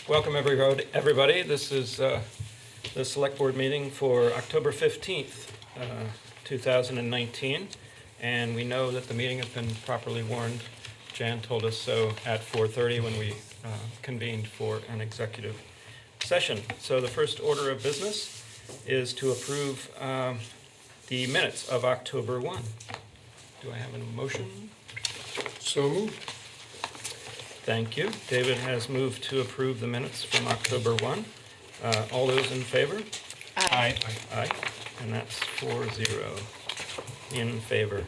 Welcome everybody. This is the Select Board meeting for October 15th, 2019. And we know that the meeting has been properly warned. Jan told us so at 4:30 when we convened for an executive session. So the first order of business is to approve the minutes of October 1. Do I have a motion? So moved. Thank you. David has moved to approve the minutes from October 1. All those in favor? Aye. Aye. And that's 4-0 in favor.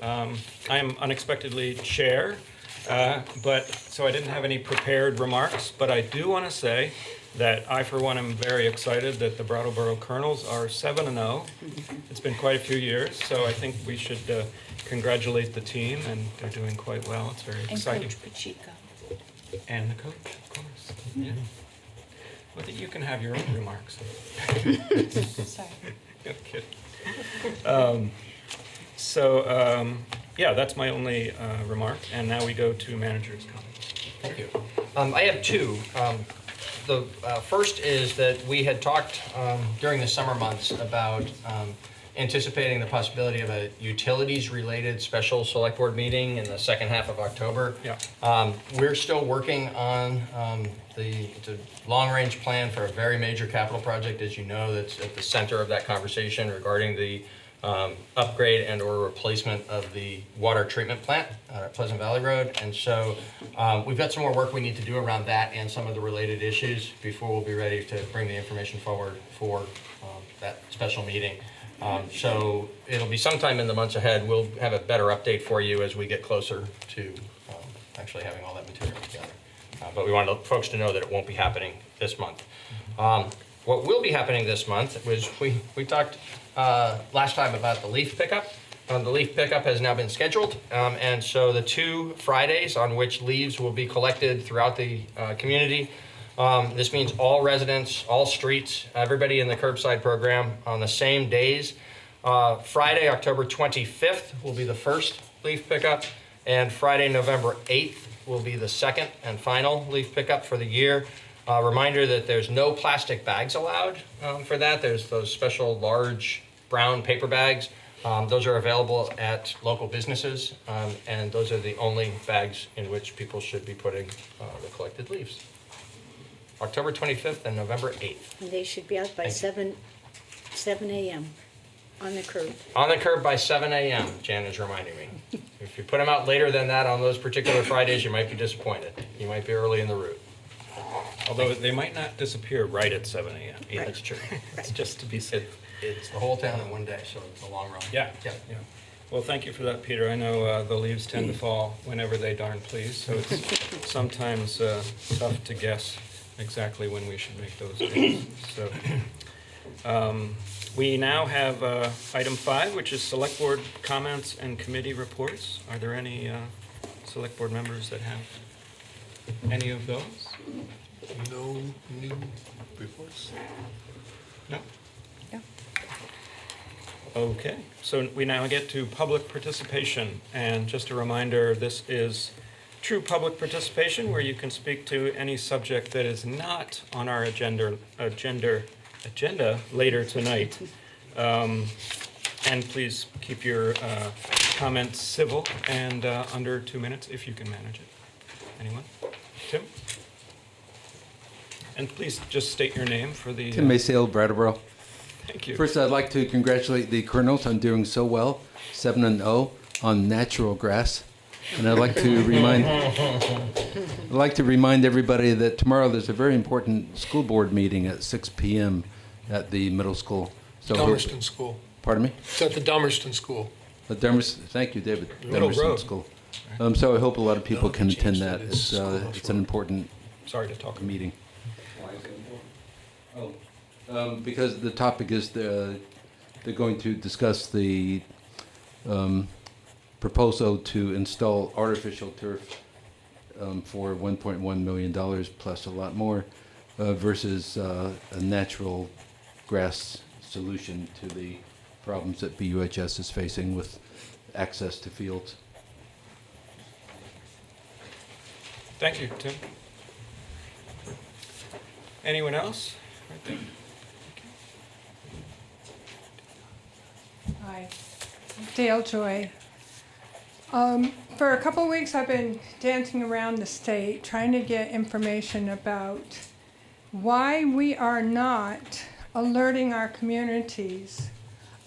I am unexpectedly chair, so I didn't have any prepared remarks, but I do want to say that I, for one, am very excited that the Brattleboro Colonels are 7-0. It's been quite a few years, so I think we should congratulate the team, and they're doing quite well. It's very exciting. And Coach Pacheco. And the coach, of course. Yeah. Well, you can have your own remarks. Sorry. No kidding. Yeah, that's my only remark. And now we go to manager's comments. Thank you. I have two. The first is that we had talked during the summer months about anticipating the possibility of a utilities-related special select board meeting in the second half of October. Yeah. We're still working on the long-range plan for a very major capital project, as you know, that's at the center of that conversation regarding the upgrade and or replacement of the water treatment plant at Pleasant Valley Road. And so we've got some more work we need to do around that and some of the related issues before we'll be ready to bring the information forward for that special meeting. So it'll be sometime in the months ahead. We'll have a better update for you as we get closer to actually having all that material together. But we wanted folks to know that it won't be happening this month. What will be happening this month was we talked last time about the leaf pickup. The leaf pickup has now been scheduled, and so the 2 Fridays on which leaves will be collected throughout the community. This means all residents, all streets, everybody in the curbside program on the same days. Friday, October 25th will be the first leaf pickup, and Friday, November 8th will be the second and final leaf pickup for the year. Reminder that there's no plastic bags allowed for that. There's those special large brown paper bags. Those are available at local businesses, and those are the only bags in which people should be putting the collected leaves. October 25th and November 8th. And they should be out by 7 a.m. on the curb. On the curb by 7 a.m., Jan is reminding me. If you put them out later than that on those particular Fridays, you might be disappointed. You might be early in the route. Although they might not disappear right at 7 a.m. Right. That's true. It's just to be safe. It's the whole town in one day, so it's a long run. Yeah. Yeah. Yeah. Well, thank you for that, Peter. I know the leaves tend to fall whenever they darn please, so it's sometimes tough to guess exactly when we should make those dates. So we now have item 5, which is select board comments and committee reports. Are there any select board members that have any of those? No new reports? No? Yeah. Okay, so we now get to public participation, and just a reminder, this is true public participation where you can speak to any subject that is not on our agenda later tonight. And please keep your comments civil and under 2 minutes if you can manage it. Anyone? Tim? And please just state your name for the... Tim Maysale, Brattleboro. Thank you. First, I'd like to congratulate the Colonels on doing so well, 7-0 on natural grass. And I'd like to remind everybody that tomorrow there's a very important school board meeting at 6 p.m. at the middle school. So Dummerston School. Pardon me? It's at the Dummerston School. Thank you, David. Middle Dummerston Road. School. So I hope a lot of people can attend that. changed it. It's It's an important Sorry to talk. meeting. Because the topic is they're going to discuss the proposal to install artificial turf for $1.1 million plus a lot more versus a natural grass solution to the problems that BUHS is facing with access to fields. Thank you, Tim. Anyone else? Right there. Hi, Dale Joy. For a couple of weeks, I've been dancing around the state trying to get information about why we are not alerting our communities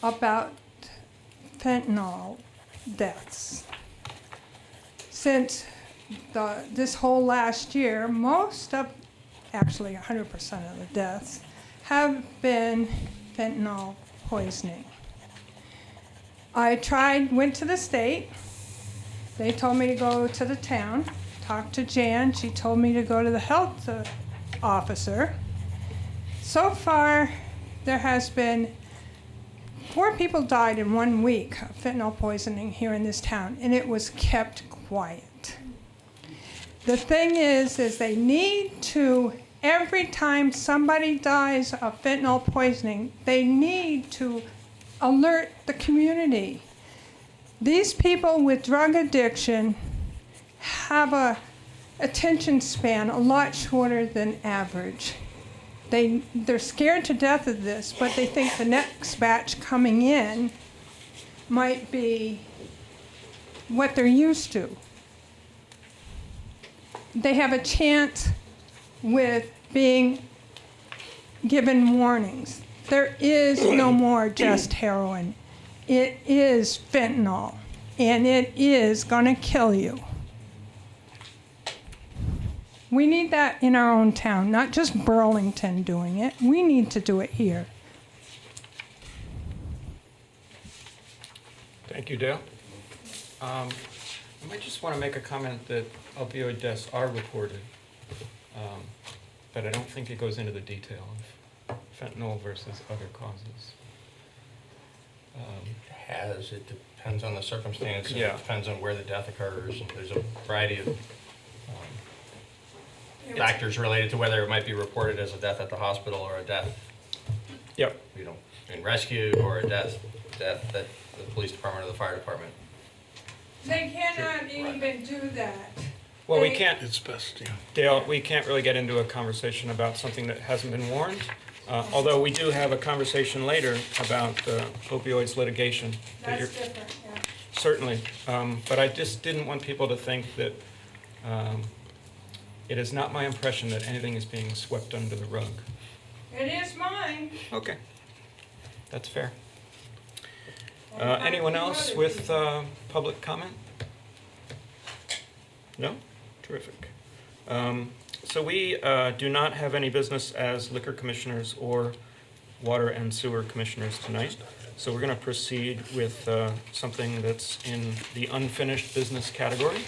about fentanyl deaths. Since this whole last year, actually 100% of the deaths have been fentanyl poisoning. I went to the state. They told me to go to the town, talk to Jan. She told me to go to the health officer. So far, there has been 4 people died in 1 week of fentanyl poisoning here in this town, and it was kept quiet. The thing is they need to, every time somebody dies of fentanyl poisoning, they need to alert the community. These people with drug addiction have a attention span a lot shorter than average. They're scared to death of this, but they think the next batch coming in might be what they're used to. They have a chance with being given warnings. There is no more just heroin. It is fentanyl, and it is gonna kill you. We need that in our own town, not just Burlington doing it. We need to do it here. Thank you, Dale. I might just want to make a comment that opioid deaths are reported, but I don't think it goes into the detail of fentanyl versus other causes. It depends on the circumstance, and Yeah. it depends on where the death occurs, and there's a variety of factors related to whether it might be reported as a death at the hospital or a death, Yep. in rescue, or a death at the police department or the fire department. They cannot even do that. Well, we They- can't, It's best, yeah. Dale, we can't really get into a conversation about something that hasn't been warned, although we do have a conversation later about opioids litigation. that That's you're- different, yeah. Certainly, but I just didn't want people to think that it is not my impression that anything is being swept under the rug. It is mine. Okay, that's fair. And Anyone I else voted with people. public comment? No? Terrific. So we do not have any business as liquor commissioners or water and sewer commissioners tonight. So we're going to proceed with something that's in the unfinished business category.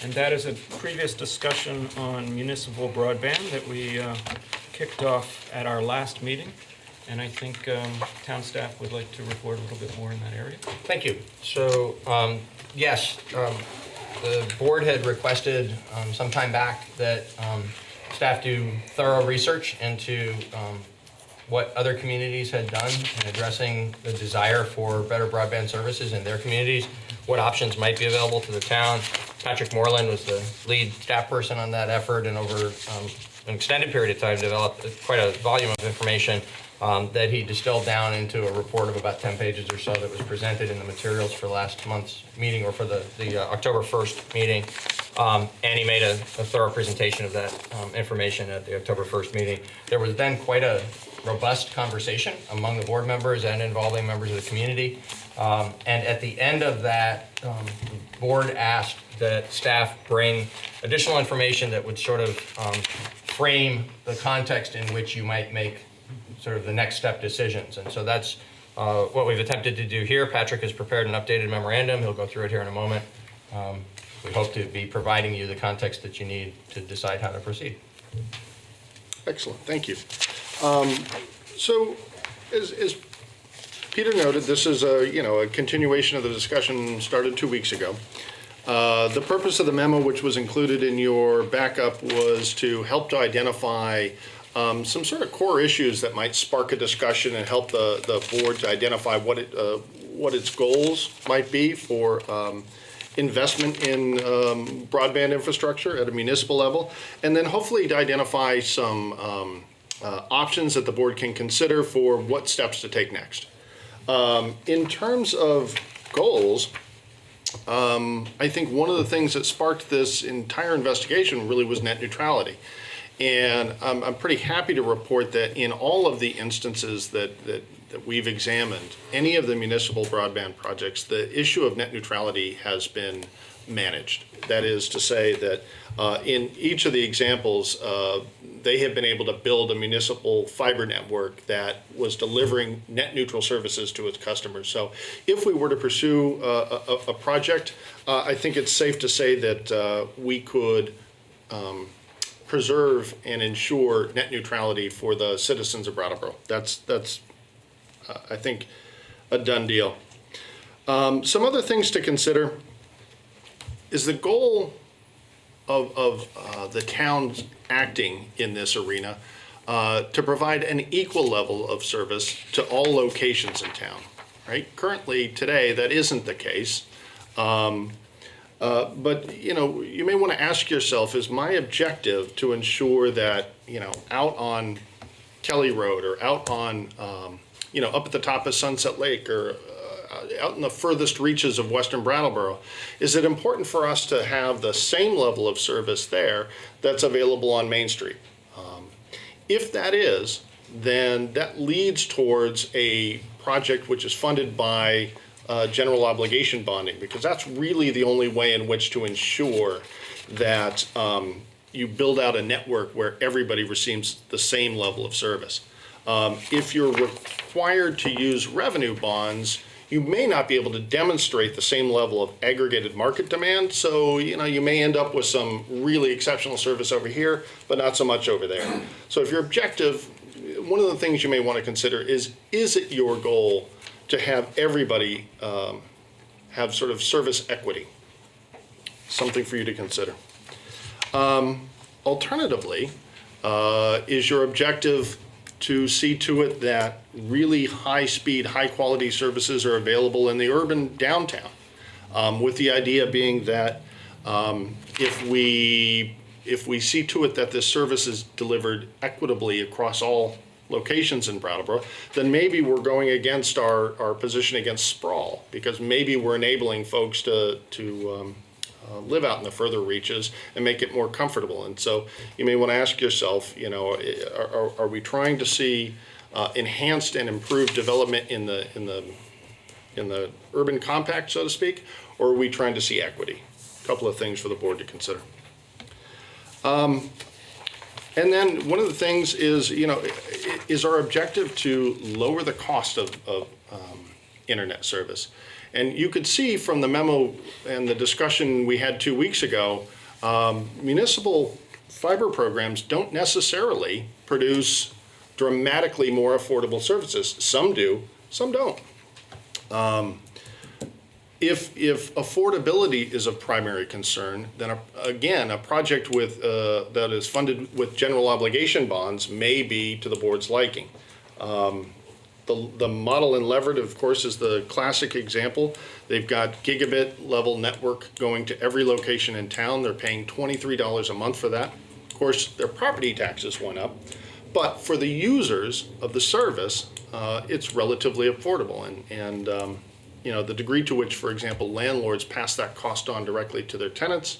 And that is a previous discussion on municipal broadband that we kicked off at our last meeting. And I think town staff would like to report a little bit more in that area. Thank you. So, yes, the board had requested some time back that staff do thorough research into what other communities had done in addressing the desire for better broadband services in their communities, what options might be available to the town. Patrick Moreland was the lead staff person on that effort, and over an extended period of time developed quite a volume of information that he distilled down into a report of about 10 pages or so that was presented in the materials for last month's meeting, or for the October 1st meeting. And he made a thorough presentation of that information at the October 1st meeting. There was then quite a robust conversation among the board members and involving members of the community. And at the end of that, the board asked that staff bring additional information that would sort of frame the context in which you might make sort of the next step decisions. And so that's what we've attempted to do here. Patrick has prepared an updated memorandum. He'll go through it here in a moment. We hope to be providing you the context that you need to decide how to proceed. Excellent, thank you. So, as Peter noted, this is a continuation of the discussion started 2 weeks ago. The purpose of the memo, which was included in your backup, was to help to identify some sort of core issues that might spark a discussion and help the board to identify what its goals might be for investment in broadband infrastructure at a municipal level, and then hopefully to identify some options that the board can consider for what steps to take next. In terms of goals, I think one of the things that sparked this entire investigation really was net neutrality. And I'm pretty happy to report that in all of the instances that we've examined, any of the municipal broadband projects, the issue of net neutrality has been managed. That is to say that in each of the examples, they have been able to build a municipal fiber network that was delivering net neutral services to its customers. So if we were to pursue a project, I think it's safe to say that we could preserve and ensure net neutrality for the citizens of Brattleboro. That's I think, a done deal. Some other things to consider is the goal of the town acting in this arena to provide an equal level of service to all locations in town, right? Currently, today, that isn't the case. But, you know, you may want to ask yourself, is my objective to ensure that, you know, out on Kelly Road or out on, you know, up at the top of Sunset Lake or out in the furthest reaches of Western Brattleboro, is it important for us to have the same level of service there that's available on Main Street? If that is, then that leads towards a project which is funded by general obligation bonding, because that's really the only way in which to ensure that you build out a network where everybody receives the same level of service. If you're required to use revenue bonds, you may not be able to demonstrate the same level of aggregated market demand. So, you know, you may end up with some really exceptional service over here, but not so much over there. So if your objective, one of the things you may want to consider is it your goal to have everybody have sort of service equity? Something for you to consider. Alternatively, is your objective to see to it that really high-speed, high-quality services are available in the urban downtown, with the idea being that if we see to it that this service is delivered equitably across all locations in Brattleboro, then maybe we're going against our position against sprawl, because maybe we're enabling folks to live out in the further reaches and make it more comfortable. And so you may want to ask yourself, you know, are we trying to see enhanced and improved development in the urban compact, so to speak, or are we trying to see equity? A couple of things for the board to consider. And then one of the things is, you know, is our objective to lower the cost of internet service. And you could see from the memo and the discussion we had 2 weeks ago, municipal fiber programs don't necessarily produce dramatically more affordable services. Some do, some don't. If affordability is of primary concern, then again, a project with that is funded with general obligation bonds may be to the board's liking. The model in Leverett, of course, is the classic example. They've got gigabit level network going to every location in town. They're paying $23 a month for that. Of course, their property taxes went up, but for the users of the service, it's relatively affordable. And you know, the degree to which, for example, landlords pass that cost on directly to their tenants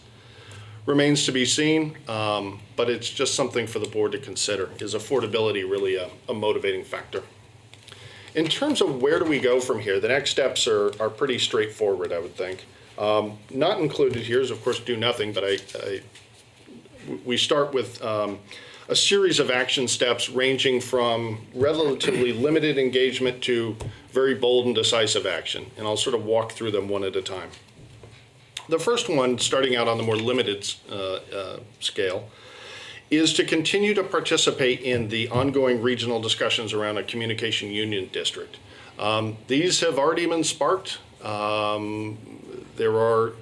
remains to be seen, but it's just something for the board to consider. Is affordability really a motivating factor? In terms of where do we go from here, the next steps are pretty straightforward, I would think. Not included here is, of course, do nothing, but we start with a series of action steps ranging from relatively limited engagement to very bold and decisive action, and I'll sort of walk through them one at a time. The first one, starting out on the more limited scale, is to continue to participate in the ongoing regional discussions around a communication union district. These have already been sparked. There are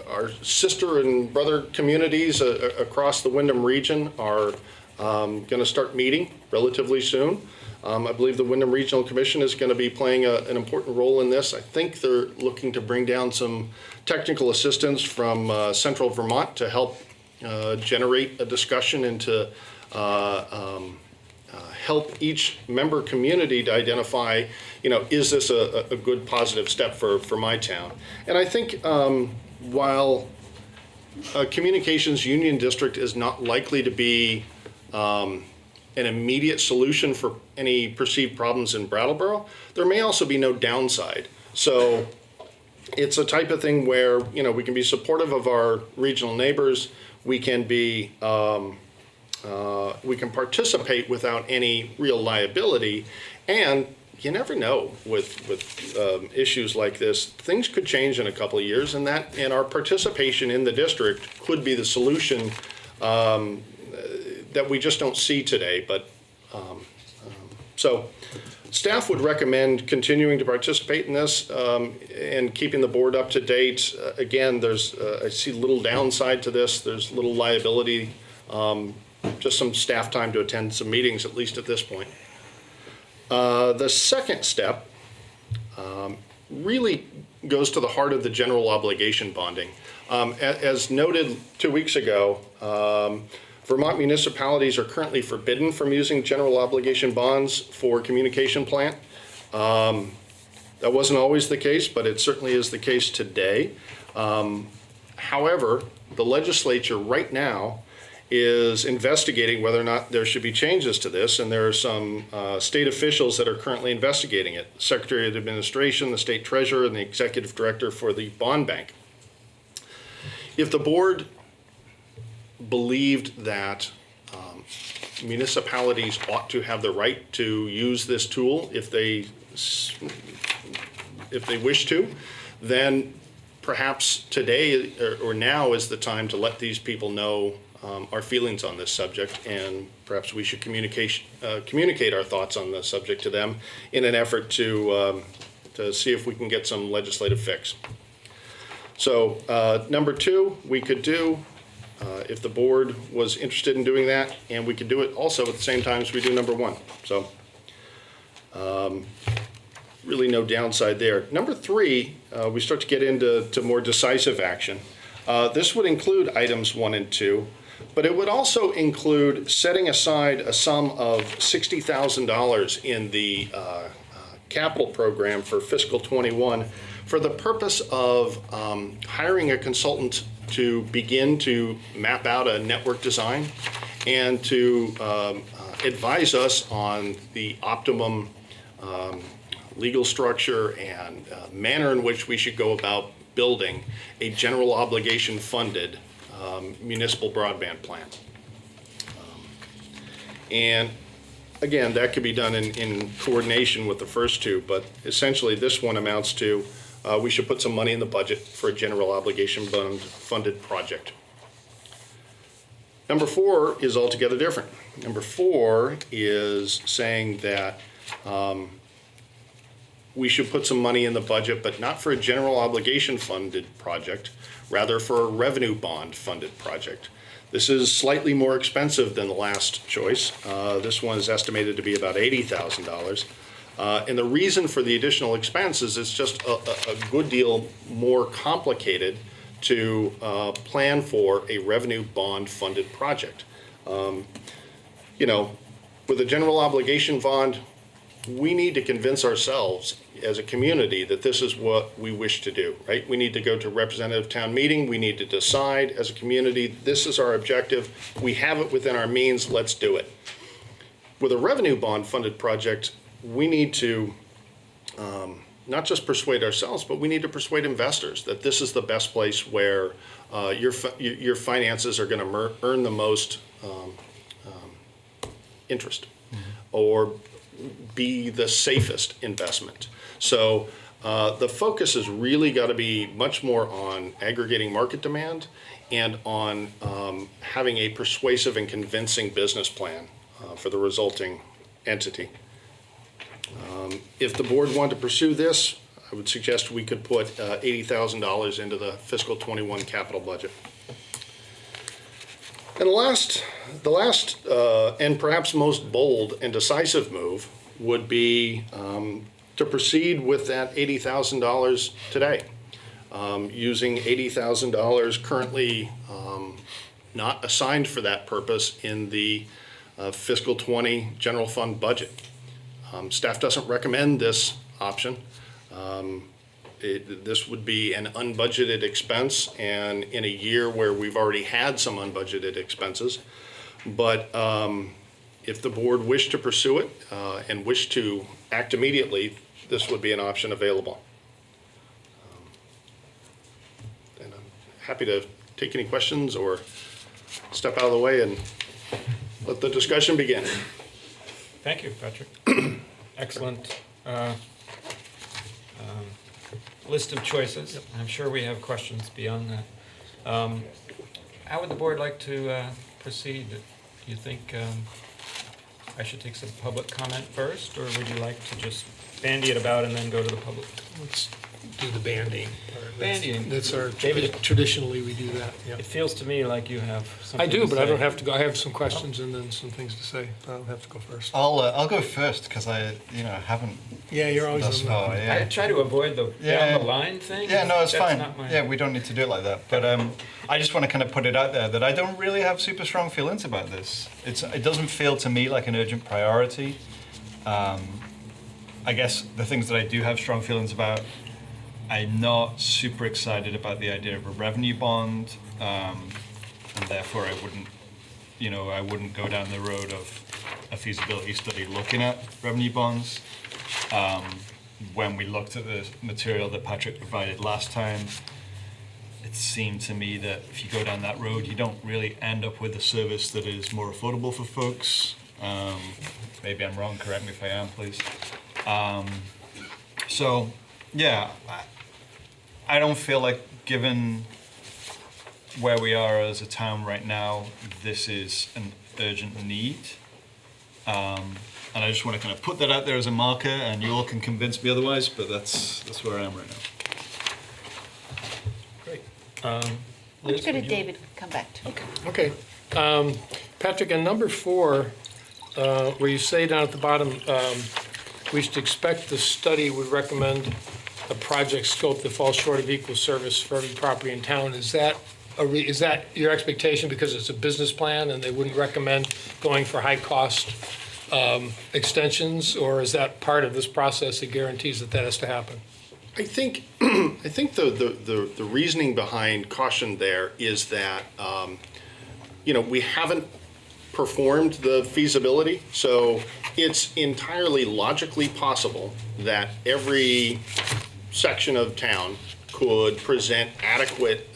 our sister and brother communities across the Windham region are going to start meeting relatively soon. I believe the Windham Regional Commission is going to be playing an important role in this. I think they're looking to bring down some technical assistance from Central Vermont to help generate a discussion and to help each member community to identify, is this a good positive step for my town? And I think while a communications union district is not likely to be an immediate solution for any perceived problems in Brattleboro, there may also be no downside. So it's a type of thing where, we can be supportive of our regional neighbors, we can be, we can participate without any real liability, and you never know with issues like this. Things could change in a couple of years, and our participation in the district could be the solution that we just don't see today. But so staff would recommend continuing to participate in this and keeping the board up to date. Again, I see little downside to this. There's little liability, just some staff time to attend some meetings, at least at this point. The second step really goes to the heart of the general obligation bonding. As noted 2 weeks ago, Vermont municipalities are currently forbidden from using general obligation bonds for communication plant. That wasn't always the case, but it certainly is the case today. However, the legislature right now is investigating whether or not there should be changes to this, and there are some state officials that are currently investigating it. The Secretary of Administration, the State Treasurer, and the Executive Director for the Bond Bank. If the board believed that municipalities ought to have the right to use this tool if they wish to, then perhaps today or now is the time to let these people know our feelings on this subject, and perhaps we should communicate our thoughts on the subject to them in an effort to see if we can get some legislative fix. So number two, we could do, if the board was interested in doing that, and we could do it also at the same time as we do number one. So really no downside there. Number three, we start to get into more decisive action. This would include items 1 and 2, but it would also include setting aside a sum of $60,000 in the capital program for fiscal 21 for the purpose of hiring a consultant to begin to map out a network design and to advise us on the optimum legal structure and manner in which we should go about building a general obligation funded municipal broadband plan. And again, that could be done in coordination with the first two, but essentially this one amounts to we should put some money in the budget for a general obligation bond funded project. Number 4 is altogether different. Number 4 is saying that we should put some money in the budget, but not for a general obligation funded project, rather for a revenue bond funded project. This is slightly more expensive than the last choice. This one is estimated to be about $80,000. And the reason for the additional expense is it's just a good deal more complicated to plan for a revenue bond funded project. You know, with a general obligation bond, we need to convince ourselves as a community that this is what we wish to do, right? We need to go to representative town meeting. We need to decide as a community, this is our objective. We have it within our means, let's do it. With a revenue bond funded project, we need to not just persuade ourselves, but we need to persuade investors that this is the best place where your finances are going to earn the most interest, or be the safest investment. So the focus has really got to be much more on aggregating market demand and on having a persuasive and convincing business plan for the resulting entity. If the board wanted to pursue this, I would suggest we could put $80,000 into the fiscal 21 capital budget. And the last and perhaps most bold and decisive move would be to proceed with that $80,000 today, using $80,000 currently not assigned for that purpose in the fiscal 20 general fund budget. Staff doesn't recommend this option. This would be an unbudgeted expense, and in a year where we've already had some unbudgeted expenses. But if the board wished to pursue it and wish to act immediately, this would be an option available. And I'm happy to take any questions or step out of the way and let the discussion begin. Thank you, Patrick. Excellent list of choices. Yep. I'm sure we have questions beyond that. How would the board like to proceed? Do you think I should take some public comment first, or would you like to just bandy it about and then go to the public? Let's do the banding part. Bandying. That's our, David, traditionally we do that, yeah. it feels to me like you have something I do, to but I say. don't have to go. I have some questions and then some things to say. I don't have to go first. I'll go first because I haven't Yeah, you're always thus on far. the, I Yeah. try to avoid the Yeah. down the line thing. Yeah, no, it's That's fine. not my- Yeah, we don't need to do it like that. But I just want to kind of put it out there that I don't really have super strong feelings about this. It doesn't feel to me like an urgent priority. I guess the things that I do have strong feelings about, I'm not super excited about the idea of a revenue bond, and therefore I wouldn't go down the road of a feasibility study looking at revenue bonds. When we looked at the material that Patrick provided last time, it seemed to me that if you go down that road, you don't really end up with a service that is more affordable for folks. Maybe I'm wrong, correct me if I am, please. So, yeah, I don't feel like, given where we are as a town right now, this is an urgent need. And I just want to kind of put that out there as a marker, and you all can convince me otherwise, but that's where I am right now. Great. Let's Liz, go to would you- David, come back to you. okay. Patrick, on number 4, where you say down at the bottom, we should expect the study would recommend a project scope that falls short of equal service for every property in town. Is that your expectation because it's a business plan and they wouldn't recommend going for high cost extensions, or is that part of this process that guarantees that has to happen? I think the reasoning behind caution there is that we haven't performed the feasibility, so it's entirely logically possible that every section of town could present adequate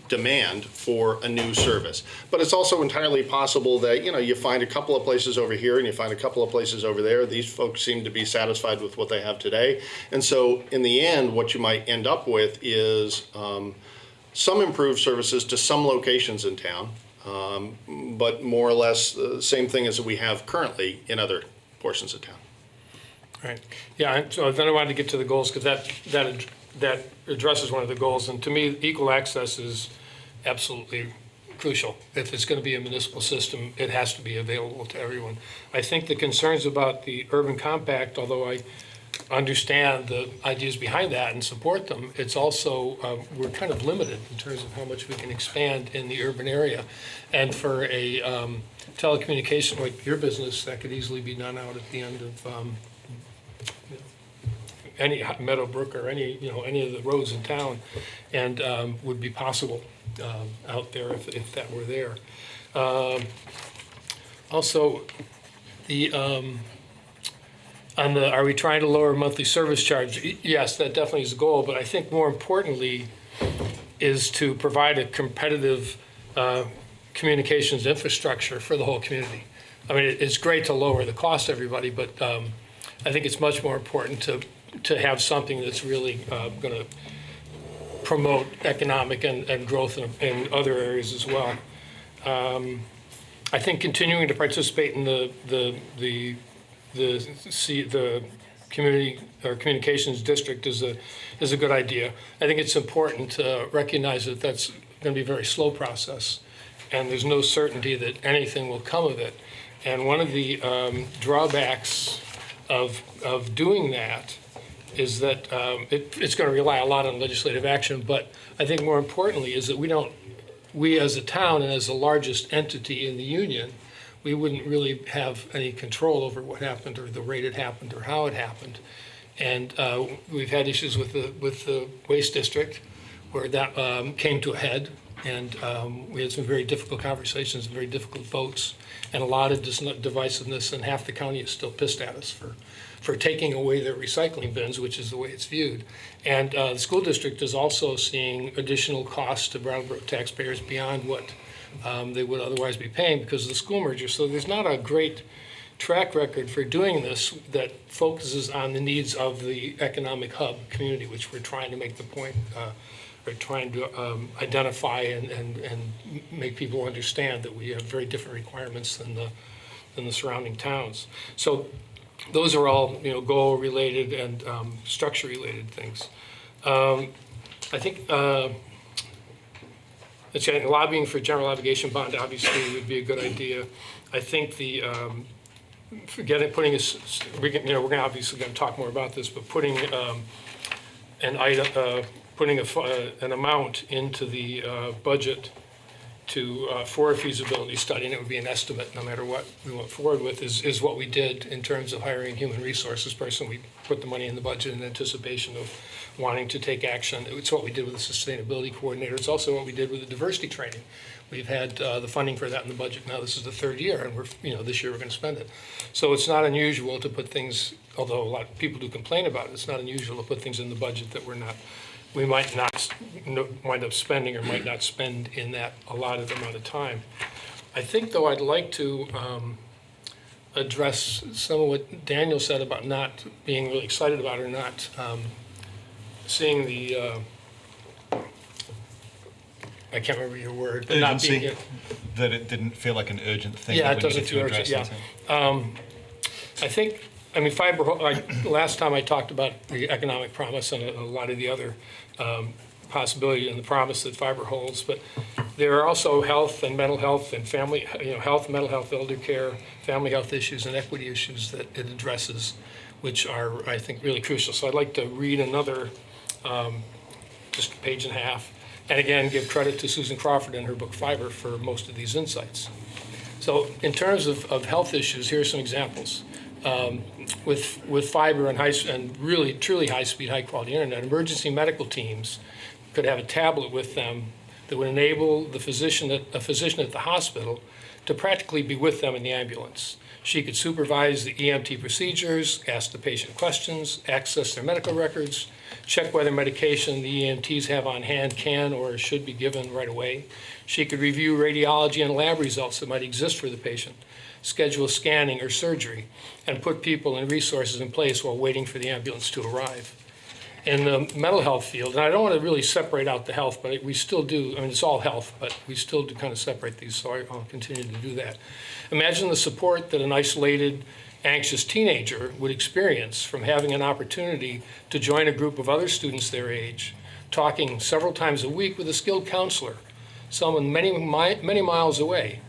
demand for a new service. But it's also entirely possible that, you find a couple of places over here and you find a couple of places over there. These folks seem to be satisfied with what they have today. And so in the end, what you might end up with is some improved services to some locations in town, but more or less the same thing as we have currently in other portions of town. Right. Yeah, so then I wanted to get to the goals because that addresses one of the goals. And to me, equal access is absolutely crucial. If it's going to be a municipal system, it has to be available to everyone. I think the concerns about the urban compact, although I understand the ideas behind that and support them, it's also, we're kind of limited in terms of how much we can expand in the urban area. And for a telecommunication like your business, that could easily be done out at the end of any Meadowbrook or any of the roads in town, and would be possible out there if that were there. Also, are we trying to lower monthly service charge? Yes, that definitely is the goal, but I think more importantly is to provide a competitive communications infrastructure for the whole community. I mean, it's great to lower the cost to everybody, but I think it's much more important to have something that's really going to promote economic and growth in other areas as well. I think continuing to participate in the community or communications district is a good idea. I think it's important to recognize that that's going to be a very slow process, and there's no certainty that anything will come of it. And one of the drawbacks of doing that is that it's going to rely a lot on legislative action, but I think more importantly is that we as a town and as the largest entity in the union, we wouldn't really have any control over what happened or the rate it happened or how it happened. And we've had issues with the waste district where that came to a head, and we had some very difficult conversations and very difficult votes and a lot of divisiveness, and half the county is still pissed at us for taking away their recycling bins, which is the way it's viewed. And the school district is also seeing additional costs to Brattleboro taxpayers beyond what they would otherwise be paying because of the school merger. So there's not a great track record for doing this that focuses on the needs of the economic hub community, which we're trying to make the point, or trying to identify and make people understand that we have very different requirements than the surrounding towns. So those are all, goal-related and structure-related things. I think lobbying for general obligation bond obviously would be a good idea. I think the putting we're obviously going to talk more about this, but putting an item, putting an amount into the budget for a feasibility study, and it would be an estimate no matter what we went forward with, is what we did in terms of hiring a human resources person. We put the money in the budget in anticipation of wanting to take action. It's what we did with the sustainability coordinator. It's also what we did with the diversity training. We've had the funding for that in the budget. Now this is the third year, and this year we're going to spend it. So it's not unusual to put things, although a lot of people do complain about it, it's not unusual to put things in the budget that we might not wind up spending or might not spend in that allotted amount of time. I think, though, I'd like to address some of what Daniel said about not being really excited about or not seeing the, I can't remember your word, but not being urgency, that it didn't feel like an urgent thing. Yeah, that it we doesn't needed feel to urgent, address yeah. I think, last time I talked about the economic promise and a lot of the other possibility and the promise that fiber holds, but there are also health and mental health and family, health, mental health, elder care, family health issues and equity issues that it addresses, which are, I think, really crucial. So I'd like to read another, just a page and a half, and again, give credit to Susan Crawford and her book Fiber for most of these insights. So in terms of health issues, here are some examples. With fiber and really truly high-speed, high-quality internet, emergency medical teams could have a tablet with them that would enable a physician at the hospital to practically be with them in the ambulance. She could supervise the EMT procedures, ask the patient questions, access their medical records, check whether medication the EMTs have on hand can or should be given right away. She could review radiology and lab results that might exist for the patient, schedule scanning or surgery, and put people and resources in place while waiting for the ambulance to arrive. In the mental health field, and I don't want to really separate out the health, but we still do, it's all health, but we still do kind of separate these, so I'll continue to do that. Imagine the support that an isolated, anxious teenager would experience from having an opportunity to join a group of other students their age, talking several times a week with a skilled counselor, someone many miles away,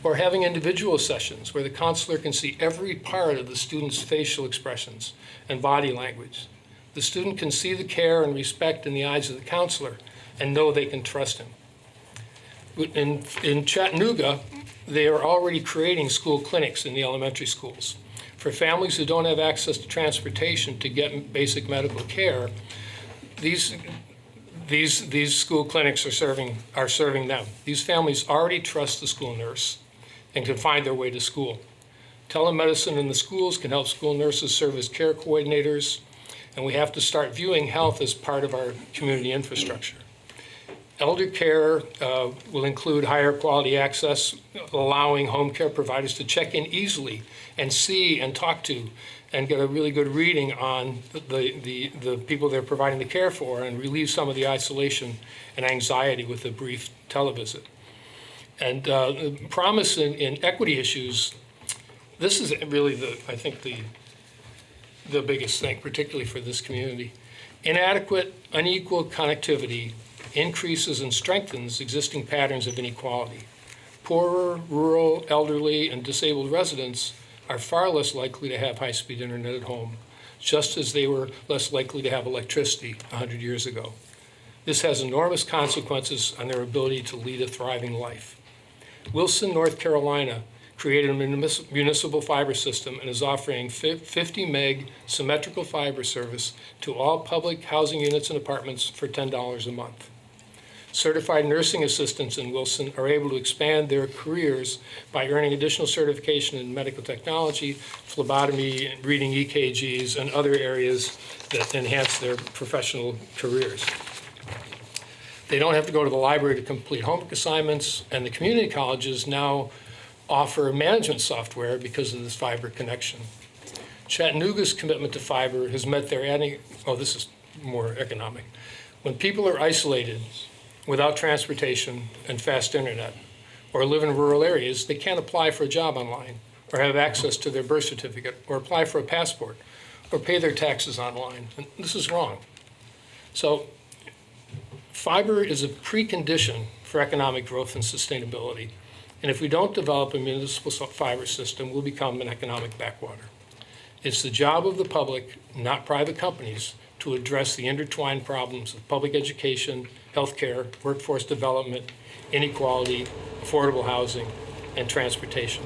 or having individual sessions where the counselor can see every part of the student's facial expressions and body language. The student can see the care and respect in the eyes of the counselor and know they can trust him. In Chattanooga, they are already creating school clinics in the elementary schools. For families who don't have access to transportation to get basic medical care, these school clinics are serving them. These families already trust the school nurse and can find their way to school. Telemedicine in the schools can help school nurses serve as care coordinators, and we have to start viewing health as part of our community infrastructure. Elder care will include higher quality access, allowing home care providers to check in easily and see and talk to and get a really good reading on the people they're providing the care for and relieve some of the isolation and anxiety with a brief televisit. And the promise in equity issues, this is really I think the biggest thing, particularly for this community. Inadequate, unequal connectivity increases and strengthens existing patterns of inequality. Poorer, rural, elderly, and disabled residents are far less likely to have high-speed internet at home, just as they were less likely to have electricity 100 years ago. This has enormous consequences on their ability to lead a thriving life. Wilson, North Carolina, created a municipal fiber system and is offering 50 meg symmetrical fiber service to all public housing units and apartments for $10 a month. Certified nursing assistants in Wilson are able to expand their careers by earning additional certification in medical technology, phlebotomy, reading EKGs, and other areas that enhance their professional careers. They don't have to go to the library to complete homework assignments, and the community colleges now offer management software because of this fiber connection. Chattanooga's commitment to fiber has met their this is more economic. When people are isolated without transportation and fast internet, or live in rural areas, they can't apply for a job online, or have access to their birth certificate, or apply for a passport, or pay their taxes online. And this is wrong. So fiber is a precondition for economic growth and sustainability. And if we don't develop a municipal fiber system, we'll become an economic backwater. It's the job of the public, not private companies, to address the intertwined problems of public education, healthcare, workforce development, inequality, affordable housing, and transportation.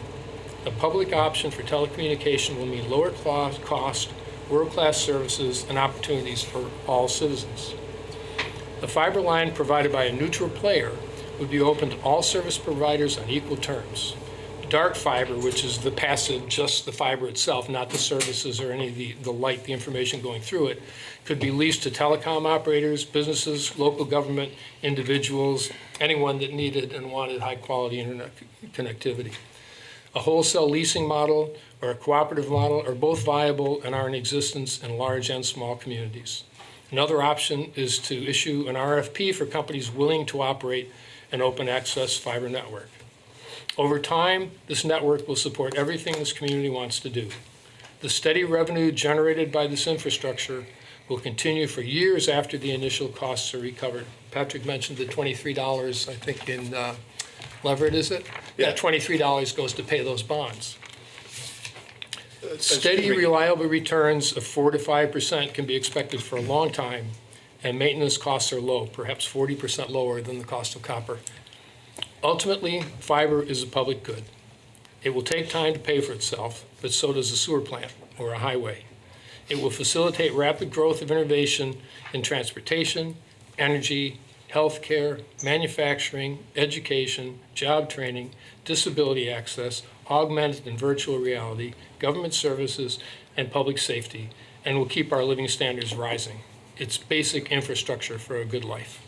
A public option for telecommunication will mean lower cost, world-class services, and opportunities for all citizens. A fiber line provided by a neutral player would be open to all service providers on equal terms. Dark fiber, which is the passive, just the fiber itself, not the services or any of the light, the information going through it, could be leased to telecom operators, businesses, local government, individuals, anyone that needed and wanted high-quality internet connectivity. A wholesale leasing model or a cooperative model are both viable and are in existence in large and small communities. Another option is to issue an RFP for companies willing to operate an open access fiber network. Over time, this network will support everything this community wants to do. The steady revenue generated by this infrastructure will continue for years after the initial costs are recovered. Patrick mentioned the $23, I think, in Leverett, is it? Yeah. That $23 goes to pay those bonds. Steady, excuse me. reliable returns of 4 to 5% can be expected for a long time, and maintenance costs are low, perhaps 40% lower than the cost of copper. Ultimately, fiber is a public good. It will take time to pay for itself, but so does a sewer plant or a highway. It will facilitate rapid growth of innovation in transportation, energy, healthcare, manufacturing, education, job training, disability access, augmented and virtual reality, government services, and public safety, and will keep our living standards rising. It's basic infrastructure for a good life.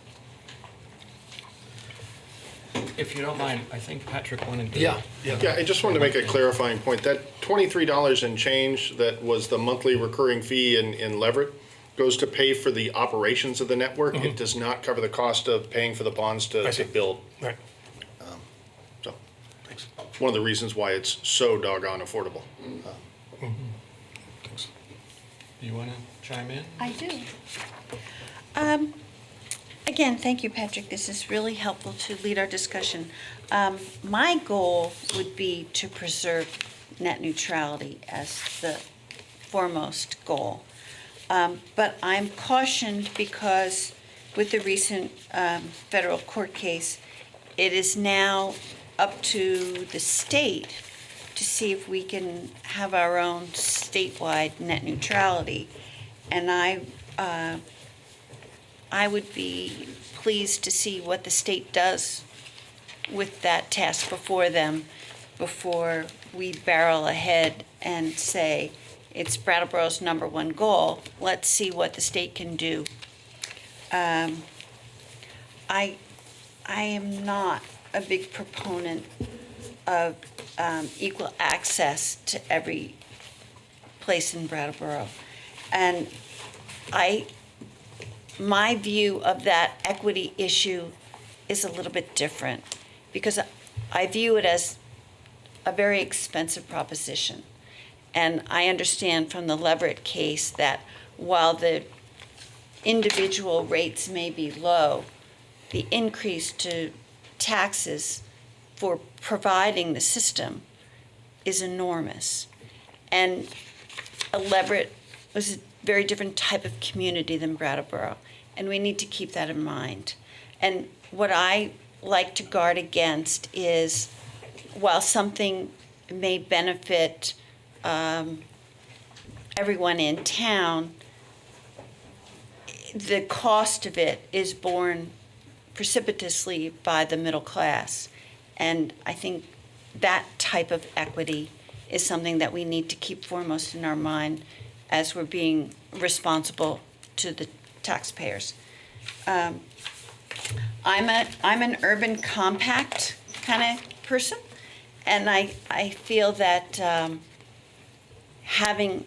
If you don't mind, I think Patrick wanted to. Yeah. Yeah, I just wanted to make a clarifying point. That $23 and change that was the monthly recurring fee in Leverett goes to pay for the operations of the network. It does not cover the cost of paying for the bonds I to see. build. Right. So, one of the reasons why it's so doggone affordable. Do you want to chime in? I do. Again, thank you, Patrick. This is really helpful to lead our discussion. My goal would be to preserve net neutrality as the foremost goal. But I'm cautioned because with the recent federal court case, it is now up to the state to see if we can have our own statewide net neutrality. And I would be pleased to see what the state does with that task before them, before we barrel ahead and say, it's Brattleboro's #1 goal. Let's see what the state can do. I am not a big proponent of equal access to every place in Brattleboro. And my view of that equity issue is a little bit different because I view it as a very expensive proposition. And I understand from the Leverett case that while the individual rates may be low, the increase to taxes for providing the system is enormous. And Leverett was a very different type of community than Brattleboro, and we need to keep that in mind. And what I like to guard against is, while something may benefit everyone in town, the cost of it is borne precipitously by the middle class. And I think that type of equity is something that we need to keep foremost in our mind as we're being responsible to the taxpayers. I'm an urban compact kind of person, and I feel that having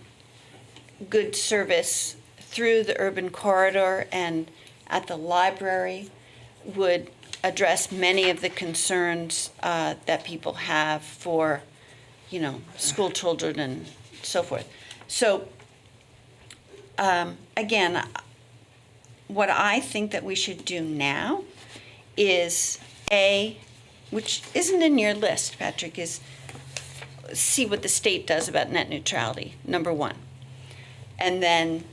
good service through the urban corridor and at the library would address many of the concerns that people have for, school children and so forth. So, again, what I think that we should do now is, which isn't in your list, Patrick, is see what the state does about net neutrality, number one. And then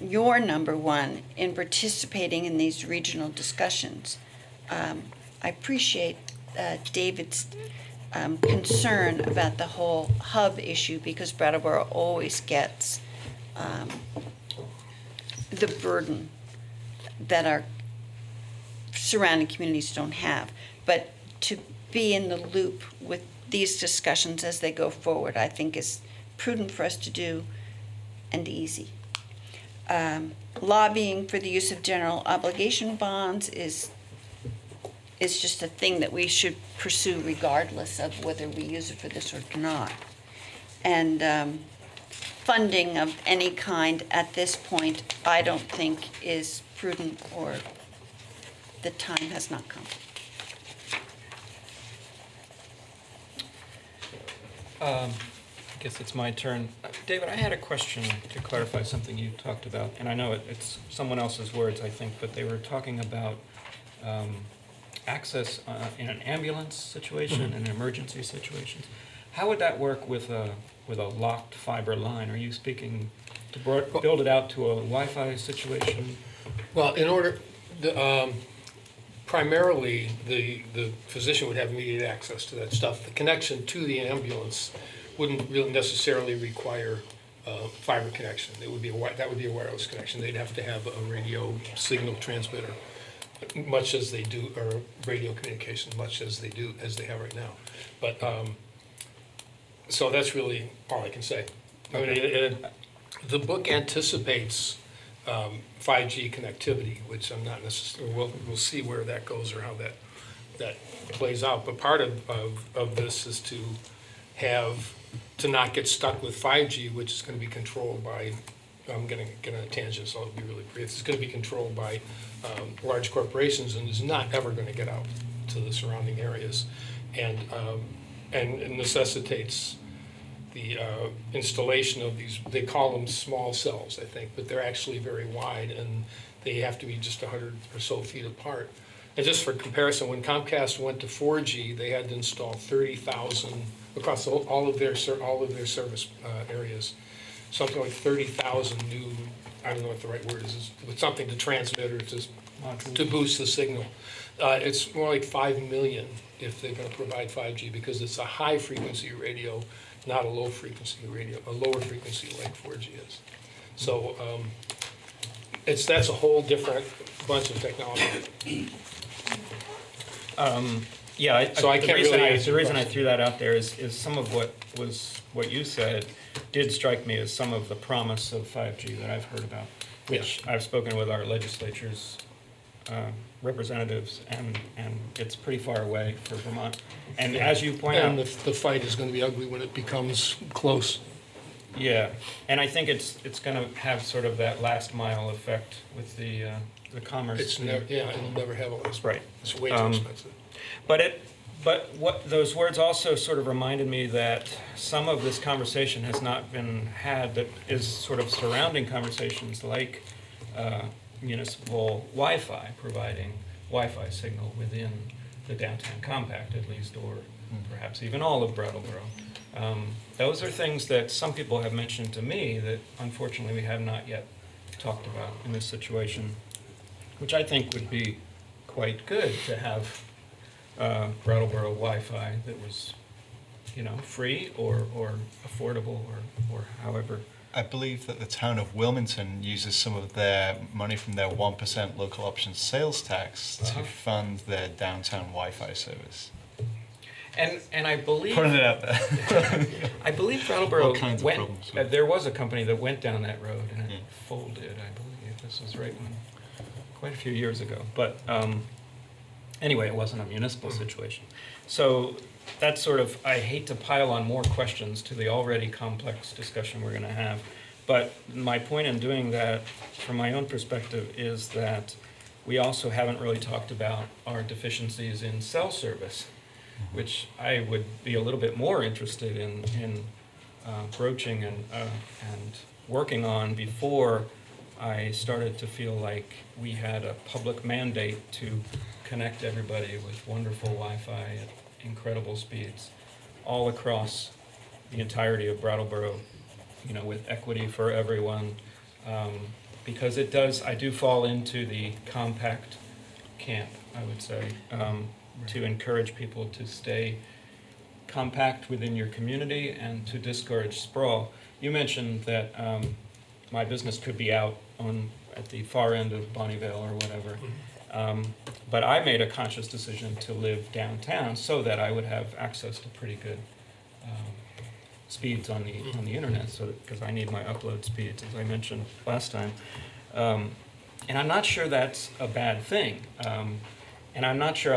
your number one in participating in these regional discussions. I appreciate David's concern about the whole hub issue, because Brattleboro always gets the burden that our surrounding communities don't have. But to be in the loop with these discussions as they go forward, I think is prudent for us to do and easy. Lobbying for the use of general obligation bonds is just a thing that we should pursue regardless of whether we use it for this or not. And funding of any kind at this point, I don't think is prudent, or the time has not come. I guess it's my turn. David, I had a question to clarify something you talked about, and I know it's someone else's words, I think, but they were talking about access in an ambulance situation, in emergency situations. How would that work with a locked fiber line? Are you speaking to build it out to a Wi-Fi situation? Well, primarily, the physician would have immediate access to that stuff. The connection to the ambulance wouldn't really necessarily require fiber connection. That would be a wireless connection. They'd have to have a radio signal transmitter, much as they do, or radio communication, much as they have right now. But so that's really all I can say. I mean, the book anticipates 5G connectivity, which I'm not necessarily. We'll see where that goes or how that plays out. But part of this is to not get stuck with 5G, which is going to be controlled by. I'm going to get on a tangent, so I'll be really brief. It's going to be controlled by large corporations and is not ever going to get out to the surrounding areas, and it necessitates the installation of these. They call them small cells, I think, but they're actually very wide, and they have to be just 100 or so feet apart. And just for comparison, when Comcast went to 4G, they had to install 30,000 across all of their service areas. Something like 30,000 new, I don't know what the right word is, but something to transmit or to boost the signal. It's more like 5 million if they're going to provide 5G, because it's a high frequency radio, not a low frequency radio, a lower frequency like 4G is. So that's a whole different bunch of technology. Yeah, So I can't really answer the the reason I question. threw that out there is some of what you said did strike me as some of the promise of 5G that I've heard about, which I've spoken with our legislature's representatives, and it's pretty far away for Vermont. And as you point And out, the fight is going to be ugly when it becomes close. yeah, and I think it's going to have sort of that last mile effect with the commerce. It'll never have a last. Right. It's way too expensive. But what those words also sort of reminded me that some of this conversation has not been had, that is sort of surrounding conversations like municipal Wi-Fi, providing Wi-Fi signal within the downtown compact at least, or perhaps even all of Brattleboro. Those are things that some people have mentioned to me that unfortunately we have not yet talked about in this situation, which I think would be quite good to have Brattleboro Wi-Fi that was, free or affordable or however. I believe that the town of Wilmington uses some of their money from their 1% local option sales tax to fund their downtown Wi-Fi service. And I believe Putting it out there. I believe Brattleboro All kinds of went. problems. There was a company that went down that road and it folded. I believe this was right when, quite a few years ago. But anyway, it wasn't a municipal situation. So that's sort of. I hate to pile on more questions to the already complex discussion we're going to have. But my point in doing that, from my own perspective, is that we also haven't really talked about our deficiencies in cell service, which I would be a little bit more interested in broaching and working on before I started to feel like we had a public mandate to connect everybody with wonderful Wi-Fi at incredible speeds all across the entirety of Brattleboro, with equity for everyone. Because I do fall into the compact camp, I would say. To encourage people to stay compact within your community and to discourage sprawl. You mentioned that my business could be out at the far end of Bonnievale or whatever. But I made a conscious decision to live downtown so that I would have access to pretty good speeds on the internet, because I need my upload speeds, as I mentioned last time. And I'm not sure that's a bad thing. And I'm not sure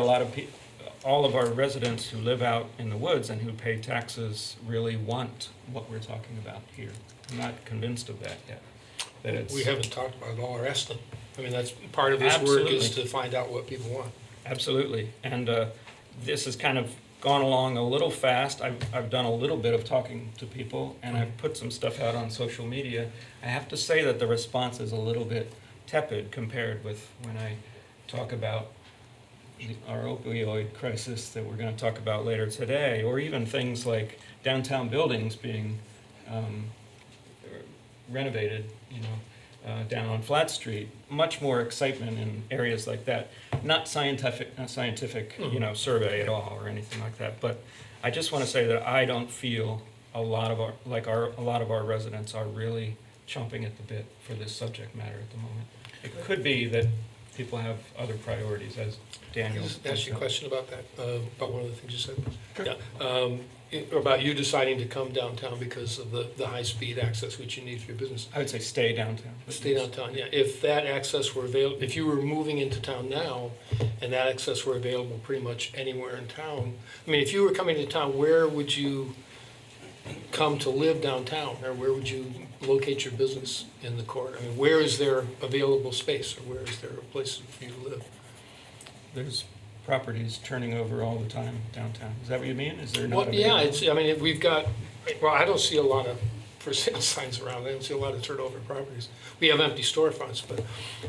all of our residents who live out in the woods and who pay taxes really want what we're talking about here. I'm not convinced of that yet. We haven't talked about it all or asked them. I mean, that's part of this work Absolutely. is to find out what people want. Absolutely. And this has kind of gone along a little fast. I've done a little bit of talking to people, and I've put some stuff out on social media. I have to say that the response is a little bit tepid compared with when I talk about our opioid crisis that we're going to talk about later today, or even things like downtown buildings being renovated, down on Flat Street. Much more excitement in areas like that. Not scientific, survey at all or anything like that. But I just want to say that I don't feel a lot of our residents are really chomping at the bit for this subject matter at the moment. It could be that people have other priorities, as Daniel. Can I ask you a question about that, about one of the things you said? Sure. Yeah. About you deciding to come downtown because of the high-speed access which you need for your business. I would say stay downtown. Stay downtown, yeah. If that access were available, if you were moving into town now and that access were available pretty much anywhere in town, I mean, if you were coming to town, where would you come to live downtown? Or where would you locate your business in the core? I mean, where is there available space, or where is there a place for you to live? There's properties turning over all the time downtown. Is that what you mean? Is there not? Well, yeah, we've got, I don't see a lot of for sale signs around. I don't see a lot of turnover properties. We have empty storefronts, but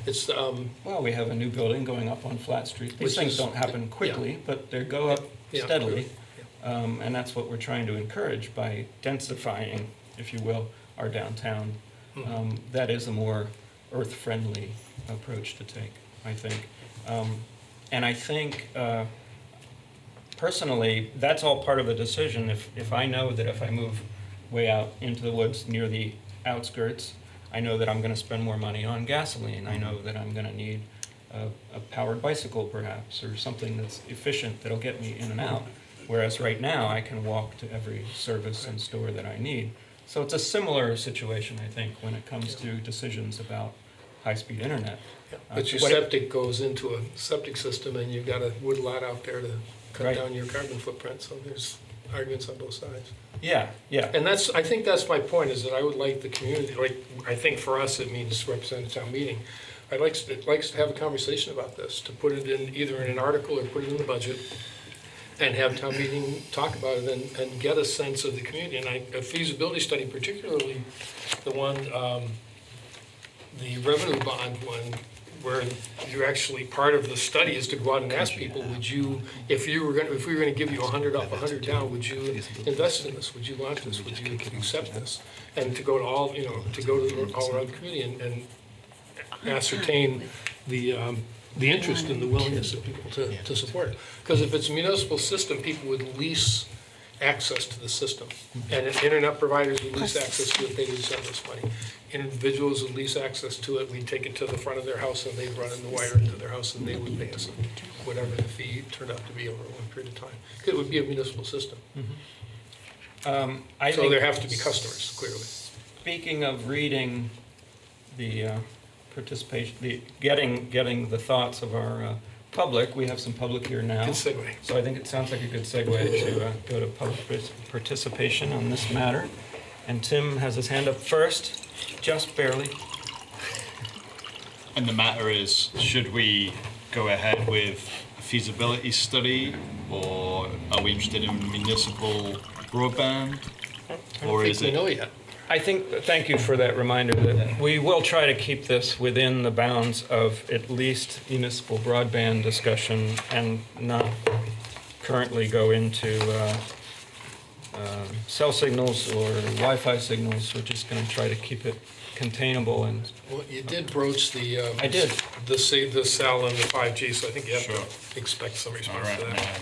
it's, Well, we have a new building going up on Flat Street. These things don't happen quickly, but they go up steadily. And that's what we're trying to encourage by densifying, if you will, our downtown. That is a more earth-friendly approach to take, I think. And I think, personally, that's all part of the decision. If I know that if I move way out into the woods near the outskirts, I know that I'm going to spend more money on gasoline. I know that I'm going to need a powered bicycle, perhaps, or something that's efficient that'll get me in and out. Whereas right now, I can walk to every service and store that I need. So it's a similar situation, I think, when it comes to decisions about high-speed internet. but your septic goes into a septic system and you've got a wood lot out there to cut Right. down your carbon footprint, so there's arguments on both sides. Yeah. And I think that's my point, is that I would like the community, I think for us it means representative town meeting. I'd like to have a conversation about this, to put it in, either in an article or put it in the budget, and have town meeting talk about it and get a sense of the community. And a feasibility study, particularly the one, the revenue bond one, where you're actually, part of the study is to go out and ask people, would you, if we were gonna give you 100 up, 100 down, would you invest in this? Would you launch this? Would you accept this? And to go to all, to go to all around the community and ascertain the interest and the willingness of people to support it. Because if it's a municipal system, people would lease access to the system. And if internet providers would lease access to it, they would send us money. Individuals would lease access to it, we'd take it to the front of their house and they'd run in the wire into their house and they would pay us whatever the fee turned out to be over a long period of time. It would be a municipal system. I So think, there have to be customers, clearly. speaking of reading the participation, getting the thoughts of our public, we have some public here now. Good segue. So I think it sounds like a good segue to go to public participation on this matter. And Tim has his hand up first, just barely. And the matter is, should we go ahead with a feasibility study, or are we interested in municipal broadband? Or is We it? know yet. I think, thank you for that reminder, that we will try to keep this within the bounds of at least municipal broadband discussion and not currently go into cell signals or Wi-Fi signals. We're just going to try to keep it containable and. Well, you did broach the. I did. The cell and the 5G, so I think you have Sure. to expect some All response right, to that. now.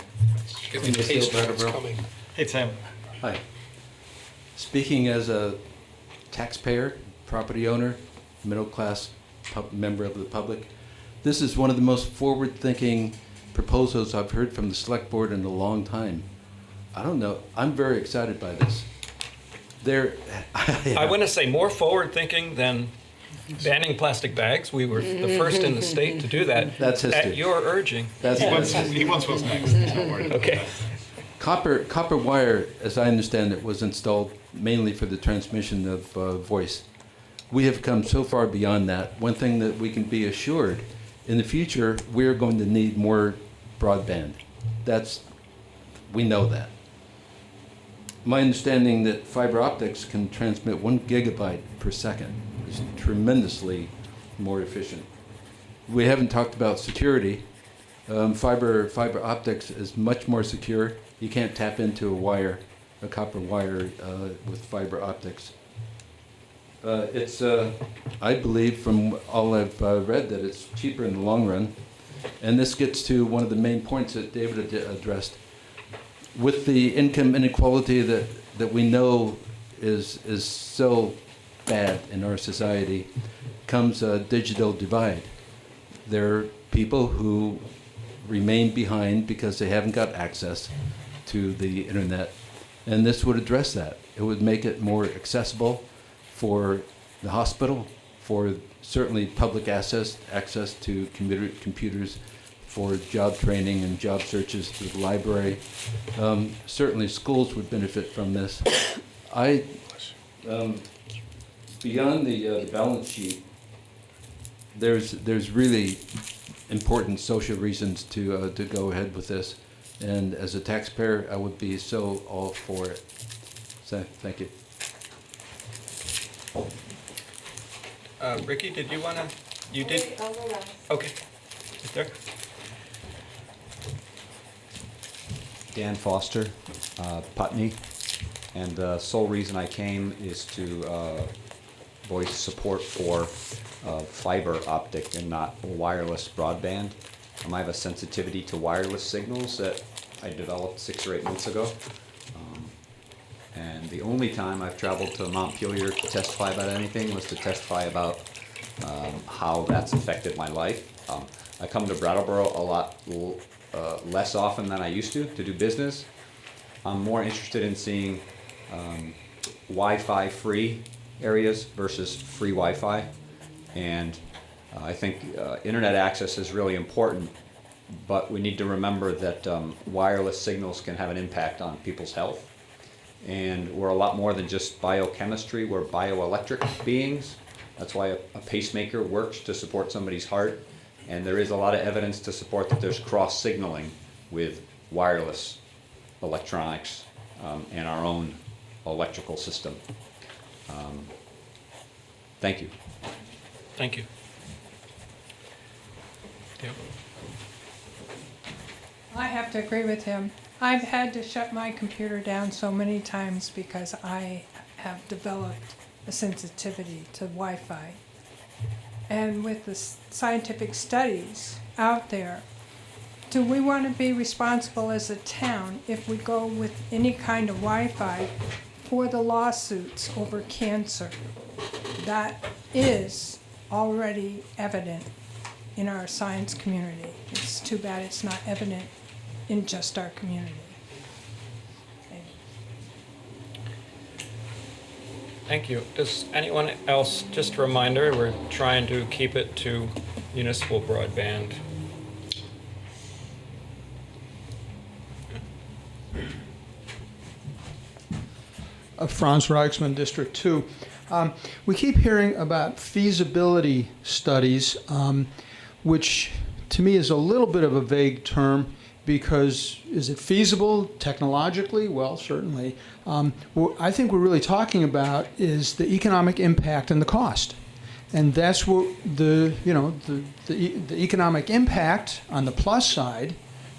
Give you a taste of what's coming. Hey, Tim. Hi. Speaking as a taxpayer, property owner, middle-class member of the public, this is one of the most forward-thinking proposals I've heard from the select board in a long time. I don't know, I'm very excited by this. I want to say more forward-thinking than banning plastic bags. We were the first in the state to do that. That's history. At your urging. That's He wants what's next. Don't worry. Okay. Copper wire, as I understand it, was installed mainly for the transmission of voice. We have come so far beyond that. One thing that we can be assured, in the future, we're going to need more broadband. We know that. My understanding that fiber optics can transmit 1 gigabyte per second is tremendously more efficient. We haven't talked about security. Fiber optics is much more secure. You can't tap into a copper wire with fiber optics. I believe from all I've read that it's cheaper in the long run. And this gets to one of the main points that David addressed. With the income inequality that we know is so bad in our society, comes a digital divide. There are people who remain behind because they haven't got access to the internet, and this would address that. It would make it more accessible for the hospital, for certainly public access to computers, for job training and job searches through the library. Certainly schools would benefit from this. Beyond the balance sheet, there's really important social reasons to go ahead with this. And as a taxpayer, I would be so all for it. So, thank you. Ricky, did you want to? You did? Okay. Is there? Dan Foster, Putney, and the sole reason I came is to voice support for fiber optic and not wireless broadband. I have a sensitivity to wireless signals that I developed 6 or 8 months ago. And the only time I've traveled to Montpelier to testify about anything was to testify about how that's affected my life. I come to Brattleboro a lot less often than I used to do business. I'm more interested in seeing Wi-Fi free areas versus free Wi-Fi. And I think internet access is really important, but we need to remember that wireless signals can have an impact on people's health. And we're a lot more than just biochemistry, we're bioelectric beings. That's why a pacemaker works to support somebody's heart. And there is a lot of evidence to support that there's cross signaling with wireless electronics and our own electrical system. Thank you. Thank you. you. I have to agree with him. I've had to shut my computer down so many times because I have developed a sensitivity to Wi-Fi. And with the scientific studies out there, do we want to be responsible as a town if we go with any kind of Wi-Fi for the lawsuits over cancer? That is already evident in our science community. It's too bad it's not evident in just our community. Thank you. Does anyone else, just a reminder, we're trying to keep it to municipal broadband. Franz Reichsman, District 2. We keep hearing about feasibility studies, which to me is a little bit of a vague term because is it feasible technologically? Well, certainly. What I think we're really talking about is the economic impact and the cost. And that's what the economic impact on the plus side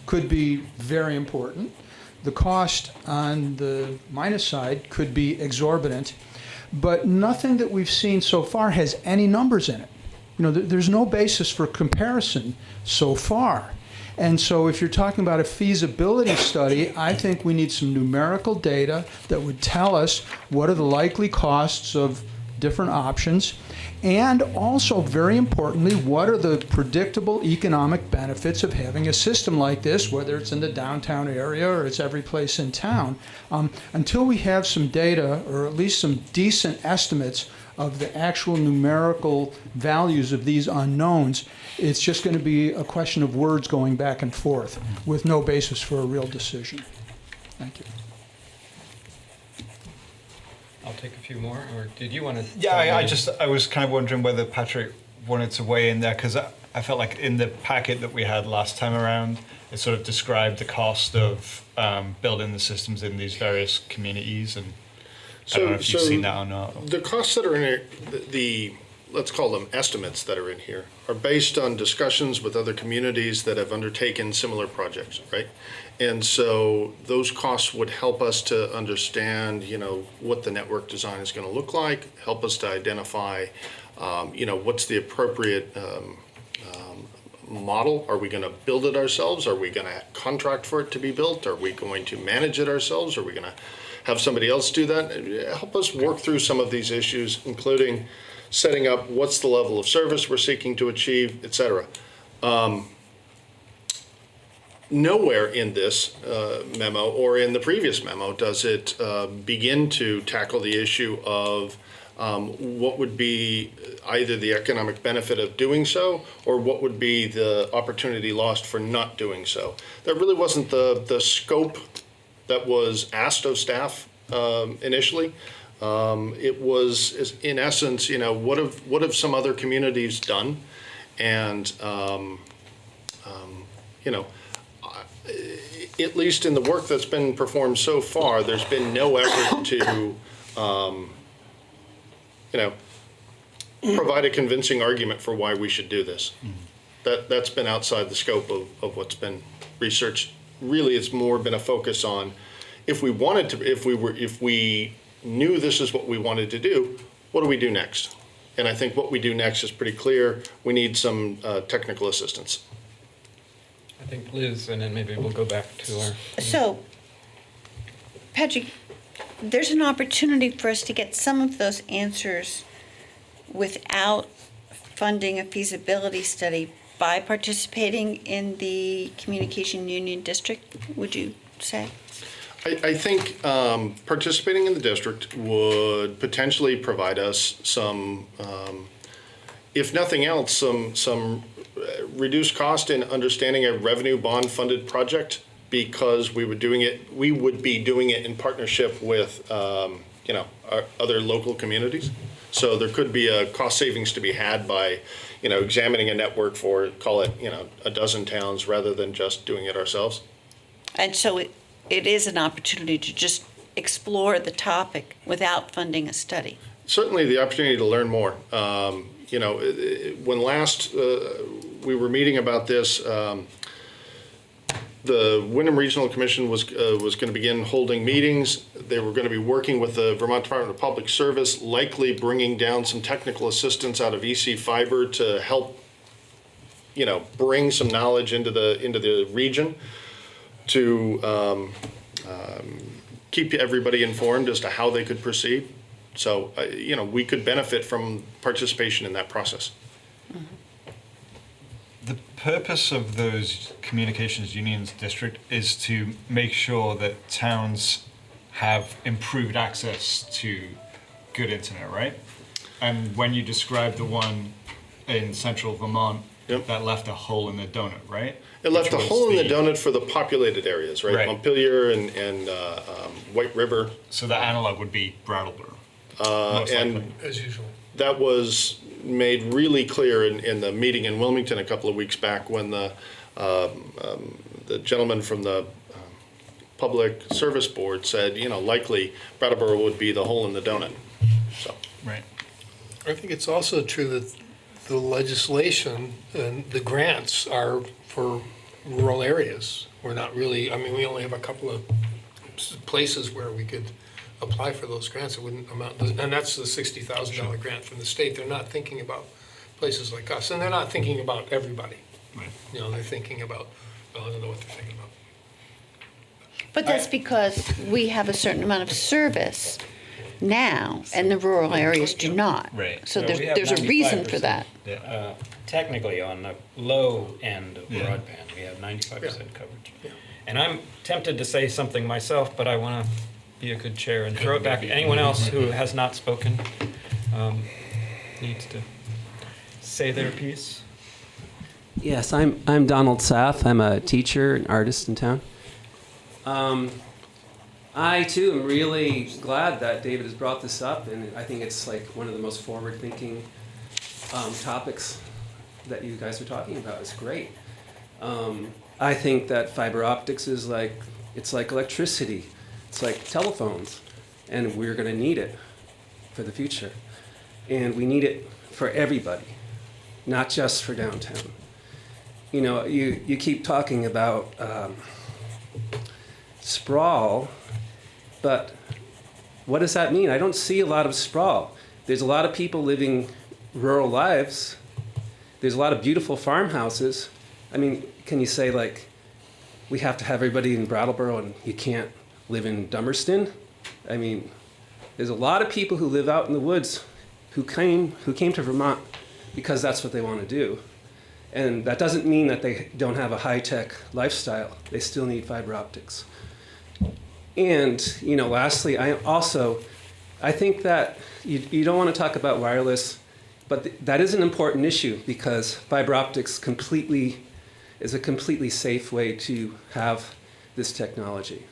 could be very important. The cost on the minus side could be exorbitant, but nothing that we've seen so far has any numbers in it. There's no basis for comparison so far. And so if you're talking about a feasibility study, I think we need some numerical data that would tell us what are the likely costs of different options, and also, very importantly, what are the predictable economic benefits of having a system like this, whether it's in the downtown area or it's every place in town. Until we have some data, or at least some decent estimates of the actual numerical values of these unknowns, it's just going to be a question of words going back and forth with no basis for a real decision. Thank you. I'll take a few more, or did you want to? Yeah, I was kind of wondering whether Patrick wanted to weigh in there, because I felt like in the packet that we had last time around, it sort of described the cost of building the systems in these various communities, and I don't know if you've seen that or not. The costs that are in it, let's call them estimates that are in here, are based on discussions with other communities that have undertaken similar projects, right? And so those costs would help us to understand, what the network design is going to look like, help us to identify, what's the appropriate model. Are we going to build it ourselves? Are we going to contract for it to be built? Are we going to manage it ourselves? Are we going to have somebody else do that? Help us work through some of these issues, including setting up what's the level of service we're seeking to achieve, et cetera. Nowhere in this memo or in the previous memo does it begin to tackle the issue of what would be either the economic benefit of doing so or what would be the opportunity lost for not doing so. That really wasn't the scope that was asked of staff initially. It was, in essence, what have some other communities done, and at least in the work that's been performed so far, there's been no effort to, provide a convincing argument for why we should do this. That's been outside the scope of what's been researched. Really, it's more been a focus on if we knew this is what we wanted to do, what do we do next? And I think what we do next is pretty clear. We need some technical assistance. I think Liz, and then maybe we'll go back to our. So, Patrick, there's an opportunity for us to get some of those answers without funding a feasibility study by participating in the Communication Union District, would you say? I think participating in the district would potentially provide us some, if nothing else, some reduced cost in understanding a revenue bond funded project, because we would be doing it in partnership with our other local communities. So there could be a cost savings to be had by examining a network for, call it, a dozen towns rather than just doing it ourselves. And so it is an opportunity to just explore the topic without funding a study. Certainly the opportunity to learn more. When last we were meeting about this. The Windham Regional Commission was going to begin holding meetings. They were going to be working with the Vermont Department of Public Service, likely bringing down some technical assistance out of EC Fiber to help, bring some knowledge into the region to keep everybody informed as to how they could proceed. So, we could benefit from participation in that process. The purpose of those communications unions district is to make sure that towns have improved access to good internet, right? And when you described the one in central Vermont, Yep. that left a hole in the donut, right? It left a Which was hole in the donut for the populated areas, right? Right. Montpelier and White River. So the analog would be Brattleboro. most and likely. As usual. that was made really clear in the meeting in Wilmington a couple of weeks back when the gentleman from the Public Service Board said, likely Brattleboro would be the hole in the donut. So, Right. I think it's also true that the legislation and the grants are for rural areas. We're not really, we only have a couple of places where we could apply for those grants. It wouldn't amount, and that's the $60,000 grant from the state. They're not thinking about places like us, and they're not thinking about everybody. Right. They're thinking about, I don't know what they're thinking about. But that's because we have a certain amount of service now, and the rural areas do not. Right. So Well, we have there's a reason for 95%. that. Technically, on the low end of Yeah. broadband, we have 95% coverage. Yeah. And I'm tempted to say something myself, but I want to be a good chair and throw it back. Anyone else who has not spoken needs to say their piece. Yes, I'm Donald Saff. I'm a teacher and artist in town. I too am really glad that David has brought this up, and I think it's like one of the most forward-thinking topics that you guys are talking about. It's great. I think that fiber optics is like electricity. It's like telephones, and we're going to need it for the future, and we need it for everybody, not just for downtown. You keep talking about sprawl, but what does that mean? I don't see a lot of sprawl. There's a lot of people living rural lives. There's a lot of beautiful farmhouses. Can you say, we have to have everybody in Brattleboro and you can't live in Dummerston? There's a lot of people who live out in the woods who came to Vermont because that's what they want to do. And that doesn't mean that they don't have a high-tech lifestyle. They still need fiber optics. And, lastly, I think that you don't want to talk about wireless, but that is an important issue because fiber optics is a completely safe way to have this technology.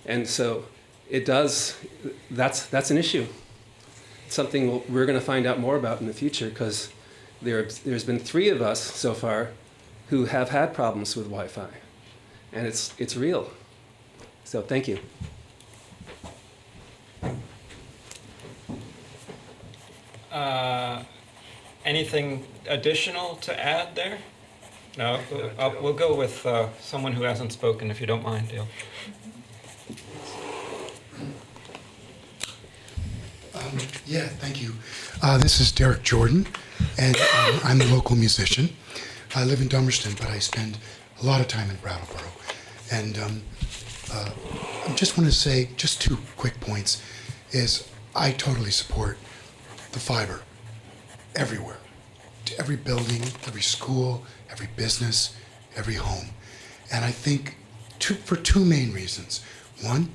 And so that's an issue. It's something we're going to find out more about in the future because there's been 3 of us so far who have had problems with Wi-Fi, and it's real. So thank you. Anything additional to add there? No, we'll go with someone who hasn't spoken, if you don't mind, Dale. Yeah, thank you. This is Derek Jordan, and I'm a local musician. I live in Dummerston, but I spend a lot of time in Brattleboro. And I just want to say just 2 quick points is I totally support the fiber everywhere, to every building, every school, every business, every home. And I think for 2 main reasons. One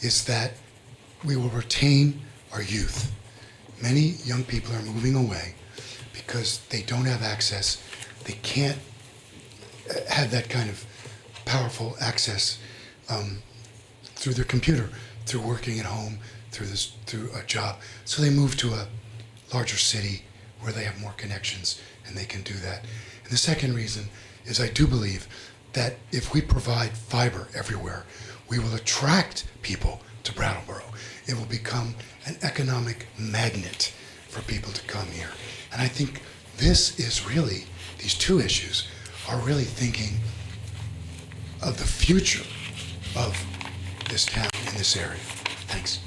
is that we will retain our youth. Many young people are moving away because they don't have access. They can't have that kind of powerful access through their computer, through working at home, through a job. So they move to a larger city where they have more connections and they can do that. And the second reason is I do believe that if we provide fiber everywhere, we will attract people to Brattleboro. It will become an economic magnet for people to come here. And I think this is really these two issues are really thinking of the future of this town and this area. Thanks.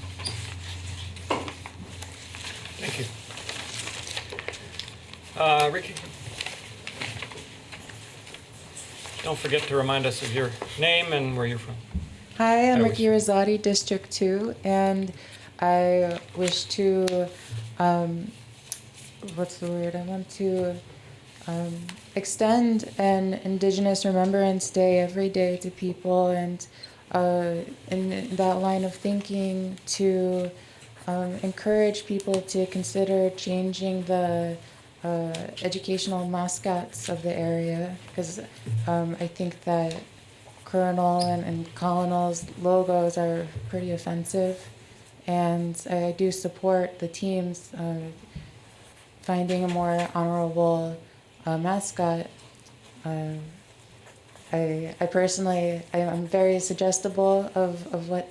Thank you. Ricky? Don't forget to remind us of your name and where you're from. Hi, I'm I Ricky Rosati, District 2, and I wish to, what's the word? I want to extend an Indigenous Remembrance Day every day to people, and in that line of thinking to encourage people to consider changing the educational mascots of the area, because I think that Colonel and Colonel's logos are pretty offensive, and I do support the teams finding a more honorable mascot. I personally, I'm very suggestible of what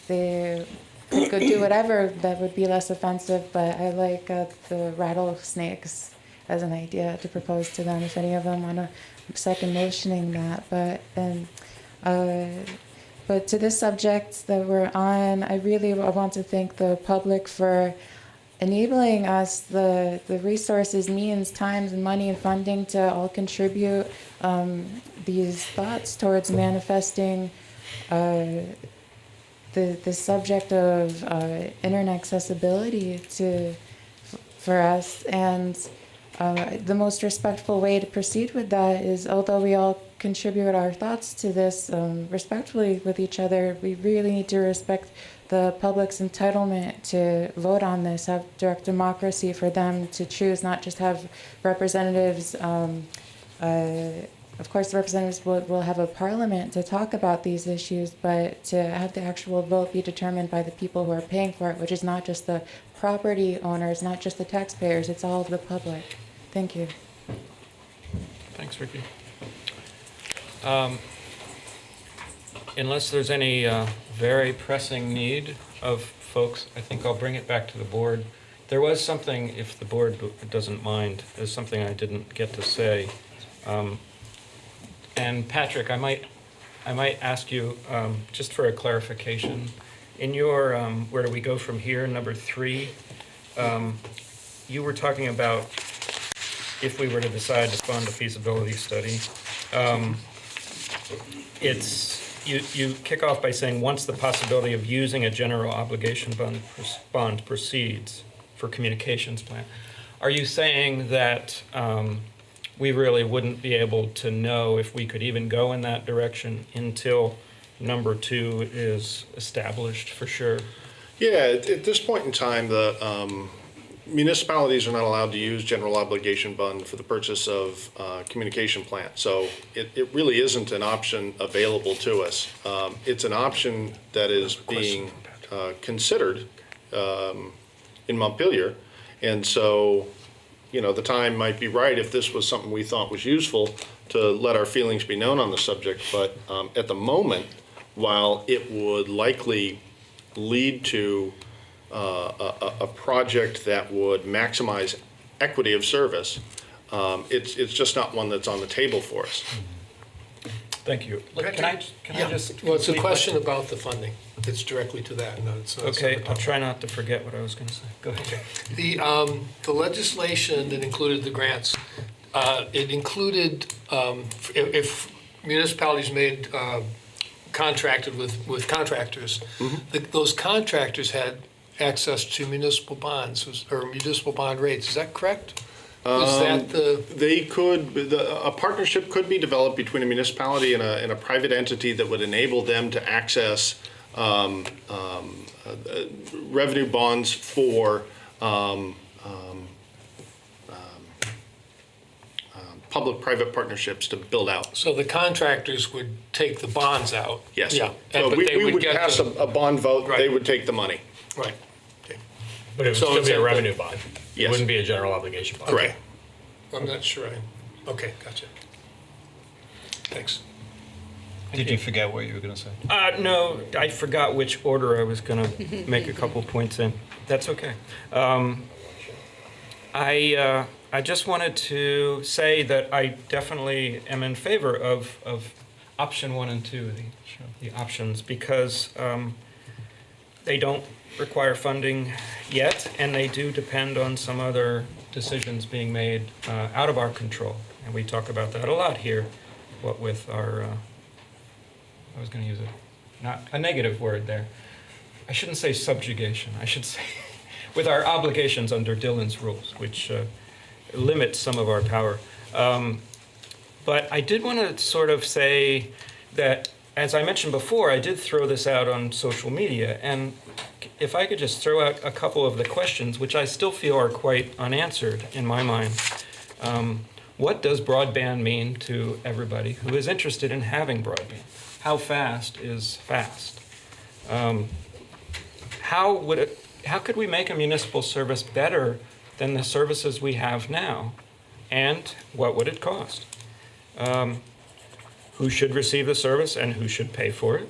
they could do, whatever that would be less offensive, but I like the rattlesnakes as an idea to propose to them, if any of them want to second motioning that. But to this subject that we're on, I really want to thank the public for enabling us the resources, means, times, and money and funding to all contribute these thoughts towards manifesting the subject of internet accessibility for us. And the most respectful way to proceed with that is, although we all contribute our thoughts to this respectfully with each other, we really need to respect the public's entitlement to vote on this, have direct democracy for them to choose, not just have representatives. Of course, the representatives will have a parliament to talk about these issues, but to have the actual vote be determined by the people who are paying for it, which is not just the property owners, not just the taxpayers, it's all of the public. Thank you. Thanks, Ricky. Unless there's any very pressing need of folks, I think I'll bring it back to the board. There was something, if the board doesn't mind, there's something I didn't get to say. And Patrick, I might ask you just for a clarification. In your where do we go from here, number 3, you were talking about if we were to decide to fund a feasibility study. You kick off by saying once the possibility of using a general obligation bond proceeds for communications plan. Are you saying that we really wouldn't be able to know if we could even go in that direction until number 2 is established for sure? Yeah, at this point in time, the municipalities are not allowed to use general obligation bond for the purchase of communication plant. So it really isn't an option available to us. It's an option that is being considered in Montpelier. And so, you know, the time might be right if this was something we thought was useful to let our feelings be known on the subject. But at the moment, while it would likely lead to a project that would maximize equity of service, it's just not one that's on the table for us. Thank you. Can I just? Well, it's a complete question about the funding. It's directly to that. No, it's not. Okay, I'll try not to forget what I was going to say. Go ahead. The legislation that included the grants, it included if municipalities made contracted with contractors, those contractors had access to municipal bonds or municipal bond rates. Is that correct? Is that a partnership could be developed between a municipality and a private entity that would enable them to access revenue bonds for public-private partnerships to build out. So the contractors would take the bonds out? Yes. Yeah. So But we they would get pass the- a bond vote, Right. they would take the money. Right. Okay. But it would So still is be a that the- revenue bond. It Yes. wouldn't be a general obligation bond. Correct. I'm not sure okay, gotcha. Thanks. Did you forget what you were going to say? No, I forgot which order I was going to make a couple points in. That's okay. I just wanted to say that I definitely am in favor of option 1 and 2, the options, because they don't require funding yet, and they do depend on some other decisions being made out of our control. And we talk about that a lot here, what with our, I was going to use not a negative word there. I shouldn't say subjugation. I should say with our obligations under Dillon's rules, which limit some of our power. But I did want to sort of say that, as I mentioned before, I did throw this out on social media, and if I could just throw out a couple of the questions, which I still feel are quite unanswered in my mind. What does broadband mean to everybody who is interested in having broadband? How fast is fast? How could we make a municipal service better than the services we have now? And what would it cost? Who should receive the service and who should pay for it?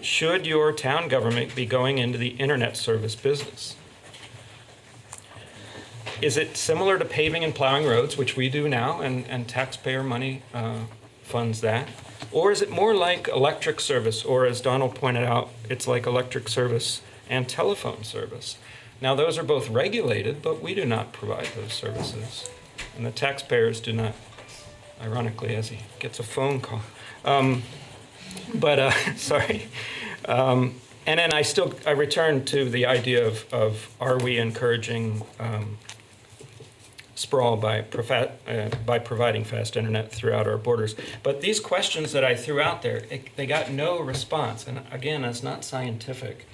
Should your town government be going into the internet service business? Is it similar to paving and plowing roads, which we do now, and taxpayer money funds that? Or is it more like electric service, or as Donald pointed out, it's like electric service and telephone service? Now, those are both regulated, but we do not provide those services. And the taxpayers do not, ironically, as he gets a phone call. Sorry. And then I return to the idea of are we encouraging sprawl by providing fast internet throughout our borders? But these questions that I threw out there, they got no response. And again, that's not scientific.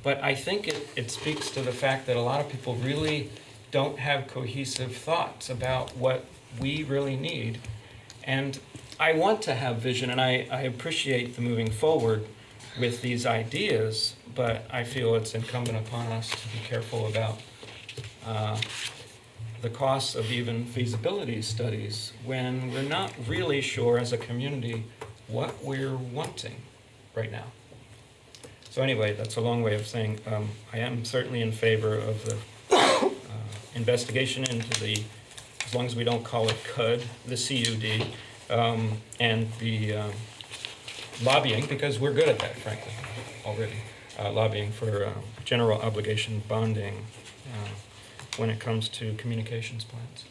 But I think it speaks to the fact that a lot of people really don't have cohesive thoughts about what we really need. And I want to have vision, and I appreciate the moving forward with these ideas, but I feel it's incumbent upon us to be careful about the costs of even feasibility studies when we're not really sure as a community what we're wanting right now. So anyway, that's a long way of saying I am certainly in favor of the investigation into the, as long as we don't call it CUD, the CUD, and the lobbying, because we're good at that, frankly, already, lobbying for general obligation bonding when it comes to communications plans.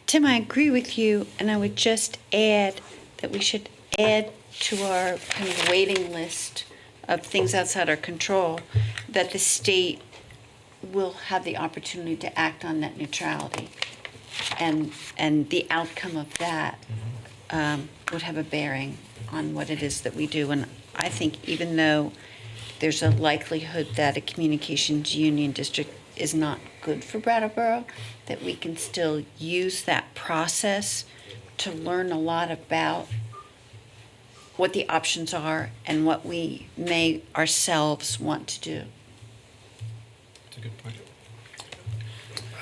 Tim, I agree with you, and I would just add that we should add to our kind of waiting list of things outside our control, that the state will have the opportunity to act on net neutrality, and the outcome of that would have a bearing on what it is that we do. And I think even though there's a likelihood that a communications union district is not good for Brattleboro, that we can still use that process to learn a lot about what the options are and what we may ourselves want to do. That's a good point.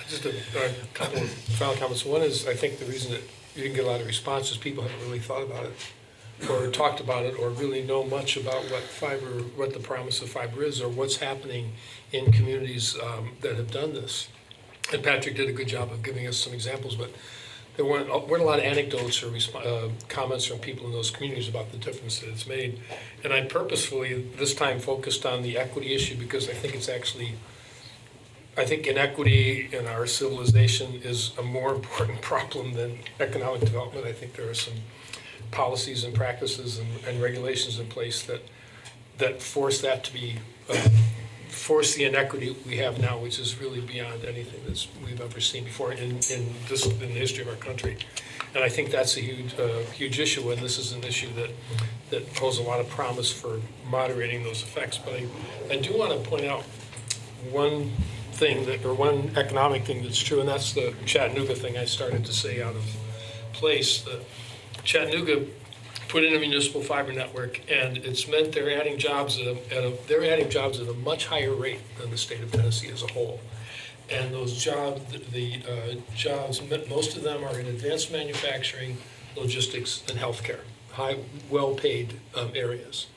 Just a couple of final comments. One is, I think the reason that you didn't get a lot of response is people haven't really thought about it or talked about it or really know much about what the promise of fiber is, or what's happening in communities that have done this. And Patrick did a good job of giving us some examples, but there weren't a lot of anecdotes or comments from people in those communities about the difference that it's made. And I purposefully this time focused on the equity issue because I think inequity in our civilization is a more important problem than economic development. I think there are some policies and practices and regulations in place that force that to be, force the inequity we have now, which is really beyond anything that we've ever seen before in the history of our country. And I think that's a huge issue, and this is an issue that holds a lot of promise for moderating those effects. But I do want to point out one economic thing that's true, and that's the Chattanooga thing I started to say out of place. Chattanooga put in a municipal fiber network, and it's meant they're adding jobs at a much higher rate than the state of Tennessee as a whole. And those jobs, jobs, most of them are in advanced manufacturing, logistics, and healthcare, well-paid areas.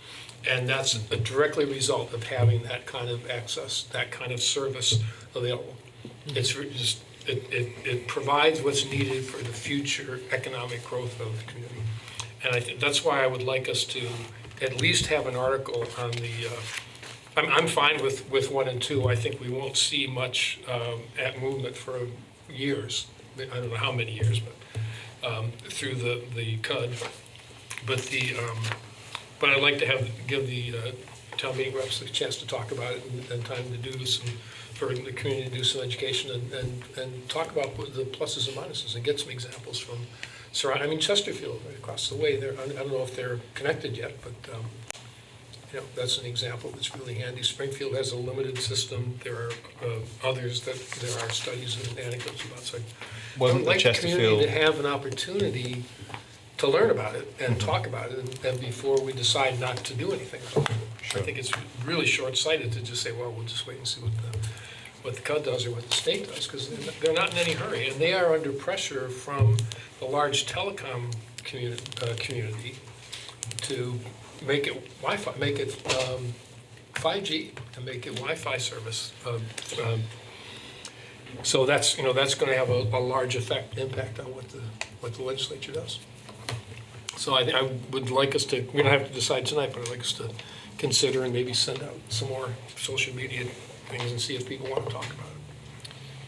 And that's a directly result of having that kind of access, that kind of service available. It's it provides what's needed for the future economic growth of the community. And I think that's why I would like us to at least have an article on the, I'm fine with 1 and 2. I think we won't see much at movement for years. I don't know how many years, but through the CUD. But I'd like to give the town meeting reps a chance to talk about it and time to do some, for the community to do some education and talk about the pluses and minuses and get some examples from surrounding. I mean, Chesterfield, right across the way, I don't know if they're connected yet, but that's an example that's really handy. Springfield has a limited system. There are others that there are studies and anecdotes about. So Wasn't I'd like the the community Chesterfield- to have an opportunity to learn about it and talk about it, and before we decide not to do anything about it. Sure. I think it's really short-sighted to just say, well, we'll just wait and see what the CUD does or what the state does, because they're not in any hurry, and they are under pressure from the large telecom community to make it Wi-Fi, make it 5G, and make it Wi-Fi service. So that's going to have a large impact on what the legislature does. So I would like us to, we don't have to decide tonight, but I'd like us to consider and maybe send out some more social media things and see if people want to talk about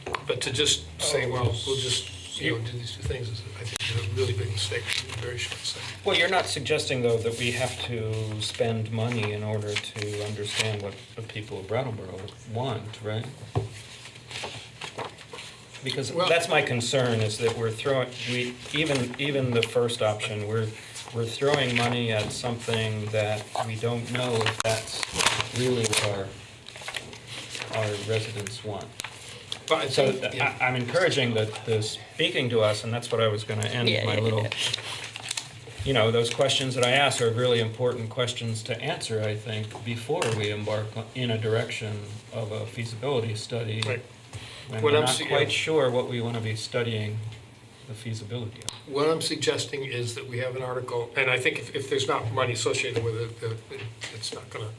it. But to just say, well, we'll just do these two things is, I think, a really big mistake, very short sighted. Well, you're not suggesting, though, that we have to spend money in order to understand what the people of Brattleboro want, right? Because that's my concern, is that we're throwing, even the first option, we're throwing money at something that we don't know if that's really what our residents want. But So yeah. I'm encouraging the speaking to us, and that's what I was going to end my little, those questions that I ask are really important questions to answer, I think, before we embark in a direction of a feasibility study. Right. And What we're I'm not seeing- quite sure what we want to be studying the feasibility of. What I'm suggesting is that we have an article, and I think if there's not money associated with it, it's not going to,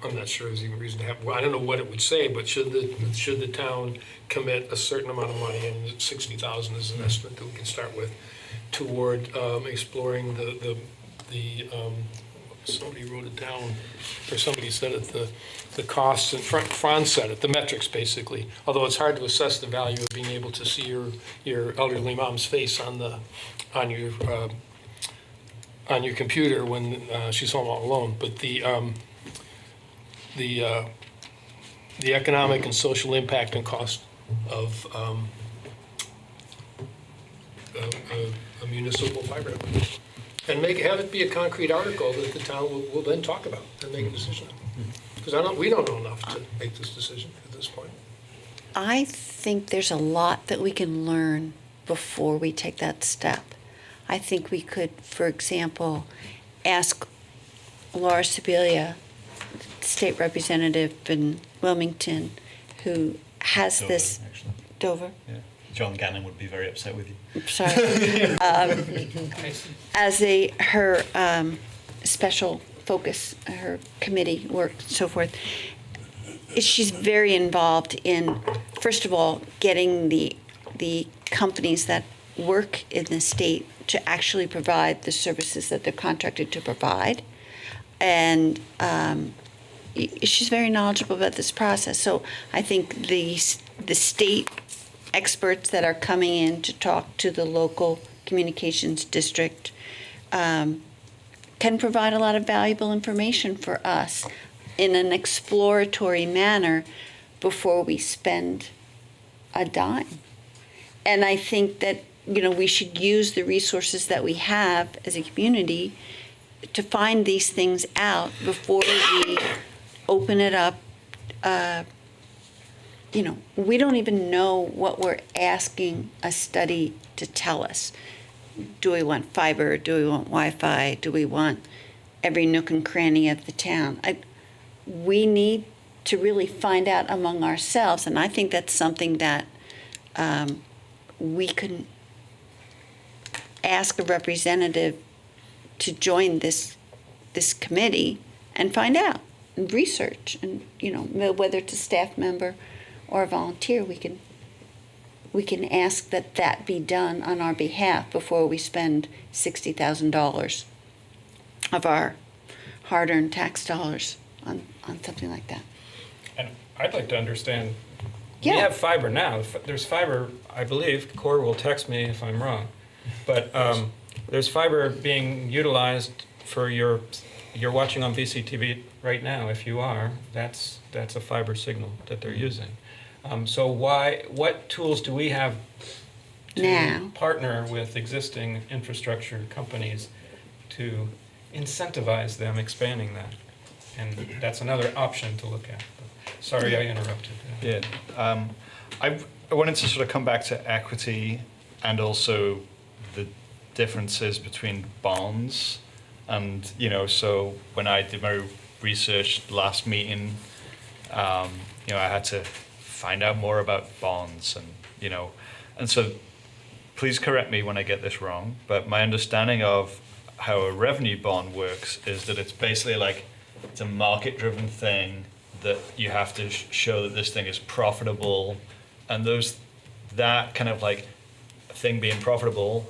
I'm not sure there's even reason to have, well, I don't know what it would say, but should the town commit a certain amount of money, and 60,000 is an estimate that we can start with, toward exploring the somebody wrote it down, or somebody said it, the costs, and Franz said it, the metrics, basically. Although it's hard to assess the value of being able to see your elderly mom's face on your computer when she's home all alone. But the economic and social impact and cost of a municipal fiber network. And have it be a concrete article that the town will then talk about and make a decision on. Because we don't know enough to make this decision at this point. I think there's a lot that we can learn before we take that step. I think we could, for example, ask Laura Sibilia, state representative in Wilmington, who has Dover, this, actually. Dover, Yeah. John Gannon would be very upset with you. sorry, as her special focus, her committee work, so forth. She's very involved in, first of all, getting the companies that work in the state to actually provide the services that they're contracted to provide. And she's very knowledgeable about this process. So I think the state experts that are coming in to talk to the local communications district can provide a lot of valuable information for us in an exploratory manner before we spend a dime. And I think that, we should use the resources that we have as a community to find these things out before we open it up. We don't even know what we're asking a study to tell us. Do we want fiber? Do we want Wi-Fi? Do we want every nook and cranny of the town? We need to really find out among ourselves, and I think that's something that we can ask a representative to join this committee and find out, and research, and whether it's a staff member or volunteer, we can ask that that be done on our behalf before we spend $60,000 of our hard-earned tax dollars on something like that. And I'd like to understand, Yeah. we have fiber now. There's fiber, I believe, Core will text me if I'm wrong, but there's fiber being utilized for you're watching on BCTV right now. If you are, that's a fiber signal that they're using. So what tools do we have to Now. partner with existing infrastructure companies to incentivize them expanding that? And that's another option to look at. But sorry, I interrupted. Yeah, I wanted to sort of come back to equity and also the differences between bonds. And, so when I did my research last meeting, I had to find out more about bonds and so please correct me when I get this wrong, but my understanding of how a revenue bond works is that it's basically like it's a market-driven thing that you have to show that this thing is profitable, and that kind of like thing being profitable,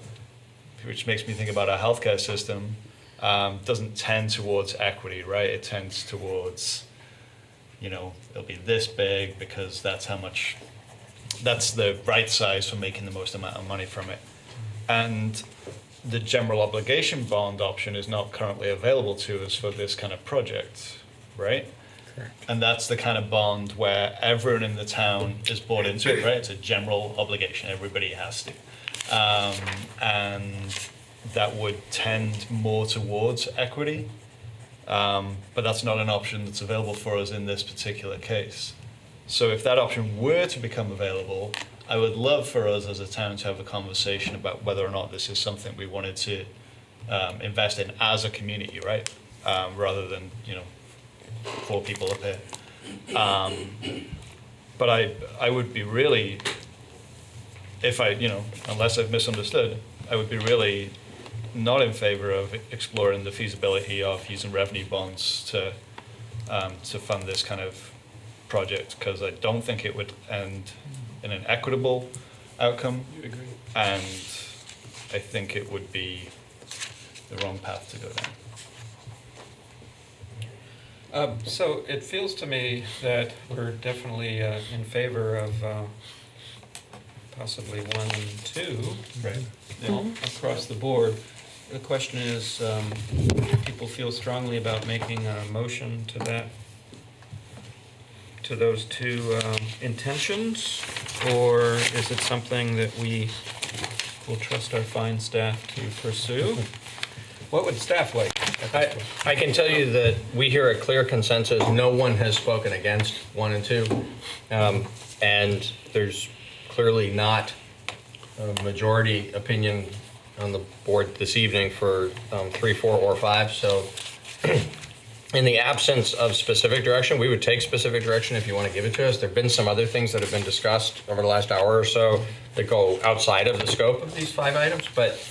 which makes me think about our healthcare system, doesn't tend towards equity, right? It tends towards, it'll be this big because that's the right size for making the most amount of money from it. And the general obligation bond option is not currently available to us for this kind of project, right? Correct. And that's the kind of bond where everyone in the town is bought into it, right? It's a general obligation, everybody has to. And that would tend more towards equity, but that's not an option that's available for us in this particular case. So if that option were to become available, I would love for us as a town to have a conversation about whether or not this is something we wanted to invest in as a community, right? Rather than, 4 people up here. But I would be really, unless I've misunderstood, I would be really not in favor of exploring the feasibility of using revenue bonds to fund this kind of project, because I don't think it would end in an equitable outcome. You agree? And I think it would be the wrong path to go down. So it feels to me that we're definitely in favor of possibly 1 and 2, Right. across the board. The question is, do people feel strongly about making a motion to those 2 intentions, or is it something that we will trust our fine staff to pursue? What would staff like? I can tell you that we hear a clear consensus. No one has spoken against 1 and 2. And there's clearly not a majority opinion on the board this evening for 3, 4, or 5. So in the absence of specific direction, we would take specific direction if you want to give it to us. There have been some other things that have been discussed over the last hour or so that go outside of the scope of these 5 items. But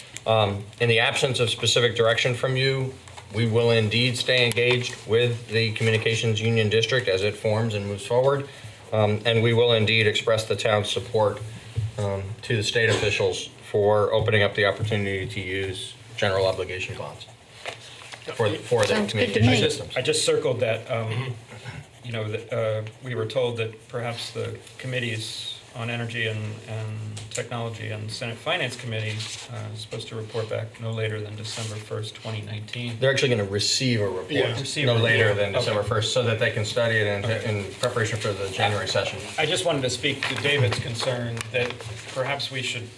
in the absence of specific direction from you, we will indeed stay engaged with the Communications Union District as it forms and moves forward. And we will indeed express the town's support to the state officials for opening up the opportunity to use general obligation bonds for the Sounds good to communication me. systems. I just circled that, we were told that perhaps the committees on energy and technology and Senate Finance Committee is supposed to report back no later than December 1st, 2019. They're actually going to receive a report Yeah. Receive no a later report. than December Okay. 1st so that they can study it in preparation for the January session. I just wanted to speak to David's concern that perhaps we should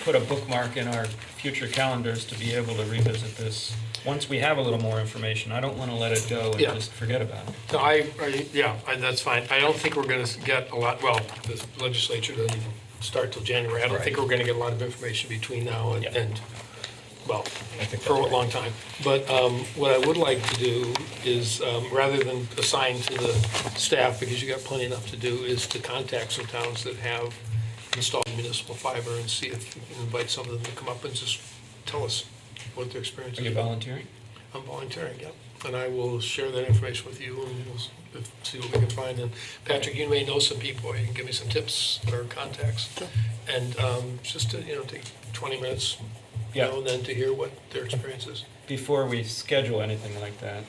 put a bookmark in our future calendars to be able to revisit this once we have a little more information. I don't want to let it go and Yeah. just forget about it. No, that's fine. I don't think we're going to get a lot, well, the legislature doesn't even start till January. I don't think we're going to get a lot of information between now and, Yeah. well, I think for a that's right. long time. But what I would like to do is, rather than assign to the staff, because you got plenty enough to do, is to contact some towns that have installed municipal fiber and see if we can invite some of them to come up and just tell us what their experience Are is. you volunteering? I'm volunteering, yeah. And I will share that information with you, and we'll see what we can find. And Patrick, you may know some people, you can give me some tips or contacts. And just to, take 20 minutes, Yeah. and then to hear what their experience is. Before we schedule anything like that,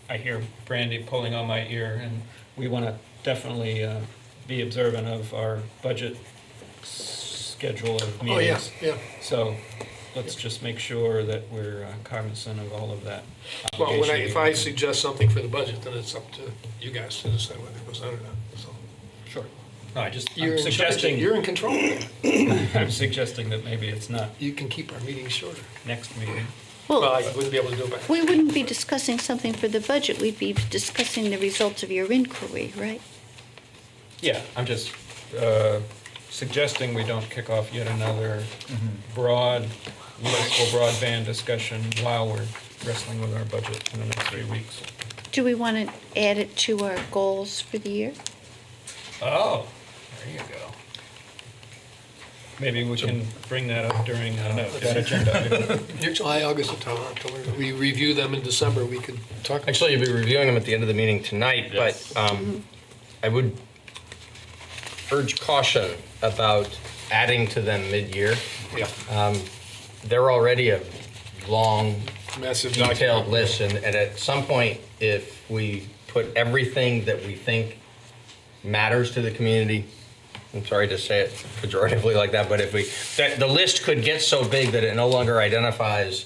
I hear Brandy pulling on my ear, and we want to definitely be observant of our budget schedule of meetings. Oh, yeah. So let's just make sure that we're cognizant of all of that. Well, obligation. if I suggest something for the budget, then it's up to you guys to decide whether it goes on or not, so. Sure. No, I'm You're in charge. suggesting, You're in control. I'm suggesting that maybe it's not You can keep our meetings shorter. next meeting. Well, I wouldn't be able to do it by. We wouldn't be discussing something for the budget, we'd be discussing the results of your inquiry, right? Yeah, I'm just suggesting we don't kick off yet another broad municipal broadband discussion while we're wrestling with our budget in the next 3 weeks. Do we want to add it to our goals for the year? Oh, there you go. Maybe we can bring that up during that agenda item. July, August, September, October, we review them in December, we could talk. Actually, you'll be reviewing them at the end of the meeting tonight, but I would urge caution about adding to them mid-year. Yeah. They're already a long, Massive detailed document. list, and at some point, if we put everything that we think matters to the community, I'm sorry to say it pejoratively like that, but if the list could get so big that it no longer identifies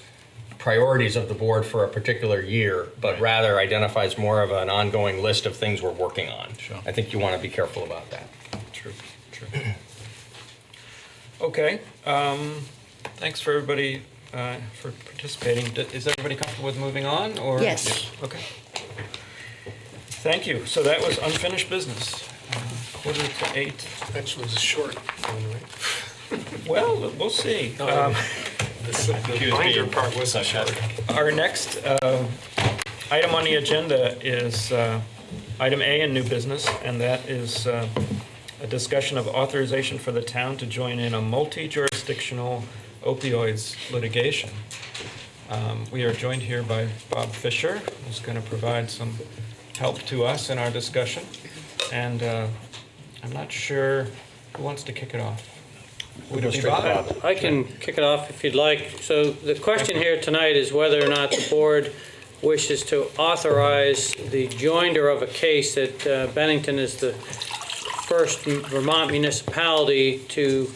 priorities of the board for a particular year, but rather identifies more of an ongoing list of things we're working on. Sure. I think you want to be careful about that. True. Okay, thanks for everybody for participating. Is everybody comfortable with moving on, or? Yes. Okay. Thank you. So that was unfinished business. 7:45. Next one's a short one, right? Well, we'll see. The binder part wasn't short. Our next item on the agenda is item A in new business, and that is a discussion of authorization for the town to join in a multi-jurisdictional opioids litigation. We are joined here by Bob Fisher, who's going to provide some help to us in our discussion. And I'm not sure who wants to kick it off. Would it be Bob? I can kick it off if you'd like. So the question here tonight is whether or not the board wishes to authorize the joinder of a case that Bennington is the first Vermont municipality to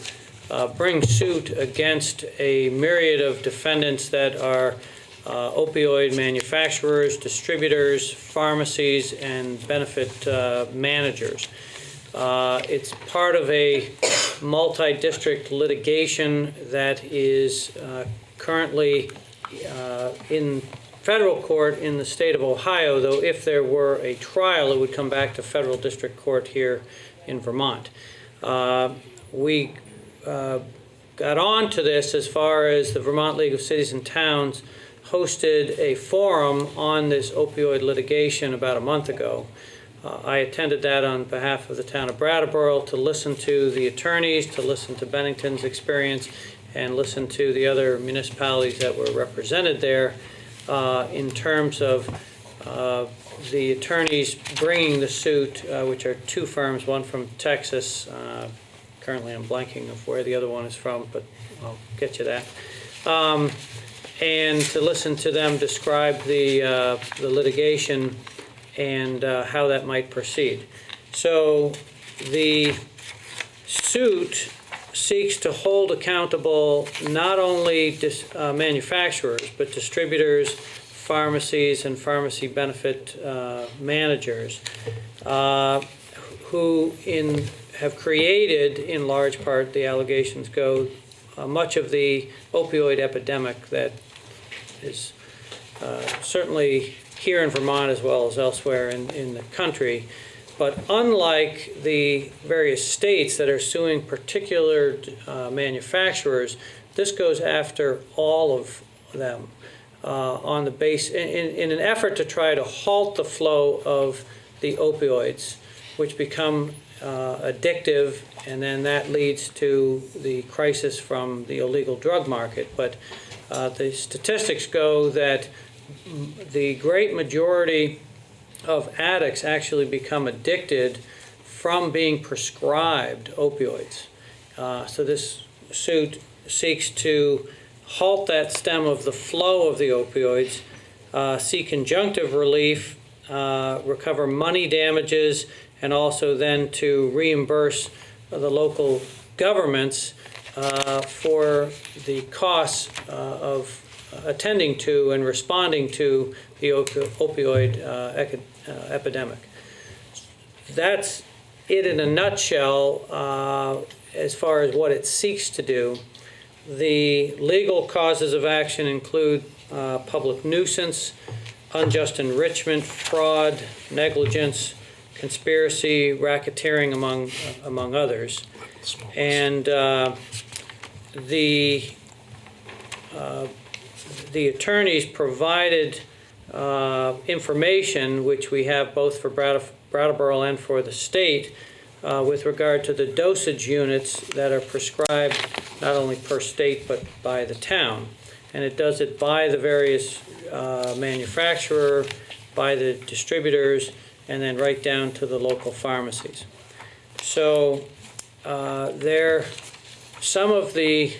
bring suit against a myriad of defendants that are opioid manufacturers, distributors, pharmacies, and benefit managers. It's part of a multi-district litigation that is currently in federal court in the state of Ohio, though if there were a trial, it would come back to federal district court here in Vermont. We got on to this as far as the Vermont League of Cities and Towns hosted a forum on this opioid litigation about a month ago. I attended that on behalf of the town of Brattleboro to listen to the attorneys, to listen to Bennington's experience, and listen to the other municipalities that were represented there in terms of the attorneys bringing the suit, which are two firms, one from Texas. Currently I'm blanking of where the other one is from, but I'll get you that. And to listen to them describe the litigation and how that might proceed. So the suit seeks to hold accountable not only manufacturers, but distributors, pharmacies, and pharmacy benefit managers who have created, in large part, the allegations go, much of the opioid epidemic that is certainly here in Vermont as well as elsewhere in the country. But unlike the various states that are suing particular manufacturers, this goes after all of them on the base in an effort to try to halt the flow of the opioids, which become addictive, and then that leads to the crisis from the illegal drug market. But the statistics go that the great majority of addicts actually become addicted from being prescribed opioids. So this suit seeks to halt that stem of the flow of the opioids, seek conjunctive relief, recover money damages, and also then to reimburse the local governments for the costs of attending to and responding to the opioid epidemic. That's it in a nutshell as far as what it seeks to do. The legal causes of action include public nuisance, unjust enrichment, fraud, negligence, conspiracy, racketeering, among others. And the attorneys provided information, which we have both for Brattleboro and for the state, with regard to the dosage units that are prescribed not only per state but by the town. And it does it by the various manufacturer, by the distributors, and then right down to the local pharmacies. So some of the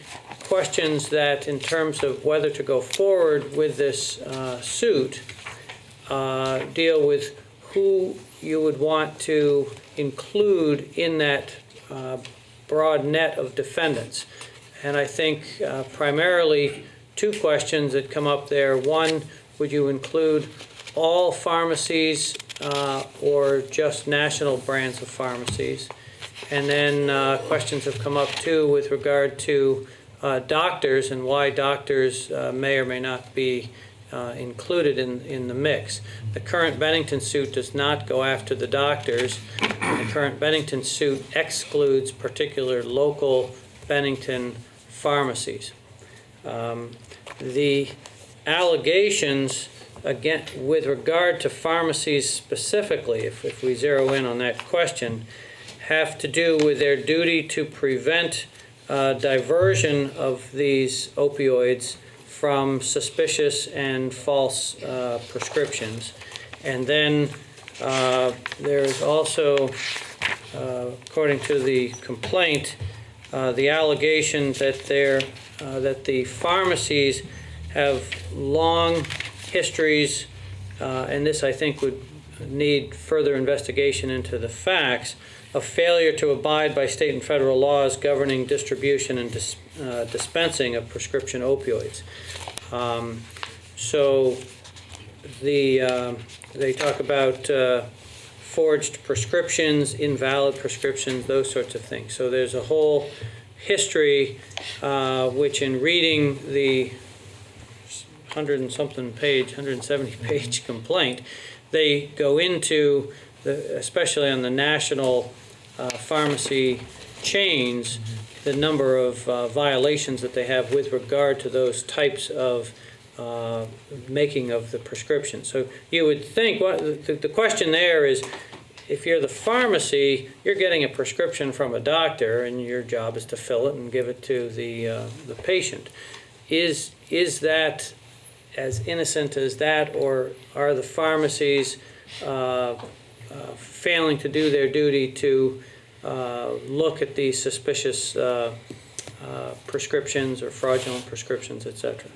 questions that, in terms of whether to go forward with this suit, deal with who you would want to include in that broad net of defendants. And I think primarily two questions that come up there. One, would you include all pharmacies or just national brands of pharmacies? And then questions have come up too with regard to doctors and why doctors may or may not be included in the mix. The current Bennington suit does not go after the doctors. The current Bennington suit excludes particular local Bennington pharmacies. The allegations, again, with regard to pharmacies specifically, if we zero in on that question, have to do with their duty to prevent diversion of these opioids from suspicious and false prescriptions. And then there's also, according to the complaint, the allegation that that the pharmacies have long histories, and this I think would need further investigation into the facts, of failure to abide by state and federal laws governing distribution and dispensing of prescription opioids. So they talk about forged prescriptions, invalid prescriptions, those sorts of things. So there's a whole history which, in reading the 170 page complaint, they go into, especially on the national pharmacy chains, the number of violations that they have with regard to those types of making of the prescription. So you would think, the question there is, if you're the pharmacy, you're getting a prescription from a doctor, and your job is to fill it and give it to the patient. Is that as innocent as that, or are the pharmacies failing to do their duty to look at these suspicious prescriptions or fraudulent prescriptions, etc.?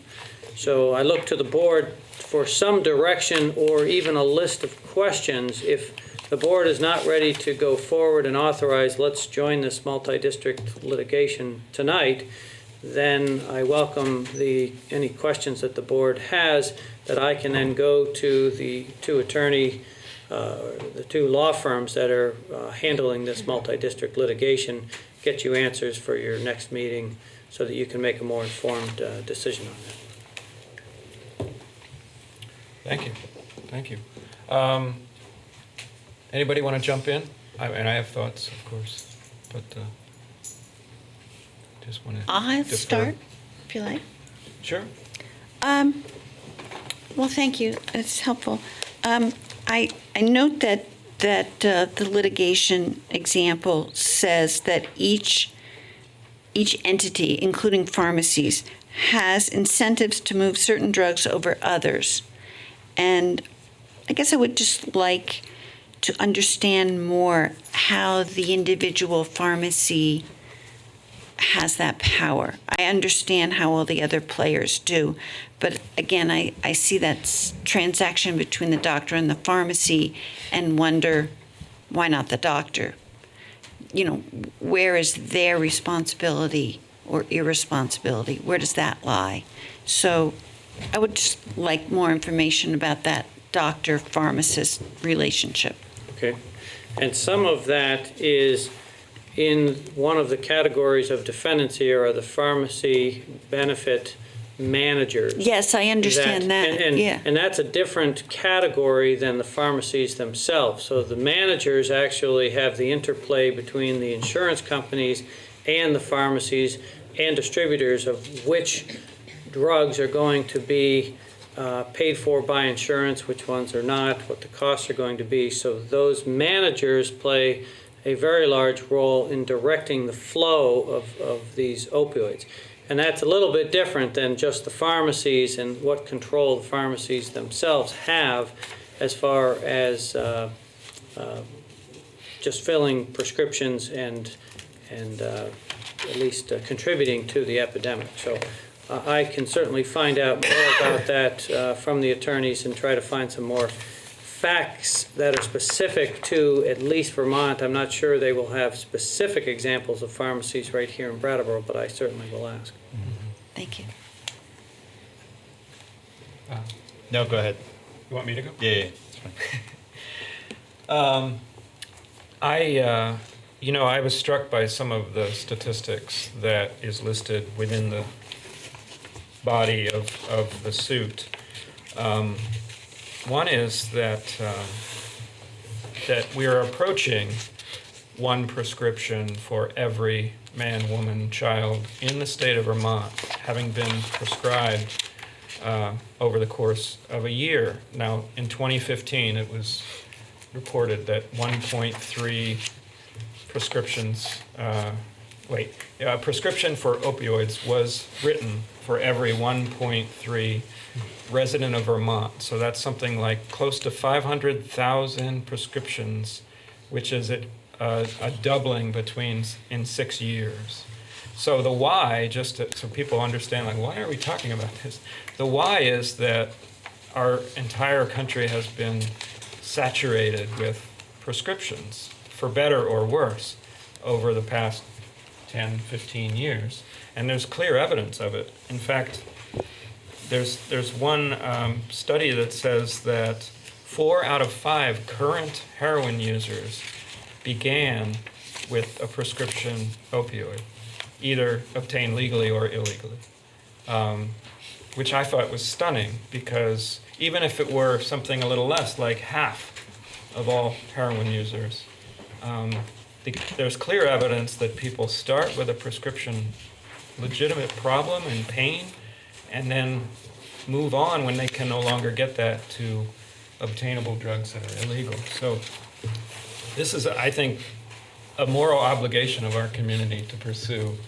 So I look to the board for some direction or even a list of questions. If the board is not ready to go forward and authorize, let's join this multi-district litigation tonight, then I welcome any questions that the board has that I can then go to the the two law firms that are handling this multi-district litigation, get you answers for your next meeting so that you can make a more informed decision on that. Thank you. Thank you. Anybody want to jump in? And I have thoughts, of course, but just want to I'll defer. start, if you like. Sure. Well, thank you. It's helpful. I note that the litigation example says that each entity, including pharmacies, has incentives to move certain drugs over others. And I guess I would just like to understand more how the individual pharmacy has that power. I understand how all the other players do, but again, I see that transaction between the doctor and the pharmacy and wonder, why not the doctor? You know, where is their responsibility or irresponsibility? Where does that lie? So I would just like more information about that doctor-pharmacist relationship. Okay. And some of that is in one of the categories of defendants here are the pharmacy benefit managers. Yes, I understand that, and, yeah. And that's a different category than the pharmacies themselves. So the managers actually have the interplay between the insurance companies and the pharmacies and distributors of which drugs are going to be paid for by insurance, which ones are not, what the costs are going to be. So those managers play a very large role in directing the flow of these opioids. And that's a little bit different than just the pharmacies and what control the pharmacies themselves have as far as just filling prescriptions and at least contributing to the epidemic. So I can certainly find out more about that from the attorneys and try to find some more facts that are specific to at least Vermont. I'm not sure they will have specific examples of pharmacies right here in Brattleboro, but I certainly will ask. Thank you. No, go ahead. You want me to go? Yeah, it's fine. I was struck by some of the statistics that is listed within the body of the suit. One is that we are approaching one prescription for every man, woman, child in the state of Vermont having been prescribed over the course of a year. Now, in 2015, it was reported that 1.3 prescriptions, prescription for opioids was written for every 1.3 resident of Vermont. So that's something like close to 500,000 prescriptions, which is a doubling in 6 years. So the why, so people understand, like, why are we talking about this? The why is that our entire country has been saturated with prescriptions, for better or worse, over the past 10, 15 years. And there's clear evidence of it. In fact, there's one study that says that 4 out of 5 current heroin users began with a prescription opioid, either obtained legally or illegally, which I thought was stunning, because even if it were something a little less, like half of all heroin users, there's clear evidence that people start with a prescription legitimate problem and pain, and then move on when they can no longer get that to obtainable drugs that are illegal. So this is, I think, a moral obligation of our community to pursue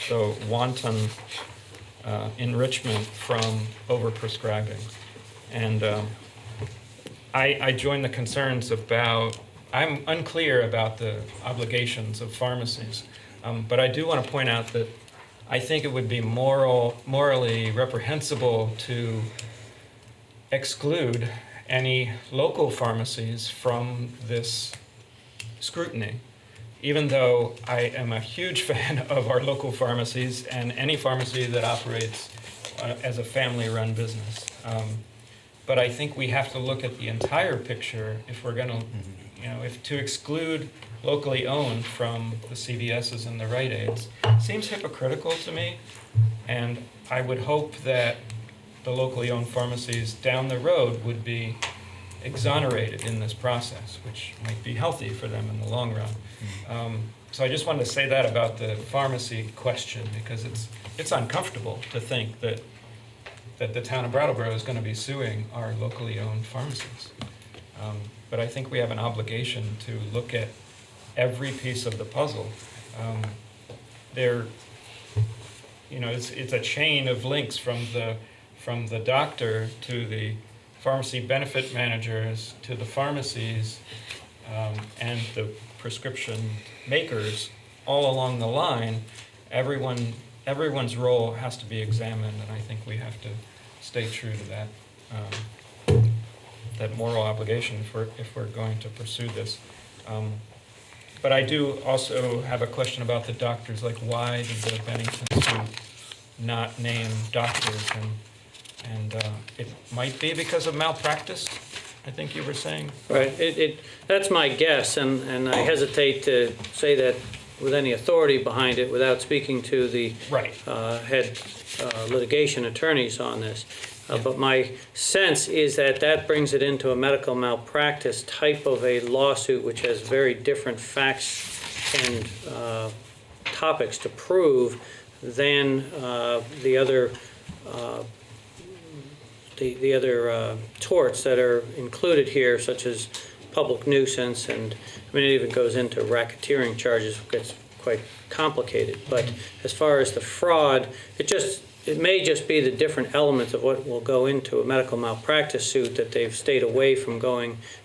the wanton enrichment from overprescribing. And I join the concerns about, I'm unclear about the obligations of pharmacies, but I do want to point out that I think it would be morally reprehensible to exclude any local pharmacies from this scrutiny, even though I am a huge fan of our local pharmacies and any pharmacy that operates as a family-run business. But I think we have to look at the entire picture if we're going to, if to exclude locally owned from the CVSs and the Rite Aids seems hypocritical to me, and I would hope that the locally owned pharmacies down the road would be exonerated in this process, which might be healthy for them in the long run. So I just wanted to say that about the pharmacy question, because it's uncomfortable to think that the town of Brattleboro is going to be suing our locally owned pharmacies. But I think we have an obligation to look at every piece of the puzzle. It's a chain of links from the from the doctor to the pharmacy benefit managers to the pharmacies and the prescription makers, all along the line, everyone's role has to be examined, and I think we have to stay true to that that moral obligation if we're going to pursue this. But I do also have a question about the doctors, like why did the Bennington suit not name doctors? And it might be because of malpractice, I think you were saying. Right, that's my guess, and I hesitate to say that with any authority behind it without speaking to the Right. head litigation attorneys on this. But my sense is that brings it into a medical malpractice type of a lawsuit, which has very different facts and topics to prove than the other torts that are included here, such as public nuisance, and I mean, it even goes into racketeering charges, which gets quite complicated. But as far as the fraud, it may just be the different elements of what will go into a medical malpractice suit that they've stayed away from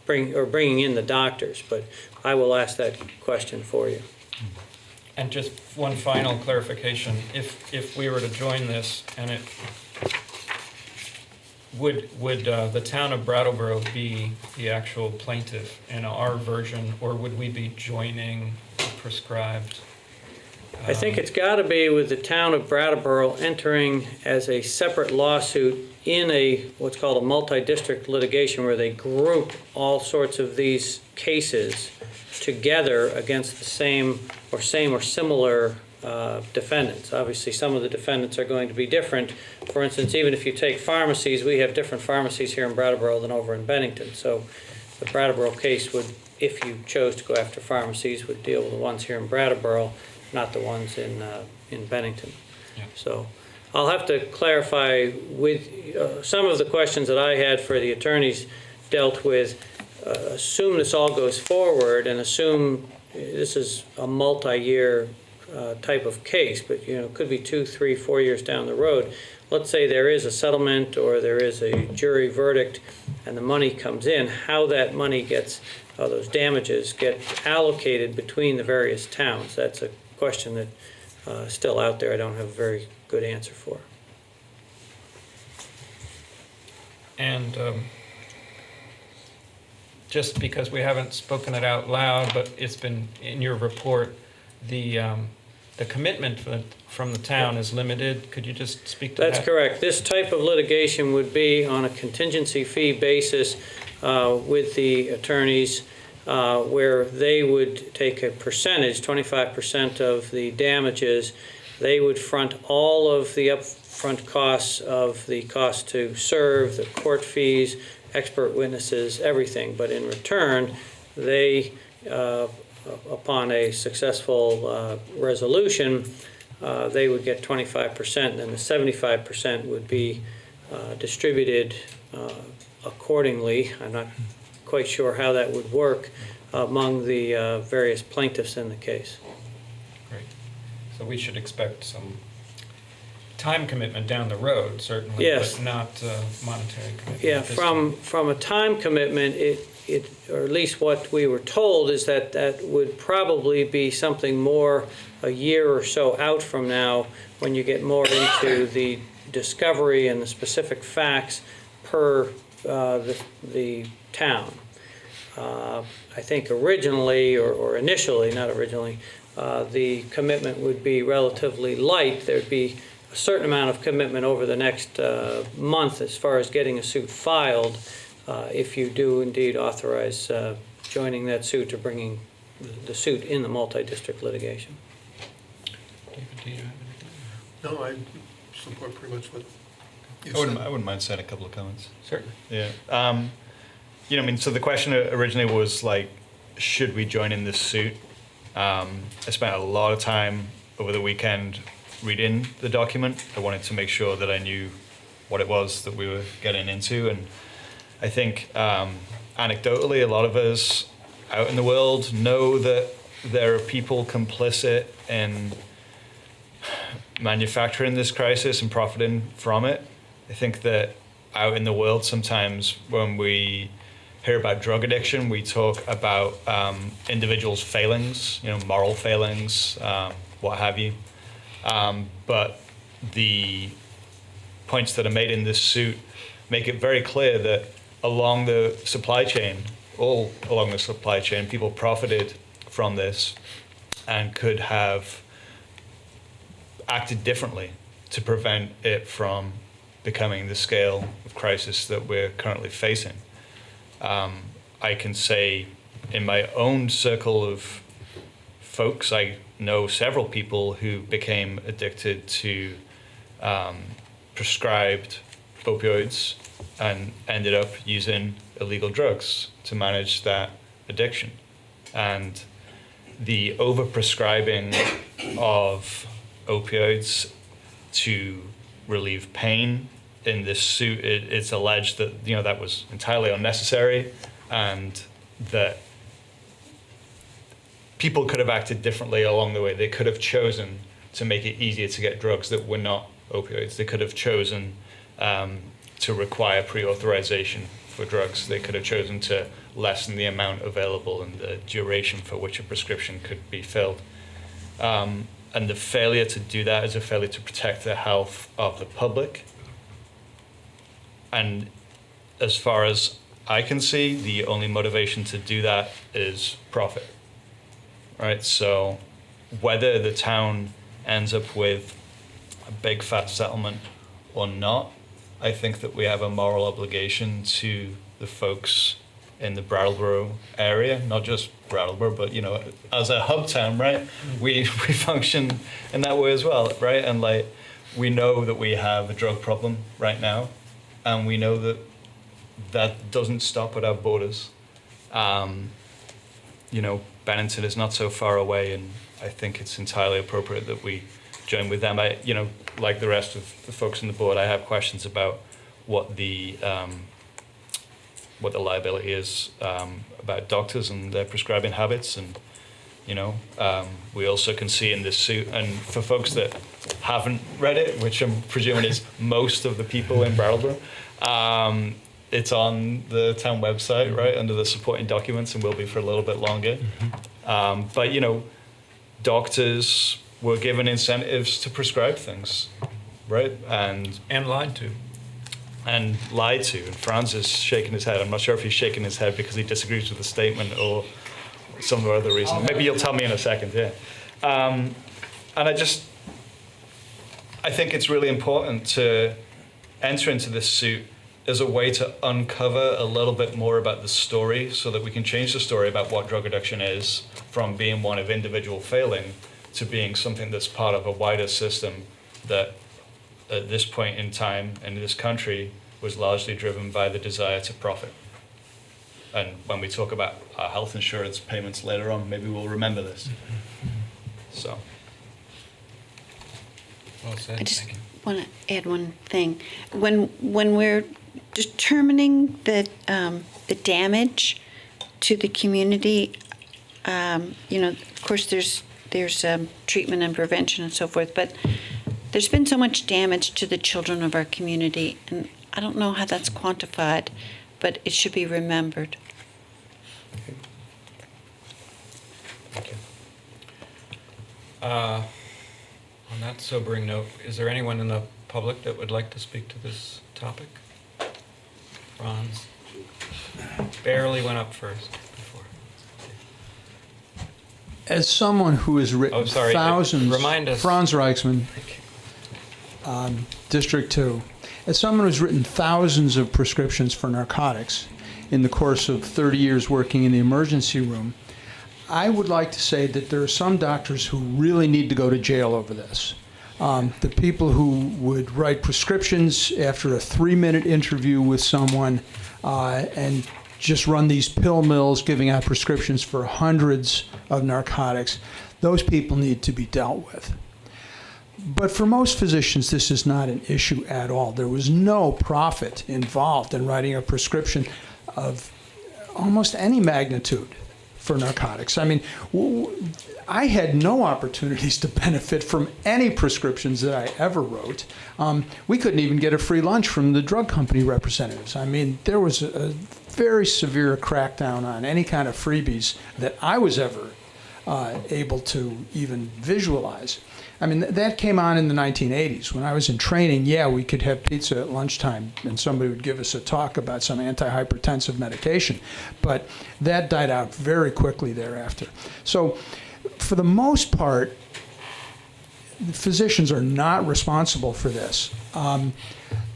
bringing in the doctors. But I will ask that question for you. And just one final clarification, if we were to join this, and it would the town of Brattleboro be the actual plaintiff in our version, or would we be joining the prescribed? I think it's got to be with the town of Brattleboro entering as a separate lawsuit in what's called a multi-district litigation, where they group all sorts of these cases together against the same or similar defendants. Obviously, some of the defendants are going to be different. For instance, even if you take pharmacies, we have different pharmacies here in Brattleboro than over in Bennington. So the Brattleboro case would, if you chose to go after pharmacies, would deal with the ones here in Brattleboro, not the ones in Bennington. Yeah. So I'll have to clarify with some of the questions that I had for the attorneys dealt with. Assume this all goes forward, and assume this is a multi-year type of case, but it could be 2, 3, 4 years down the road. Let's say there is a settlement or there is a jury verdict and the money comes in. How that money gets, those damages get allocated between the various towns, that's a question that is still out there I don't have a very good answer for. And just because we haven't spoken it out loud, but it's been in your report, the commitment from the town is limited. Could you just speak to that? That's correct. This type of litigation would be on a contingency fee basis with the attorneys, where they would take a percentage, 25% of the damages. They would front all of the upfront costs of the cost to serve, the court fees, expert witnesses, everything. But in return, they, upon a successful resolution, they would get 25%, and the 75% would be distributed accordingly. I'm not quite sure how that would work among the various plaintiffs in the case. Great. So we should expect some time commitment down the road, certainly, Yes. but not monetary commitment. Yeah, at this time. from a time commitment, or at least what we were told, is that would probably be something more a year or so out from now, when you get more into the discovery and the specific facts per the town. I think originally, or initially, not originally, the commitment would be relatively light. There'd be a certain amount of commitment over the next month as far as getting a suit filed, if you do indeed authorize joining that suit or bringing the suit in the multi-district litigation. David, do you have anything? No, I support pretty much what you I said. wouldn't mind saying a couple of comments. Certainly. Yeah. So the question originally was like, should we join in this suit? I spent a lot of time over the weekend reading the document. I wanted to make sure that I knew what it was that we were getting into. And I think anecdotally, a lot of us out in the world know that there are people complicit in manufacturing this crisis and profiting from it. I think that out in the world, sometimes when we hear about drug addiction, we talk about individuals' failings, moral failings, what have you. But the points that are made in this suit make it very clear that along the supply chain, all along the supply chain, people profited from this and could have acted differently to prevent it from becoming the scale of crisis that we're currently facing. I can say in my own circle of folks, I know several people who became addicted to prescribed opioids and ended up using illegal drugs to manage that addiction. And the overprescribing of opioids to relieve pain in this suit, it's alleged that that was entirely unnecessary, and that people could have acted differently along the way. They could have chosen to make it easier to get drugs that were not opioids. They could have chosen to require pre-authorization for drugs. They could have chosen to lessen the amount available and the duration for which a prescription could be filled. And the failure to do that is a failure to protect the health of the public. And as far as I can see, the only motivation to do that is profit. Right? So whether the town ends up with a big fat settlement or not, I think that we have a moral obligation to the folks in the Brattleboro area, not just Brattleboro, but as a hub town, right? We function in that way as well, right? And we know that we have a drug problem right now, and we know that that doesn't stop at our borders. Bennington is not so far away, and I think it's entirely appropriate that we join with them. Like the rest of the folks on the board, I have questions about what the liability is about doctors and their prescribing habits, and we also can see in this suit, and for folks that haven't read it, which I'm presuming is most of the people in Brattleboro, it's on the town website, right, under the supporting documents, and will be for a little bit longer. But doctors were given incentives to prescribe things, right, and lied to. And Franz is shaking his head. I'm not sure if he's shaking his head because he disagrees with the statement or some other reason. Maybe you'll tell me in a second, yeah. And I think it's really important to enter into this suit as a way to uncover a little bit more about the story, so that we can change the story about what drug addiction is from being one of individual failing to being something that's part of a wider system that at this point in time in this country was largely driven by the desire to profit. And when we talk about our health insurance payments later on, maybe we'll remember this. So. Well said. I just want to add one thing. When we're determining the damage to the community, of course there's treatment and prevention and so forth, but there's been so much damage to the children of our community, and I don't know how that's quantified, but it should be remembered. Thank you. On that sobering note, is there anyone in the public that would like to speak to this topic? Franz barely went up first before. As someone who has written thousands, Remind us. Franz Reichsman, District 2, as someone who's written thousands of prescriptions for narcotics in the course of 30 years working in the emergency room, I would like to say that there are some doctors who really need to go to jail over this. The people who would write prescriptions after a 3-minute interview with someone and just run these pill mills giving out prescriptions for hundreds of narcotics, those people need to be dealt with. But for most physicians, this is not an issue at all. There was no profit involved in writing a prescription of almost any magnitude for narcotics. I mean, I had no opportunities to benefit from any prescriptions that I ever wrote. We couldn't even get a free lunch from the drug company representatives. I mean, there was a very severe crackdown on any kind of freebies that I was ever able to even visualize. I mean, that came on in the 1980s. When I was in training, yeah, we could have pizza at lunchtime and somebody would give us a talk about some antihypertensive medication. But that died out very quickly thereafter. So for the most part, physicians are not responsible for this.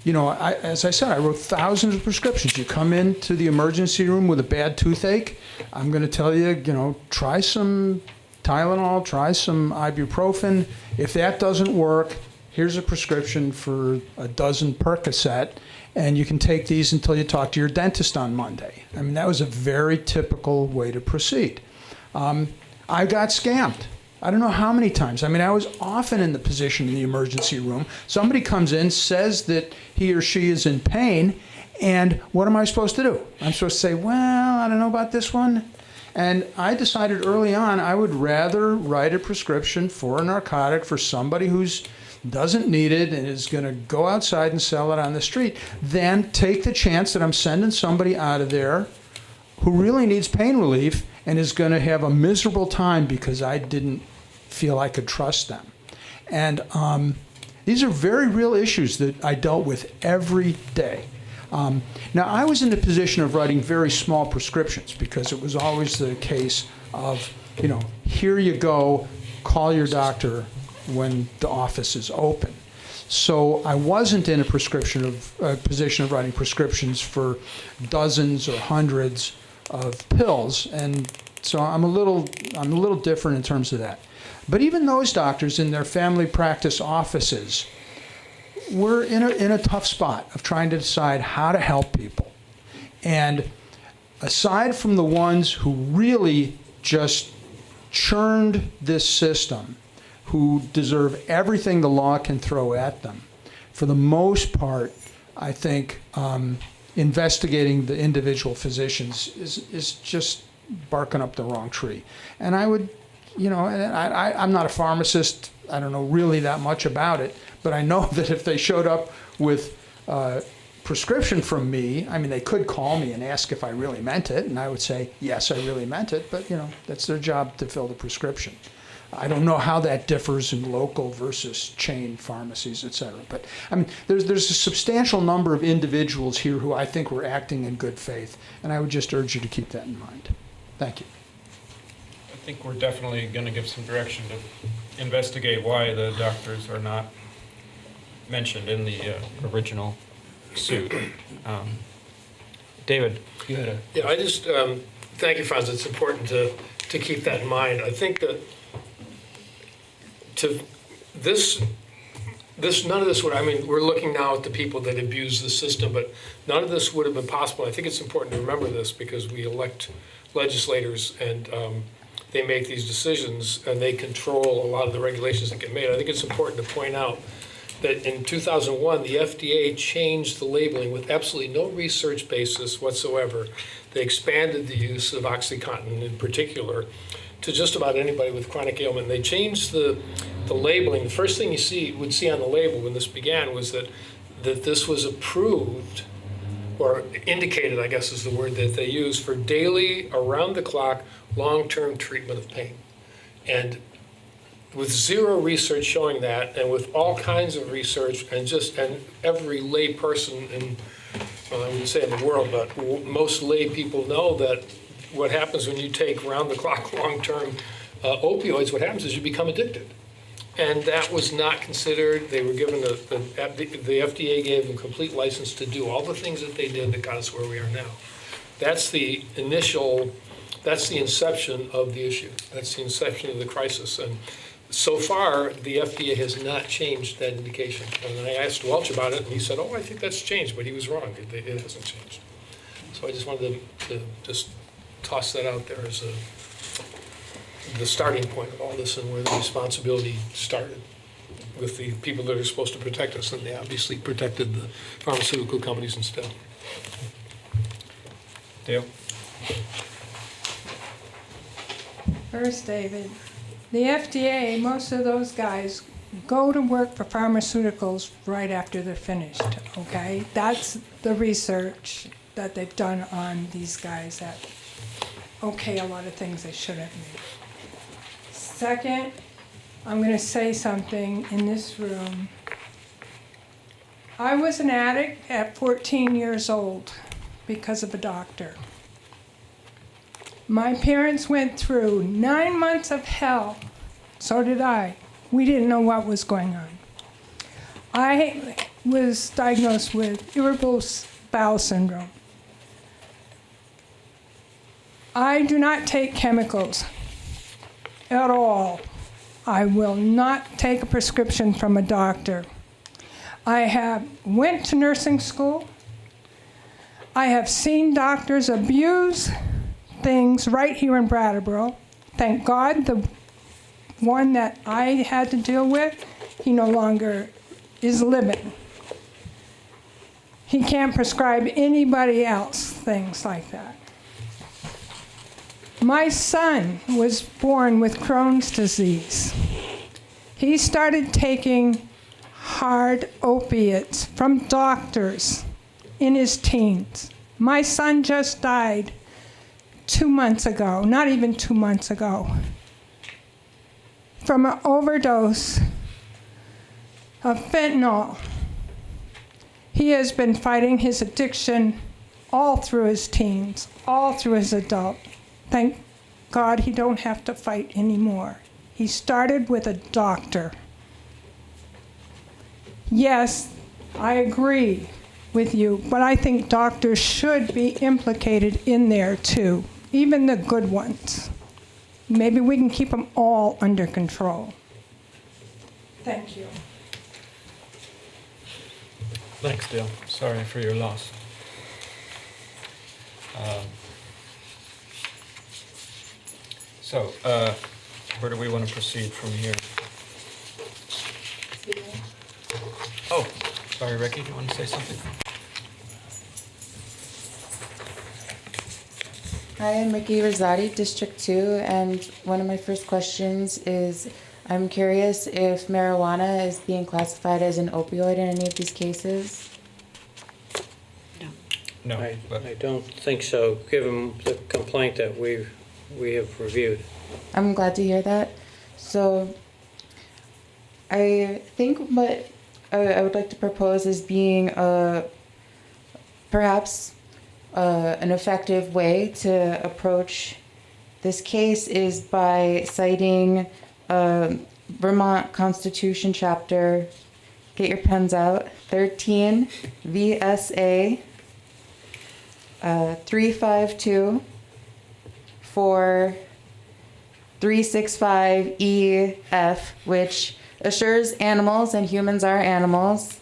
You know, as I said, I wrote thousands of prescriptions. You come into the emergency room with a bad toothache, I'm going to tell you, you know, try some Tylenol, try some ibuprofen. If that doesn't work, here's a prescription for a dozen Percocet, and you can take these until you talk to your dentist on Monday. I mean, that was a very typical way to proceed. I got scammed. I don't know how many times. I mean, I was often in the position in the emergency room. Somebody comes in, says that he or she is in pain, and what am I supposed to do? I'm supposed to say, well, I don't know about this one. And I decided early on I would rather write a prescription for a narcotic for somebody who doesn't need it and is going to go outside and sell it on the street than take the chance that I'm sending somebody out of there who really needs pain relief and is going to have a miserable time because I didn't feel I could trust them. And these are very real issues that I dealt with every day. Now, I was in the position of writing very small prescriptions because it was always the case of, you know, here you go, call your doctor when the office is open. So I wasn't in a position of writing prescriptions for dozens or hundreds of pills, and so I'm a little different in terms of that. But even those doctors in their family practice offices were in a tough spot of trying to decide how to help people. And aside from the ones who really just churned this system, who deserve everything the law can throw at them, for the most part, I think investigating the individual physicians is just barking up the wrong tree. And I would, you know, I'm not a pharmacist. I don't know really that much about it, but I know that if they showed up with a prescription from me, I mean, they could call me and ask if I really meant it, and I would say, yes, I really meant it, but, you know, that's their job to fill the prescription. I don't know how that differs in local versus chain pharmacies, et cetera. But, I mean, there's a substantial number of individuals here who I think were acting in good faith, and I would just urge you to keep that in mind. Thank you. I think we're definitely going to give some direction to investigate why the doctors are not mentioned in the original suit. David, you had a... Yeah, I just, thank you, Franz. It's important to keep that in mind. I think that none of this would, I mean, we're looking now at the people that abuse the system, but none of this would have been possible. I think it's important to remember this because we elect legislators and they make these decisions and they control a lot of the regulations that get made. I think it's important to point out that in 2001, the FDA changed the labeling with absolutely no research basis whatsoever. They expanded the use of OxyContin in particular to just about anybody with chronic ailment. And they changed the labeling. The first thing you would see on the label when this began was that this was approved, or indicated, I guess is the word that they use, for daily, around-the-clock, long-term treatment of pain. And with zero research showing that, and with all kinds of research, and every lay person in, well, I wouldn't say in the world, but most lay people know that what happens when you take round-the-clock, long-term opioids, what happens is you become addicted. And that was not considered. They were given, the FDA gave them complete license to do all the things that they did that got us where we are now. That's the inception of the issue. That's the inception of the crisis. And so far, the FDA has not changed that indication. And I asked Welch about it, and he said, oh, I think that's changed, but he was wrong. It hasn't changed. So I just wanted to just toss that out there as the starting point of all this and where the responsibility started with the people that are supposed to protect us, and they obviously protected the pharmaceutical companies instead. Dale? First, David, the FDA, most of those guys go to work for pharmaceuticals right after they're finished, okay? That's the research that they've done on these guys that okay a lot of things they shouldn't be. Second, I'm going to say something in this room. I was an addict at 14 years old because of a doctor. My parents went through 9 months of hell. So did I. We didn't know what was going on. I was diagnosed with irritable bowel syndrome. I do not take chemicals at all. I will not take a prescription from a doctor. I went to nursing school. I have seen doctors abuse things right here in Brattleboro. Thank God the one that I had to deal with, he no longer is living. He can't prescribe anybody else things like that. My son was born with Crohn's disease. He started taking hard opiates from doctors in his teens. My son just died 2 months ago, not even 2 months ago, from an overdose of fentanyl. He has been fighting his addiction all through his teens, all through his adult. Thank God he don't have to fight anymore. He started with a doctor. Yes, I agree with you, but I think doctors should be implicated in there too, even the good ones. Maybe we can keep them all under control. Thank you. Thanks, Dale. Sorry for your loss. So, where do we want to proceed from here? Oh, sorry, Ricky, do you want to say something? Hi, I'm Ricky Rosati, District 2, and one of my first questions is, I'm curious if marijuana is being classified as an opioid in any of these cases? No, I but don't think so, given the complaint that we have reviewed. I'm glad to hear that. So I think what I would like to propose as being perhaps an effective way to approach this case is by citing Vermont Constitution Chapter, get your pens out, 13 VSA 352 for 365EF, which assures animals, and humans are animals,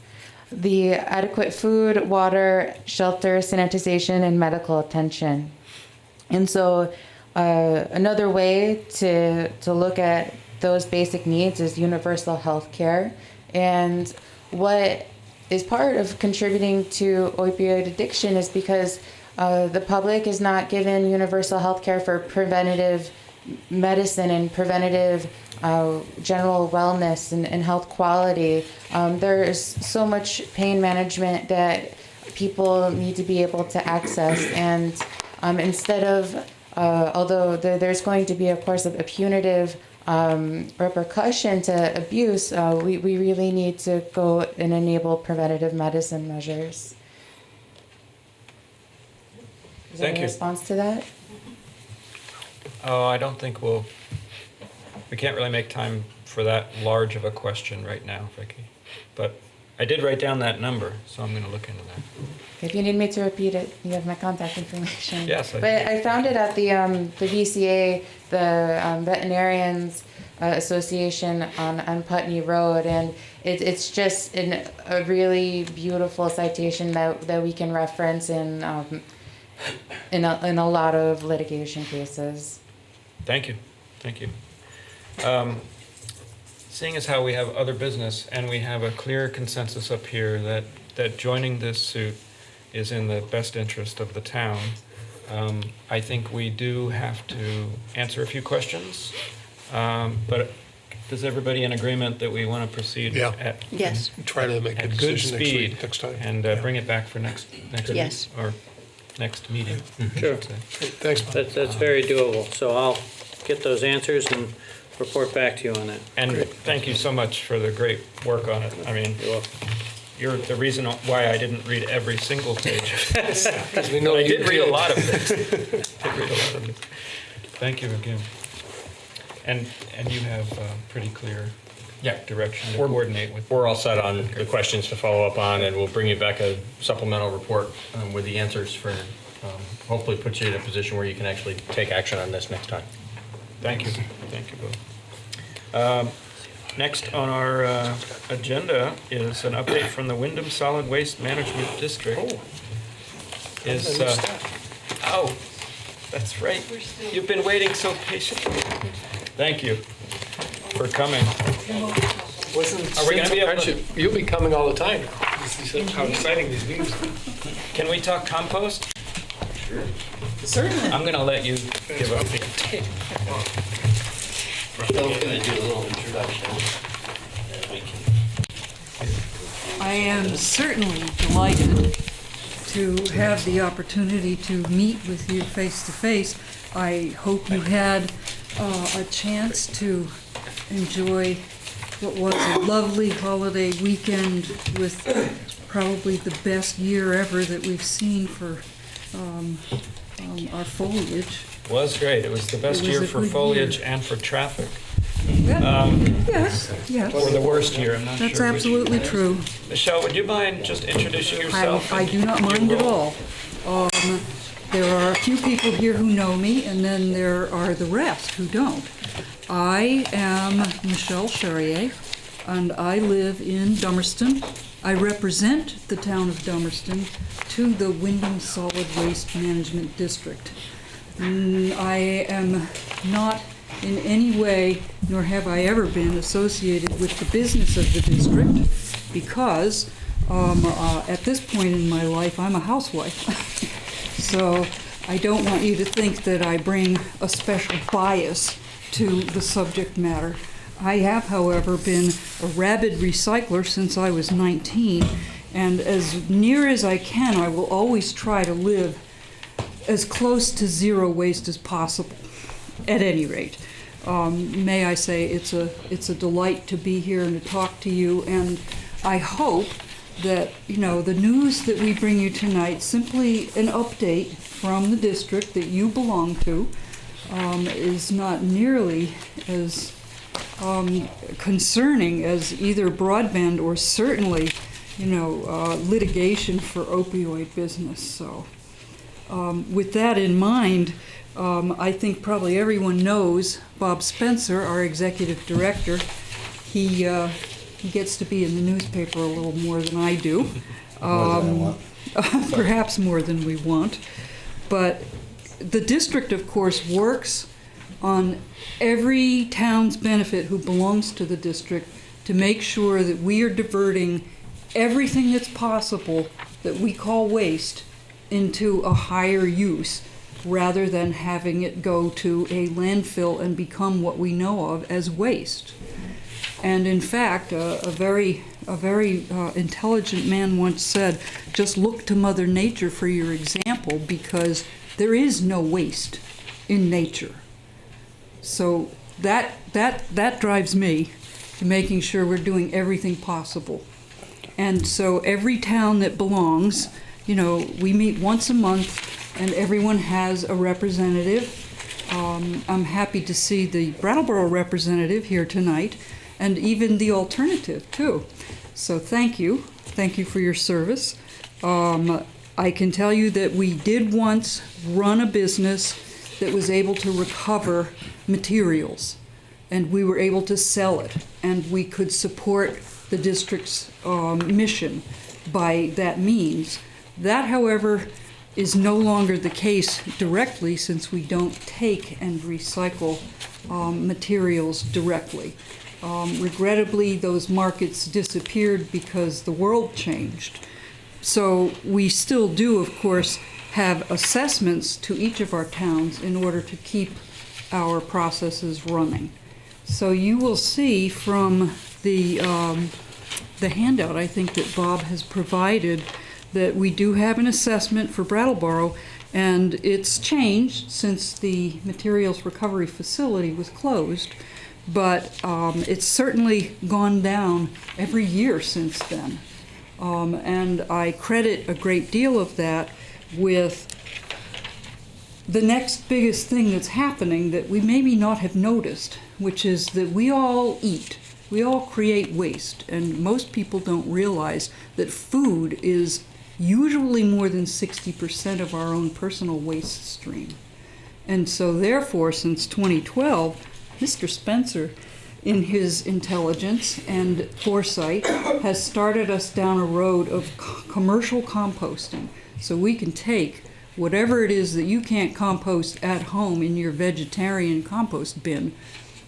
the adequate food, water, shelter, sanitization, and medical attention. And so another way to look at those basic needs is universal health care. And what is part of contributing to opioid addiction is because the public is not given universal health care for preventative medicine and preventative general wellness and health quality. There is so much pain management that people need to be able to access, and instead of, although there's going to be, of course, a punitive repercussion to abuse, we really need to go and enable preventative medicine measures. Is there Thank a you. response to that? Oh, I don't think we can't really make time for that large of a question right now, Vicky. But I did write down that number, so I'm going to look into that. If you need me to repeat it, you have my contact information. Yes, I But do. I found it at the VCA, the Veterinarians Association on Putney Road, and it's just a really beautiful citation that we can reference in a lot of litigation cases. Thank you. Thank you. Seeing as how we have other business and we have a clear consensus up here that joining this suit is in the best interest of the town, I think we do have to answer a few questions, but is everybody in agreement that we want to proceed Yeah. at Yes. Try to make a at good decision next speed week, next time. and bring it back for next Yes. or next meeting? I Sure. should say. Hey, thanks, Bob. That's very doable, so I'll get those answers and report back to you on that. And thank you so much for the great work on it. I mean, You're welcome. you're the reason why I didn't read every single page of this. Because we know But I you did read a lot of this. I did read a lot of this. Thank you again. And you have pretty clear direction to coordinate with. We're all set on the questions to follow up on, and we'll bring you back a supplemental report with the answers for, hopefully put you in a position where you can actually take action on this next time. Thank you. Thank you both. Next on our agenda is an update from the Windham Solid Waste Management District. Is oh, that's right. You've been waiting so patiently. Thank you for coming. Are we going to be able to? You'll be coming all the time. You see how exciting these meetings are. Can we talk compost? Certainly. I'm going to let you give up the. Phil's going to do a little introduction. I am certainly delighted to have the opportunity to meet with you face to face. I hope you had a chance to enjoy what was a lovely holiday weekend with probably the best year ever that we've seen for our foliage. Was great. It was the best It was year a for good foliage year. and for traffic. Yes, yes. Or the worst year, I'm not sure. That's which. absolutely true. Michelle, would you mind just introducing yourself? I do not and your mind at role? all. There are a few people here who know me, and then there are the rest who don't. I am Michelle Cherrier, and I live in Dummerston. I represent the town of Dummerston to the Windham Solid Waste Management District. I am not in any way, nor have I ever been, associated with the business of the district because at this point in my life, I'm a housewife. So I don't want you to think that I bring a special bias to the subject matter. I have, however, been a rabid recycler since I was 19, and as near as I can, I will always try to live as close to zero waste as possible, at any rate. May I say it's a delight to be here and to talk to you, and I hope that, the news that we bring you tonight, simply an update from the district that you belong to, is not nearly as concerning as either Broadband or certainly, litigation for opioid business. So with that in mind, I think probably everyone knows Bob Spencer, our executive director. He gets to be in the newspaper a little more than I do. Perhaps more than we want. But the district, of course, works on every town's benefit who belongs to the district to make sure that we are diverting everything that's possible that we call waste into a higher use rather than having it go to a landfill and become what we know of as waste. And in fact, a very intelligent man once said, just look to Mother Nature for your example, because there is no waste in nature. So that drives me to making sure we're doing everything possible. And so every town that belongs, we meet once a month and everyone has a representative. I'm happy to see the Brattleboro representative here tonight, and even the alternative too. So thank you for your service. I can tell you that we did once run a business that was able to recover materials, and we were able to sell it, and we could support the district's mission by that means. That, however, is no longer the case directly, since we don't take and recycle materials directly. Regrettably, those markets disappeared because the world changed. So we still do, of course, have assessments to each of our towns in order to keep our processes running. So you will see from the handout, I think, that Bob has provided, that we do have an assessment for Brattleboro, and it's changed since the materials recovery facility was closed, but it's certainly gone down every year since then. And I credit a great deal of that with the next biggest thing that's happening that we maybe not have noticed, which is that we all eat. We all create waste, and most people don't realize that food is usually more than 60% of our own personal waste stream. And so therefore, since 2012, Mr. Spencer, in his intelligence and foresight, has started us down a road of commercial composting. So we can take whatever it is that you can't compost at home in your vegetarian compost bin,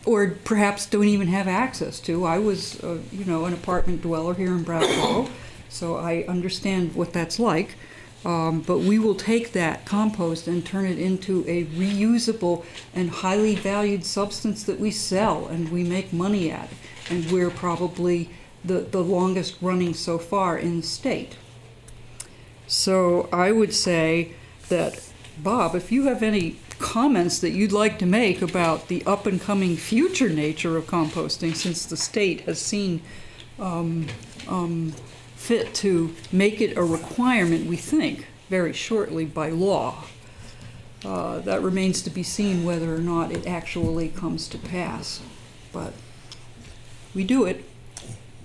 or perhaps don't even have access to. I was, an apartment dweller here in Brattleboro, so I understand what that's like. But we will take that compost and turn it into a reusable and highly valued substance that we sell and we make money at. And we're probably the longest running so far in the state. So I would say that, Bob, if you have any comments that you'd like to make about the up and coming future nature of composting, since the state has seen fit to make it a requirement, we think, very shortly by law. That remains to be seen whether or not it actually comes to pass. But we do it.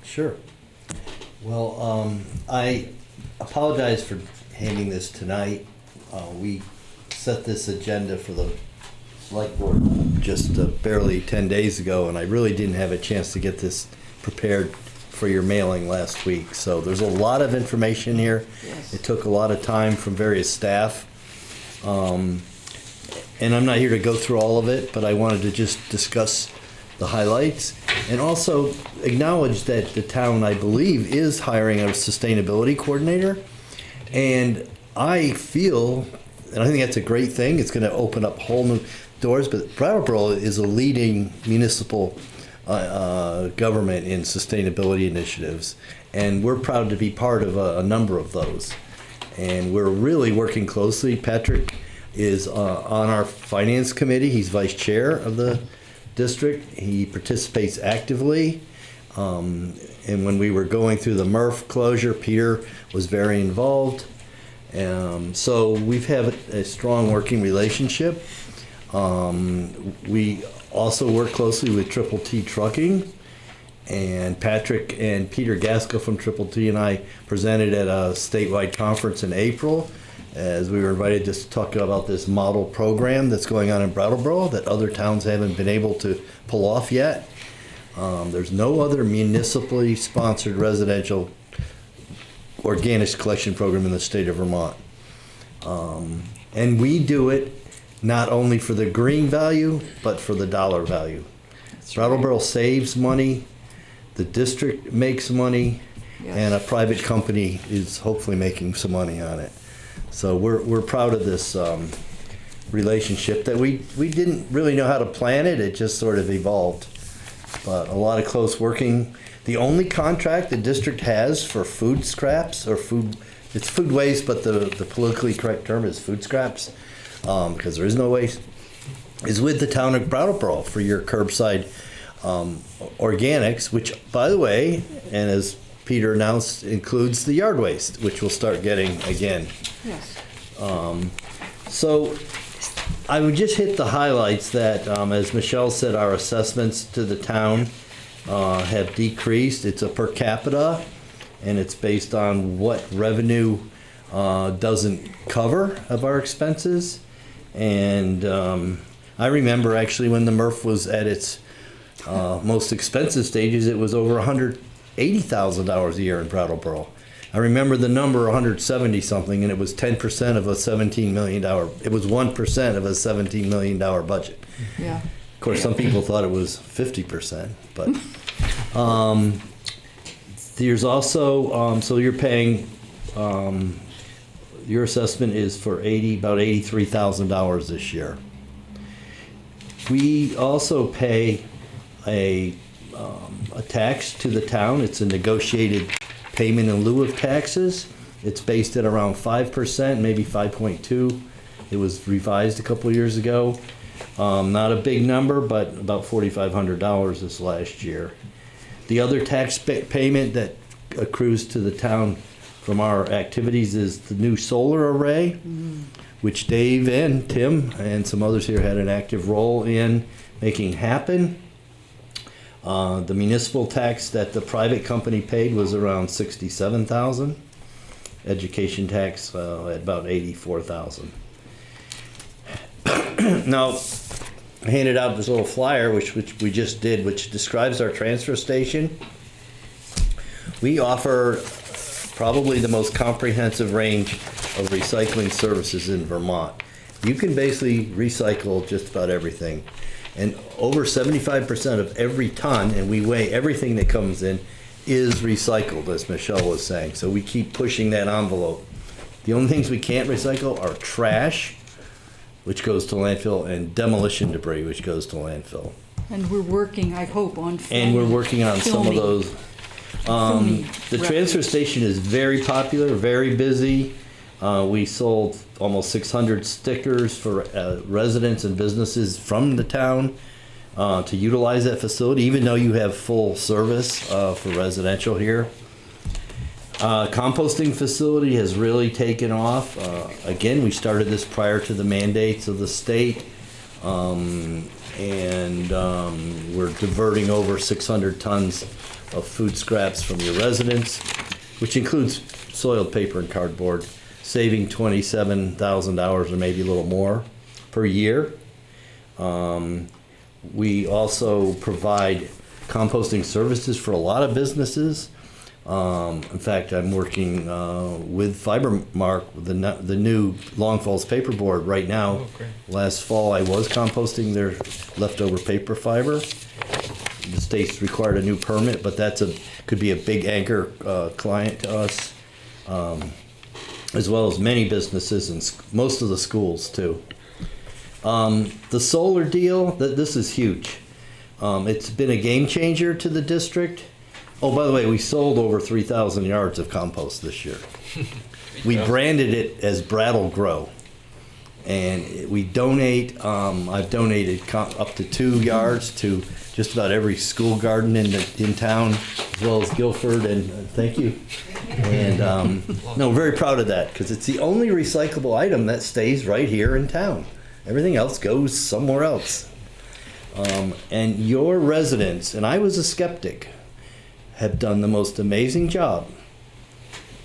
Sure. Well, I apologize for handing this tonight. We set this agenda for the select board just barely 10 days ago, and I really didn't have a chance to get this prepared for your mailing last week. So there's a lot of information here. Yes. It took a lot of time from various staff. And I'm not here to go through all of it, but I wanted to just discuss the highlights and also acknowledge that the town, I believe, is hiring a sustainability coordinator. And I feel, and I think that's a great thing, it's going to open up whole new doors, but Brattleboro is a leading municipal government in sustainability initiatives, and we're proud to be part of a number of those. And we're really working closely. Patrick is on our finance committee. He's vice chair of the district. He participates actively. And when we were going through the MRF closure, Peter was very involved. So we've had a strong working relationship. We also work closely with Triple T Trucking, and Patrick and Peter Gaskell from Triple T and I presented at a statewide conference in April, as we were invited to talk about this model program that's going on in Brattleboro that other towns haven't been able to pull off yet. There's no other municipally sponsored residential organics collection program in the state of Vermont. And we do it not only for the green value, but for the dollar value. Brattleboro saves money, the district makes money, Yes. and a private company is hopefully making some money on it. So we're proud of this relationship that we didn't really know how to plan it, it just sort of evolved. But a lot of close working. The only contract the district has for food scraps, or food, it's food waste, but the politically correct term is food scraps, because there is no waste, is with the town of Brattleboro for your curbside organics, which, by the way, and as Peter announced, includes the yard waste, which we'll start getting again. Yes. So I would just hit the highlights that, as Michelle said, our assessments to the town have decreased. It's a per capita, and it's based on what revenue doesn't cover of our expenses. And I remember actually when the MRF was at its most expensive stages, it was over $180,000 a year in Brattleboro. I remember the number 170 something, and it was 10% of a $17 million. It was 1% of a $17 million budget. Yeah. Of course, some people thought it was 50%, but there's also, so you're paying your assessment is for about $83,000 this year. We also pay a tax to the town. It's a negotiated payment in lieu of taxes. It's based at around 5%, maybe 5.2. It was revised a couple of years ago. Not a big number, but about $4,500 this last year. The other tax payment that accrues to the town from our activities is the new solar array, which Dave and Tim and some others here had an active role in making happen. The municipal tax that the private company paid was around $67,000. Education tax at about $84,000. Now, I handed out this little flyer, which we just did, which describes our transfer station. We offer probably the most comprehensive range of recycling services in Vermont. You can basically recycle just about everything. And over 75% of every ton, and we weigh everything that comes in, is recycled, as Michelle was saying. So we keep pushing that envelope. The only things we can't recycle are trash, which goes to landfill, and demolition debris, which goes to landfill. And we're working, I hope, on And we're working on some of those. The transfer station is very popular, very busy. We sold almost 600 stickers for residents and businesses from the town to utilize that facility, even though you have full service for residential here. Composting facility has really taken off. Again, we started this prior to the mandates of the state, and we're diverting over 600 tons of food scraps from your residents, which includes soiled paper and cardboard, saving $27,000 or maybe a little more per year. We also provide composting services for a lot of businesses. In fact, I'm working with Fibermark, the new Long Falls paperboard right now. Oh, great. Last fall, I was composting their leftover paper fiber. The state's required a new permit, but could be a big anchor client to us, as well as many businesses and most of the schools too. The solar deal, this is huge. It's been a game changer to the district. Oh, by the way, we sold over 3,000 yards of compost this year. We branded it as Brattle Grow. And we donate, I've donated up to 2 yards to just about every school garden in town, as well as Guilford, and thank you. And no, very proud of that, because it's the only recyclable item that stays right here in town. Everything else goes somewhere else. And your residents, and I was a skeptic, have done the most amazing job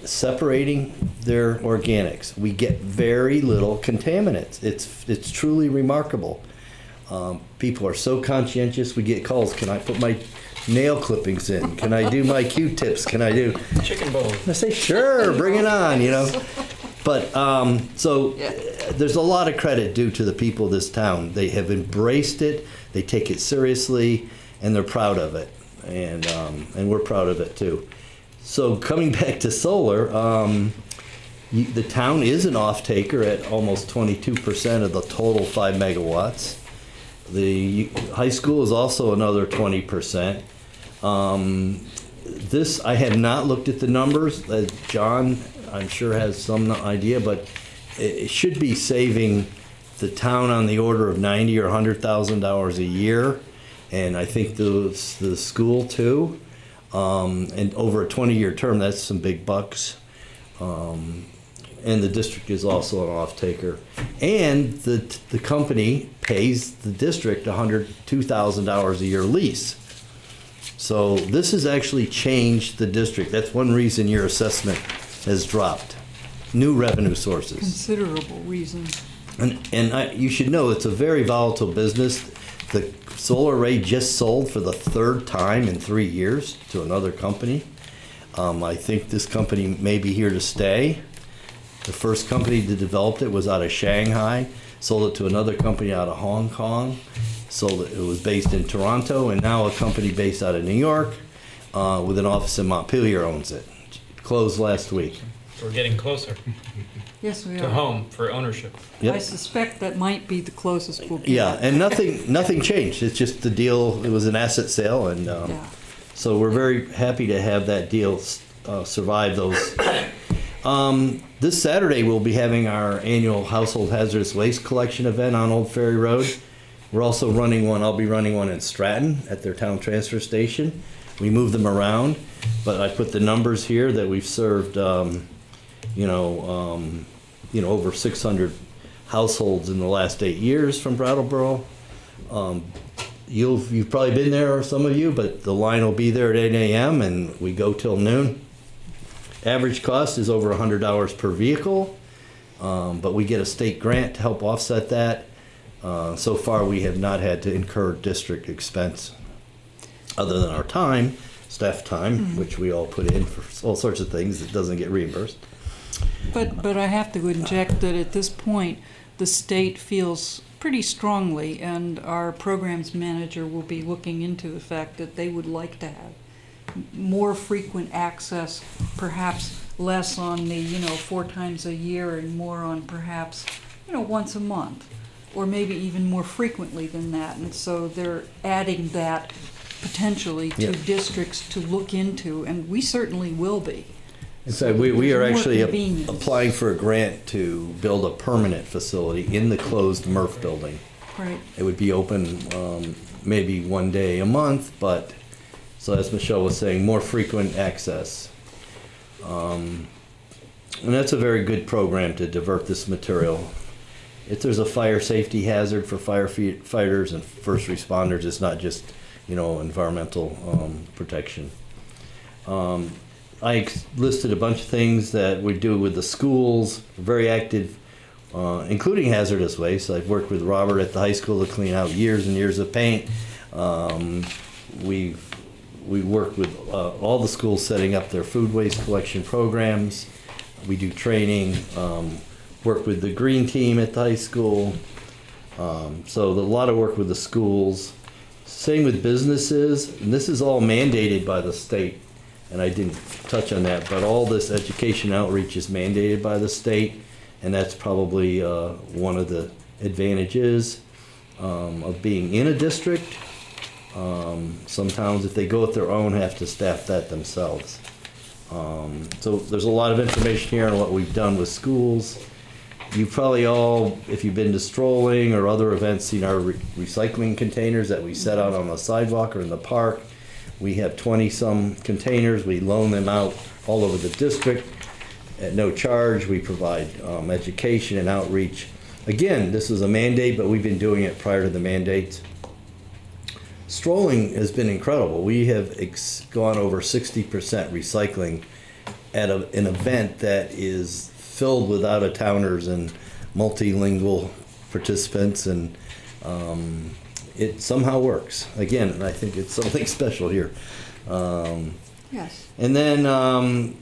separating their organics. We get very little contaminants. It's truly remarkable. People are so conscientious. We get calls, can I put my nail clippings in? Can I do my Q-tips? Can I do Chicken bones? I say, sure, bring it on, you know. But there's a lot of credit due to the people of this town. They have embraced it, they take it seriously, and they're proud of it. And we're proud of it too. So coming back to solar, the town is an off-taker at almost 22% of the total 5 megawatts. The high school is also another 20%. This, I have not looked at the numbers. John, I'm sure, has some idea, but it should be saving the town on the order of $90,000 or $100,000 a year. And I think the school too. And over a 20-year term, that's some big bucks. And the district is also an off-taker. And the company pays the district $102,000 a year lease. So this has actually changed the district. That's one reason your assessment has dropped. New revenue sources. Considerable reason. And you should know it's a very volatile business. The solar array just sold for the 3rd time in 3 years to another company. I think this company may be here to stay. The first company that developed it was out of Shanghai, sold it to another company out of Hong Kong, it was based in Toronto, and now a company based out of New York with an office in Montpelier owns it. Closed last week. We're getting closer Yes, we to are. home for ownership. I suspect that might be the closest we'll get. Yeah, and nothing changed. It's just the deal, it was an asset sale, and Yeah. so we're very happy to have that deal survive those. This Saturday, we'll be having our annual Household Hazardous Waste Collection event on Old Ferry Road. We're also running one, I'll be running one in Stratton at their town transfer station. We move them around, but I put the numbers here that we've served, over 600 households in the last 8 years from Brattleboro. You've probably been there, or some of you, but the line will be there at 8 a.m. and we go till noon. Average cost is over $100 per vehicle, but we get a state grant to help offset that. So far, we have not had to incur district expense other than our time, staff time, which we all put in for all sorts of things that doesn't get reimbursed. But I have to inject that at this point, the state feels pretty strongly, and our programs manager will be looking into the fact that they would like to have more frequent access, perhaps less on the, 4 times a year and more on perhaps, once a month, or maybe even more frequently than that. And so they're adding that potentially to districts to look into, and we certainly will be. In fact, we are There's more actually convenience. applying for a grant to build a permanent facility in the closed MRF building. Right. It would be open maybe one day a month, but, so as Michelle was saying, more frequent access. And that's a very good program to divert this material. If there's a fire safety hazard for firefighters and first responders, it's not just, environmental protection. I listed a bunch of things that we do with the schools, very active, including hazardous waste. I've worked with Robert at the high school to clean out years and years of paint. We work with all the schools setting up their food waste collection programs. We do training, work with the green team at the high school. So a lot of work with the schools. Same with businesses, and this is all mandated by the state, and I didn't touch on that, but all this education outreach is mandated by the state, and that's probably one of the advantages of being in a district. Some towns, if they go it their own, have to staff that themselves. So there's a lot of information here on what we've done with schools. You probably all, if you've been to strolling or other events, seen our recycling containers that we set out on the sidewalk or in the park. We have 20-some containers. We loan them out all over the district at no charge. We provide education and outreach. Again, this is a mandate, but we've been doing it prior to the mandates. Strolling has been incredible. We have gone over 60% recycling at an event that is filled with out-of-towners and multilingual participants, and it somehow works. Again, I think it's something special here. Yes. And then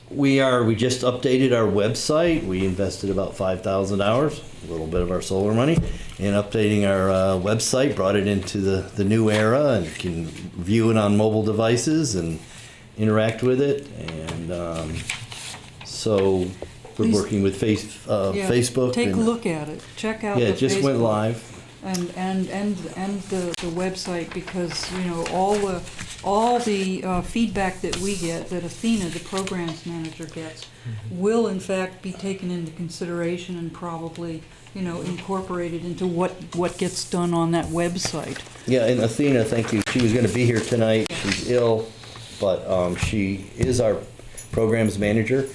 we just updated our website. We invested about $5,000, a little bit of our solar money, in updating our website, brought it into the new era, and you can view it on mobile devices and interact with it. And so we're Please- working with Facebook. Take a and- look at it. Check out the Yeah, it just went Facebook live. And the website, because all the feedback that we get, that Athena, the programs manager, gets, will in fact be taken into consideration and probably incorporated into what gets done on that website. Yeah, and Athena, thank you. She was going to be here tonight. She's ill, but she is our programs manager.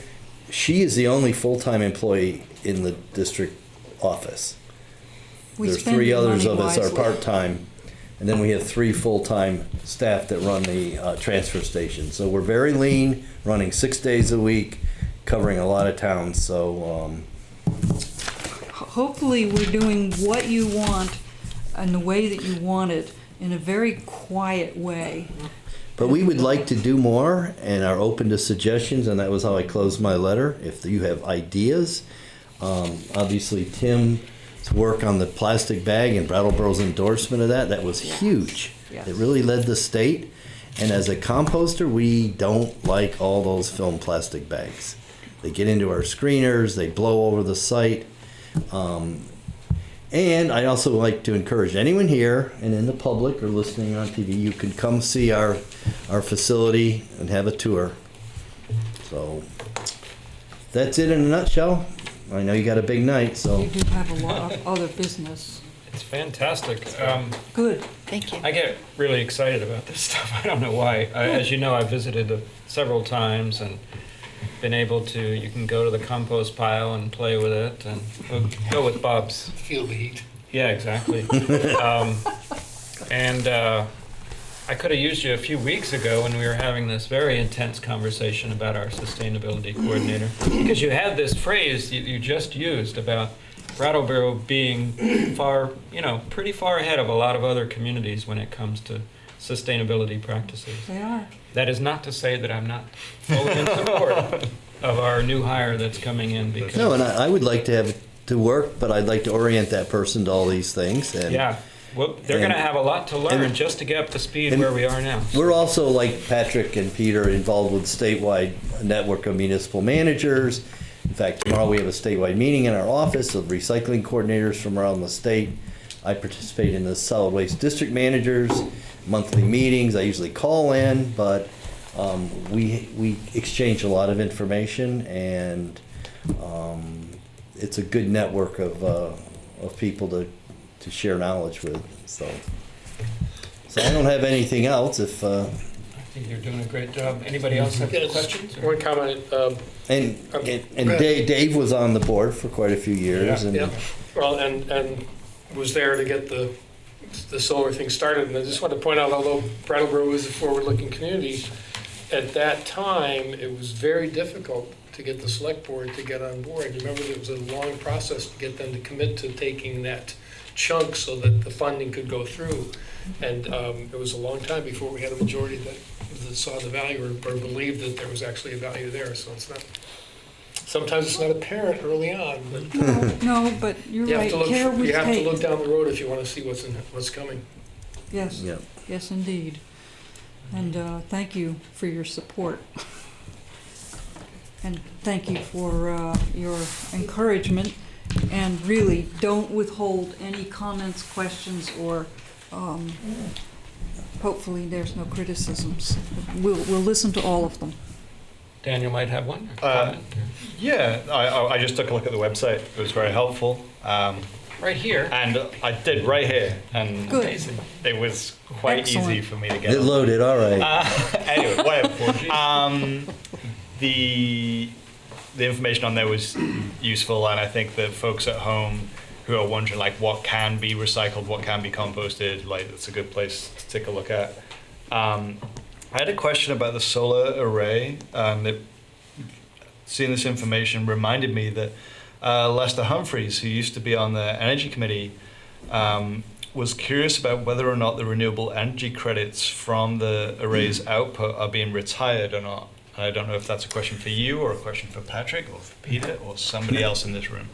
She is the only full-time employee in the district office. We There's spend 3 your others money of us are wisely. part-time, and then we have 3 full-time staff that run the transfer station. So we're very lean, running 6 days a week, covering a lot of towns. So Hopefully, we're doing what you want and the way that you want it in a very quiet way. but we would like to do more and are open to suggestions, and that was how I closed my letter. If you have ideas, obviously Tim's work on the plastic bag and Brattleboro's endorsement of that was huge. Yes. It really led the state. And as a composter, we don't like all those film plastic bags. they get into our screeners, they blow over the site. And I also like to encourage anyone here and in the public or listening on TV, you can come see our facility and have a tour. So that's it in a nutshell. I know you got a big night, so. We do have a lot of other business. It's fantastic. Good. Thank you. I get really excited about this stuff. I don't know why. As you know, I've visited several times and been able to, you can go to the compost pile and play with it, and we'll go with Bob's. Feel the heat. Yeah, exactly. I could have used you a few weeks ago when we were having this very intense conversation about our sustainability coordinator, because you had this phrase you just used about Brattleboro being pretty far ahead of a lot of other communities when it comes to sustainability practices. They are. That is not to say that I'm not fully in support of our new hire that's coming in. Because No, and I would like to have it to work, but I'd like to orient that person to all these things. And yeah, well, they're going to have a lot to learn just to get up to speed where we are now. we're also, like Patrick and Peter, involved with statewide network of municipal managers. In fact, tomorrow we have a statewide meeting in our office of recycling coordinators from around the state. I participate in the solid waste district managers monthly meetings. I usually call in, but we exchange a lot of information, and it's a good network of people to share knowledge with. So I don't have anything else. If I think you're doing a great job. Anybody else have questions? One comment. and Dave was on the board for quite a few years. Yeah. Well, and was there to get the solar thing started. And I just want to point out, although Brattleboro is a forward-looking community, at that time, it was very difficult to get the select board to get on board. Remember, it was a long process to get them to commit to taking that chunk so that the funding could go through. And it was a long time before we had a majority that saw the value or believed that there was actually a value there. So it's not, sometimes it's not apparent early on. But No, but you're right. Care was you have to taken. look down the road if you want to see what's coming. Yes. Yeah. Yes, indeed. And thank you for your support. And thank you for your encouragement. And really, don't withhold any comments, questions, or hopefully there's no criticisms. We'll listen to all of them. Daniel might have one. Yeah, I just took a look at the website. It was very helpful. Right here. And I did right here. And Good. it was quite Excellent. easy for me to get. It loaded, all right. Anyway, whatever. The information on there was useful, and I think that folks at home who are wondering like what can be recycled, what can be composted, like it's a good place to take a look at. I had a question about the solar array. Seeing this information reminded me that Lester Humphreys, who used to be on the Energy Committee, was curious about whether or not the renewable energy credits from the array's output are being retired or not. I don't know if that's a question for you or a question for Patrick or for Peter or somebody else in this room.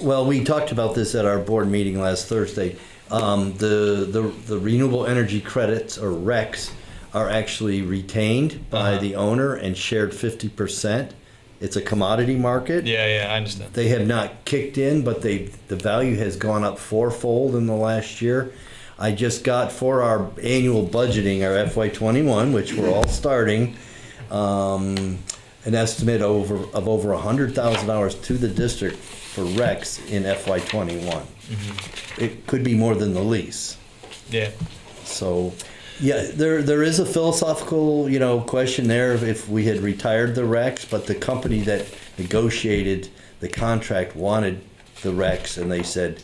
Well, we talked about this at our board meeting last Thursday. The renewable energy credits, or RECs, are actually retained by the owner and shared 50%. It's a commodity market. Yeah, I understand. They have not kicked in, but the value has gone up fourfold in the last year. I just got for our annual budgeting, our FY21, which we're all starting, an estimate of over $100,000 to the district for RECs in FY21. Mm-hmm. It could be more than the lease. Yeah. So, yeah, there is a philosophical, question there if we had retired the RECs, but the company that negotiated the contract wanted the RECs, and they said,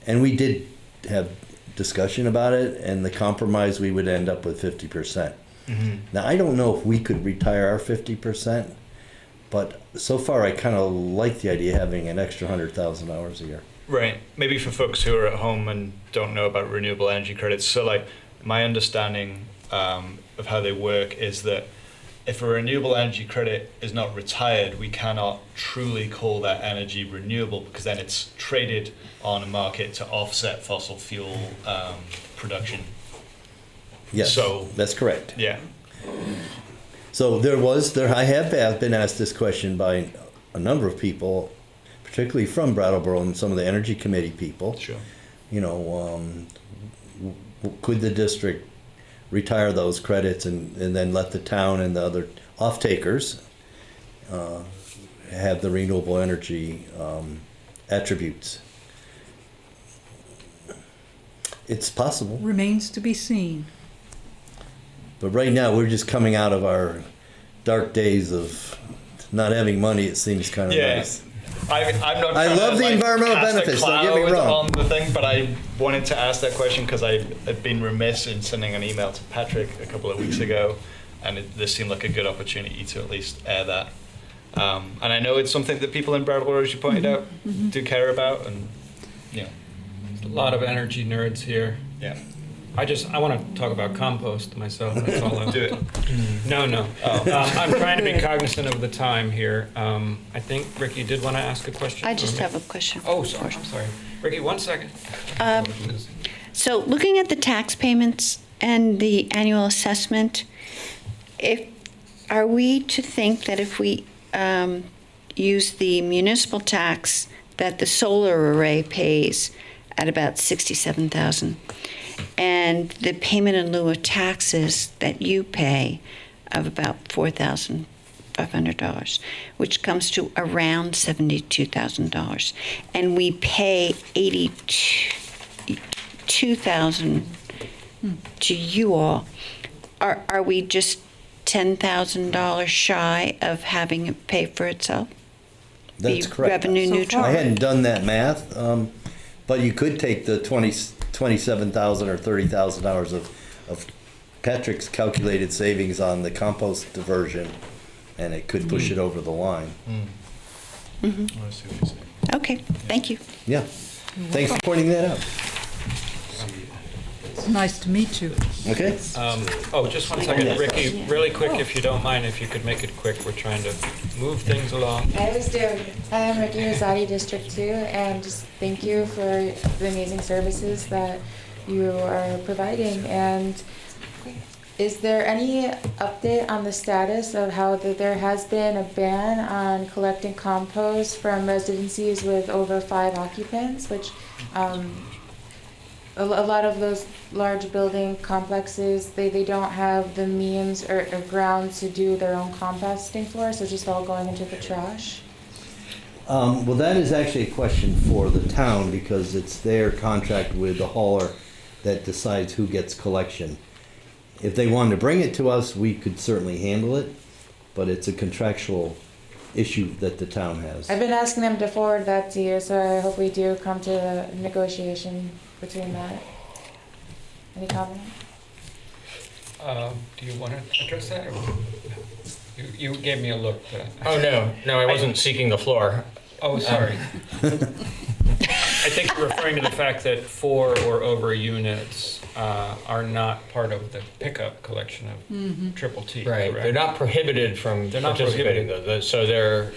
and we did have discussion about it, and the compromise, we would end up with 50%. Mm-hmm. Now, I don't know if we could retire our 50%, but so far I kind of like the idea of having an extra 100,000 hours a year. Right. Maybe for folks who are at home and don't know about renewable energy credits. So, like, my understanding of how they work is that if a renewable energy credit is not retired, we cannot truly call that energy renewable, because then it's traded on a market to offset fossil fuel production. Yes, so that's correct. Yeah. So I have been asked this question by a number of people, particularly from Brattleboro and some of the Energy Committee people. Sure. You know, could the district retire those credits and then let the town and the other off-takers have the renewable energy attributes? It's possible. Remains to be seen. But right now, we're just coming out of our dark days of not having money. It seems kind of nice. I'm not. I love the environmental cast a benefits, don't get me cloud wrong. on the thing, but I wanted to ask that question because I've been remiss in sending an email to Patrick a couple of weeks ago, and this seemed like a good opportunity to at least air that. And I know it's something that people in Brattleboro, as you pointed out, do care about, and you know, A lot of energy nerds here. yeah. I want to talk about compost myself. That's all I Do it. No. I'm trying to be cognizant of the time here. I think Ricky did want to ask a question. I just have a question. Oh, sorry. I'm sorry. Ricky, 1 second. So looking at the tax payments and the annual assessment, are we to think that if we use the municipal tax that the solar array pays at about $67,000, and the payment in lieu of taxes that you pay of about $4,500, which comes to around $72,000, and we pay $82,000 to you all, are we just $10,000 shy of having it pay for itself? That's Be correct. revenue So neutral? I hadn't done that math, but you could take the $27,000 or $30,000 of Patrick's calculated savings on the compost diversion, and it could push it over the line. I see what you're saying. Okay, thank you. Yeah. Thanks for pointing that out. It's nice to meet you. Okay? Just 1 second. Ricky, really quick, if you don't mind, if you could make it quick. We're trying to move things along. I always do. I am Ricky Rosati, District 2, and just thank you for the amazing services that you are providing. And is there any update on the status of how there has been a ban on collecting compost from residencies with over 5 occupants, which a lot of those large building complexes, they don't have the means or grounds to do their own composting floor, so it's just all going into the trash? Well, that is actually a question for the town because it's their contract with the hauler that decides who gets collection. If they wanted to bring it to us, we could certainly handle it, but it's a contractual issue that the town has. I've been asking them to forward that to you, so I hope we do come to a negotiation between that. Any comment? Do you want to address that? Or you gave me a look. Oh, no, I wasn't seeking the floor. Oh, sorry. I think you're referring to the fact that 4 or over units are not part of the pickup collection of triple T. Right, correct? they're not prohibited from They're not participating though. So they're,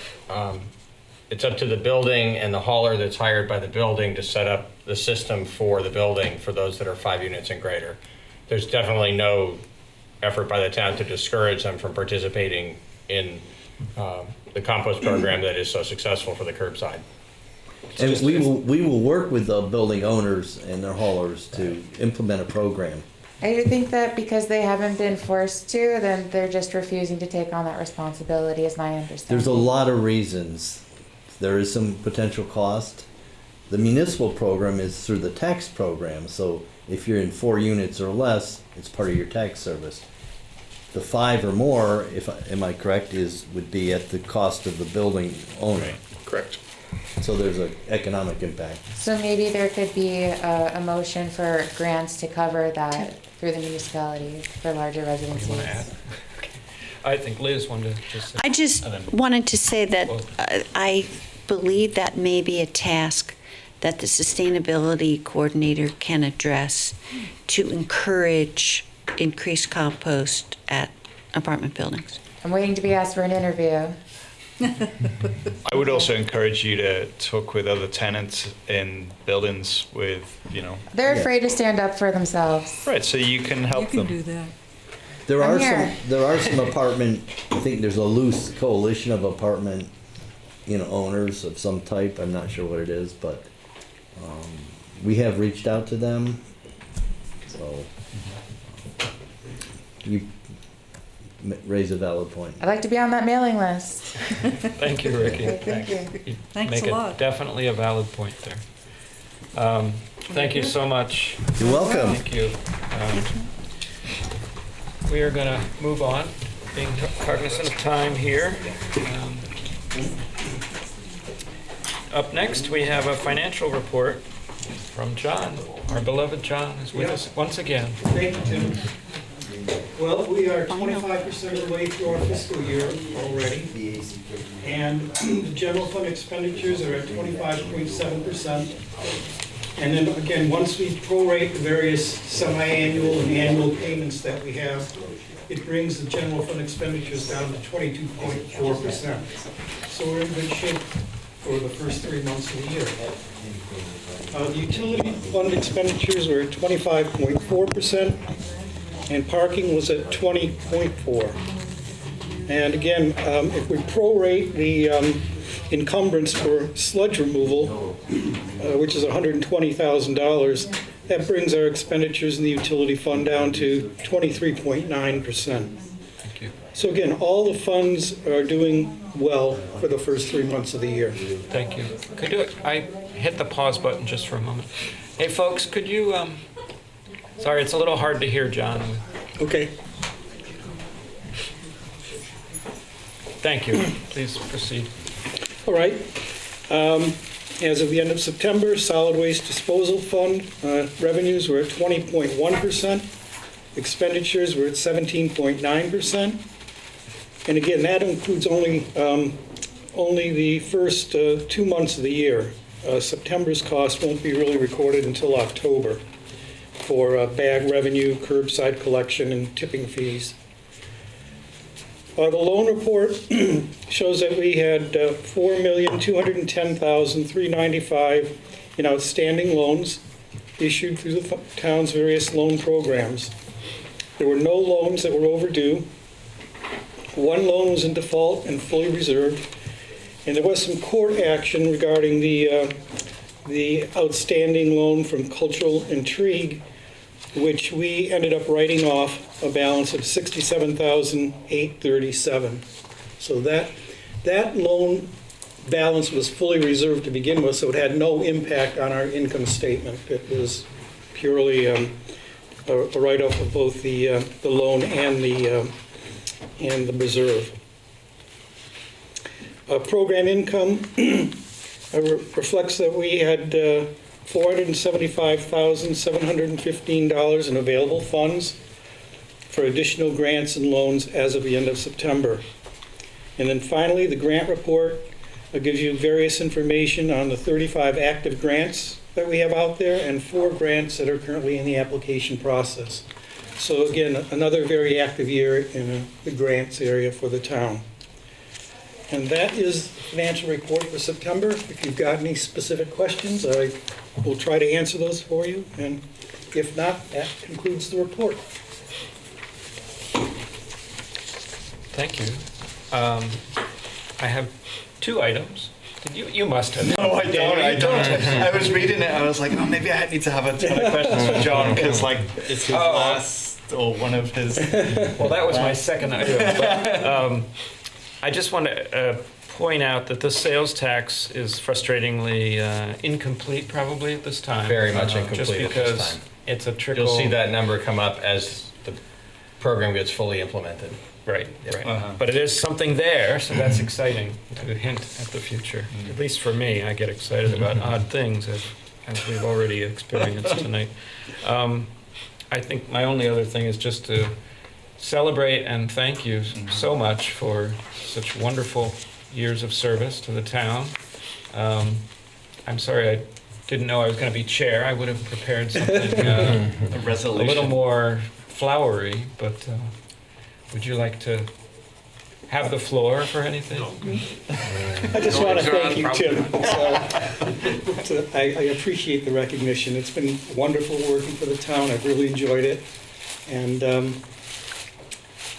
it's up to the building and the hauler that's hired by the building to set up the system for the building for those that are 5 units and greater. There's definitely no effort by the town to discourage them from participating in the compost program that is so successful for the curbside. And we will work with the building owners and their haulers to implement a program. I think that because they haven't been forced to, then they're just refusing to take on that responsibility, is my understanding. There's a lot of reasons. There is some potential cost. The municipal program is through the tax program, so if you're in 4 units or less, it's part of your tax service. The 5 or more, am I correct, would be at the cost of the building owner. Correct. So there's an economic impact. So maybe there could be a motion for grants to cover that through the municipality for larger residencies. You want to add? I think Liz wanted to just say. I just and then- wanted to say that I believe that may be a task that the sustainability coordinator can address to encourage increased compost at apartment buildings. I'm waiting to be asked for an interview. I would also encourage you to talk with other tenants in buildings with, They're Yeah. afraid to stand up for themselves. right, so you can help You can them. do that. There I'm are here. some apartment, I think there's a loose coalition of apartment owners of some type. I'm not sure what it is, but we have reached out to them. So you raise a valid point. I'd like to be on that mailing list. Thank you, Ricky. Thank you. You Thanks make a lot. Definitely a valid point there. Thank you so much. You're welcome. Thank you. We are going to move on, being cognizant of time here. Up next, we have a financial report from John. Our beloved John is with us once again. Thank you, Tim. Well, we are 25% of the way through our fiscal year already, and the general fund expenditures are at 25.7%. And then again, once we prorate the various semi-annual and annual payments that we have, it brings the general fund expenditures down to 22.4%. So we're in good shape for the first 3 months of the year. The utility fund expenditures are at 25.4%, and parking was at 20.4%. And again, if we prorate the encumbrance for sludge removal, which is $120,000, that brings our expenditures in the utility fund down to 23.9%. Thank you. So again, all the funds are doing well for the first 3 months of the year. Thank you. Could you, I hit the pause button just for a moment. Hey, folks, could you, sorry, it's a little hard to hear, John. Okay. Thank you. Please proceed. All right. As of the end of September, solid waste disposal fund revenues were at 20.1%. Expenditures were at 17.9%. And again, that includes only the first 2 months of the year. September's cost won't be really recorded until October for bag revenue, curbside collection, and tipping fees. The loan report shows that we had $4,210,395 in outstanding loans issued through the town's various loan programs. There were no loans that were overdue. 1 loan was in default and fully reserved. And there was some court action regarding the outstanding loan from Cultural Intrigue, which we ended up writing off a balance of $67,837. So that loan balance was fully reserved to begin with, so it had no impact on our income statement. It was purely a write-off of both the loan and the reserve. Program income reflects that we had $475,715 in available funds for additional grants and loans as of the end of September. And then finally, the grant report gives you various information on the 35 active grants that we have out there and 4 grants that are currently in the application process. So again, another very active year in the grants area for the town. And that is the financial report for September. If you've got any specific questions, I will try to answer those for you. And if not, that concludes the report. Thank you. I have 2 items. You must have. No, I don't. I was reading it. I was like, oh, maybe I need to have a ton of questions for John because, like, it's his last or one of his. Well, that was my second item. But, I just want to point out that the sales tax is frustratingly incomplete, probably at this time. Very much incomplete just at this because time. It's a trickle. You'll see that number come up as the program gets fully implemented. Right, right. But it is something there, so that's exciting to hint at the future. At least for me, I get excited about odd things as we've already experienced tonight. I think my only other thing is just to celebrate and thank you so much for such wonderful years of service to the town. I'm sorry I didn't know I was going to be chair. I would have prepared something A resolution. a little more flowery, but would you like to have the floor for anything? I just want to thank you, Tim. I appreciate the recognition. It's been wonderful working for the town. I've really enjoyed it. And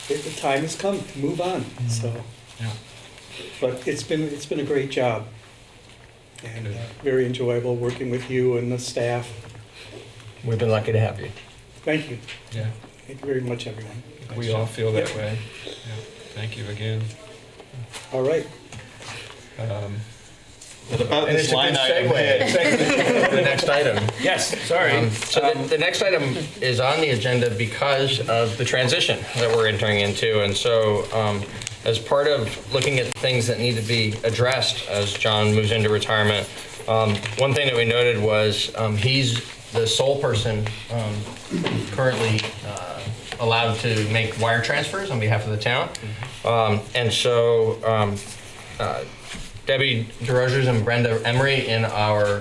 the time has come to move on. So, Yeah. But it's been a great job. And very enjoyable working with you and the staff. We've been lucky to have you. Thank you. Yeah. Thank you very much, everyone. We all feel that Yep. way. Yeah. Thank you again. All right. What about And this it's a good line item segue here? to the next item. Yes, sorry. So the next item is on the agenda because of the transition that we're entering into. And so as part of looking at things that need to be addressed as John moves into retirement, one thing that we noted was he's the sole person currently allowed to make wire transfers on behalf of the town. And so Debbie DeRogers and Brenda Emery and our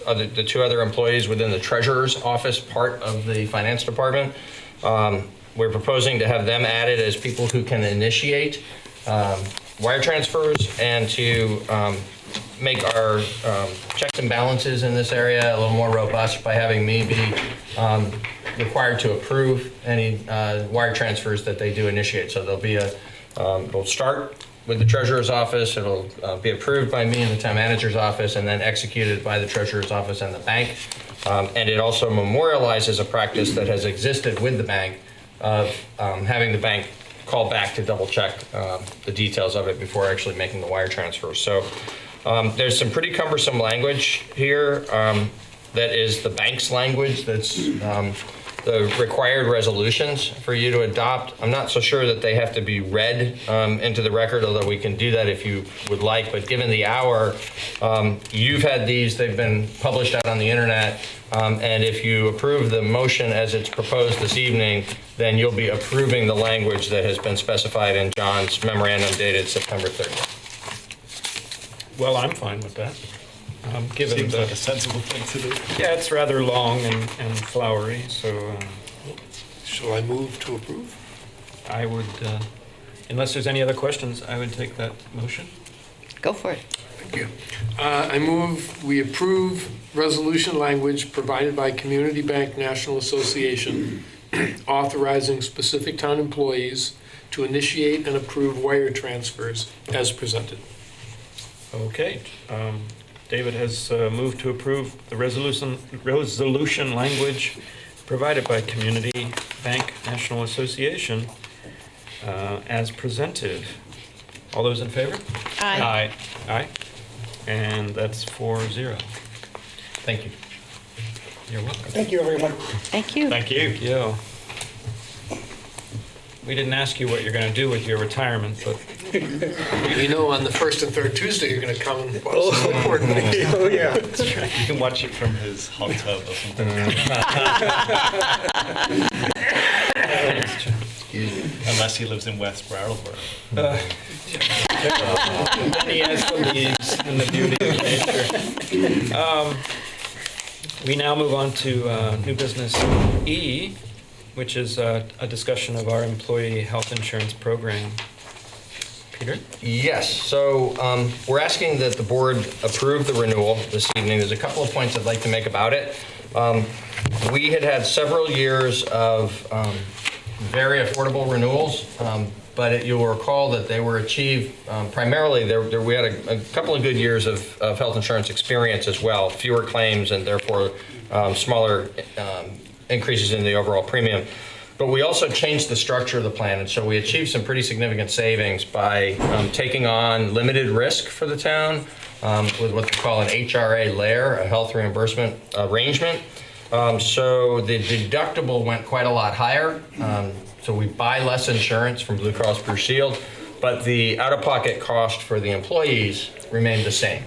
the two other employees within the treasurer's office part of the finance department. We're proposing to have them added as people who can initiate wire transfers and to make our checks and balances in this area a little more robust by having me be required to approve any wire transfers that they do initiate. So there'll be we'll start with the treasurer's office. It'll be approved by me in the town manager's office and then executed by the treasurer's office and the bank. And it also memorializes a practice that has existed with the bank of having the bank call back to double check the details of it before actually making the wire transfer. So there's some pretty cumbersome language here that is the bank's language that's the required resolutions for you to adopt. I'm not so sure that they have to be read into the record, although we can do that if you would like. But given the hour, you've had these, they've been published out on the internet. And if you approve the motion as it's proposed this evening, then you'll be approving the language that has been specified in John's memorandum dated September 30th. Well, I'm fine with that. Given Seems the, like a sensible thing to do. yeah, it's rather long and flowery, so Shall I move to approve? I would, unless there's any other questions, I would take that motion. Go for it. Thank you. I move we approve resolution language provided by Community Bank National Association authorizing specific town employees to initiate and approve wire transfers as presented. Okay. David has moved to approve the resolution language provided by Community Bank National Association as presented. All those in favor? Aye. Aye. And that's 4-0. Thank you. You're welcome. Thank you, everyone. Thank you. Thank you. We didn't ask you what you're going to do with your retirement, but You know, on the first and third Tuesday, you're going to come and watch the select board meeting. Oh, yeah. You can watch it from his hot tub or something. Unless he lives in West Brattleboro. then he has the leaves and the beauty of nature. We now move on to new business E, which is a discussion of our employee health insurance program. Peter? Yes, so we're asking that the board approve the renewal this evening. There's a couple of points I'd like to make about it. We had several years of very affordable renewals, but you'll recall that they were achieved primarily, we had a couple of good years of health insurance experience as well, fewer claims and therefore smaller increases in the overall premium. But we also changed the structure of the plan, and so we achieved some pretty significant savings by taking on limited risk for the town with what they call an HRA layer, a health reimbursement arrangement. So the deductible went quite a lot higher. So we buy less insurance from Blue Cross Blue Shield, but the out-of-pocket cost for the employees remained the same.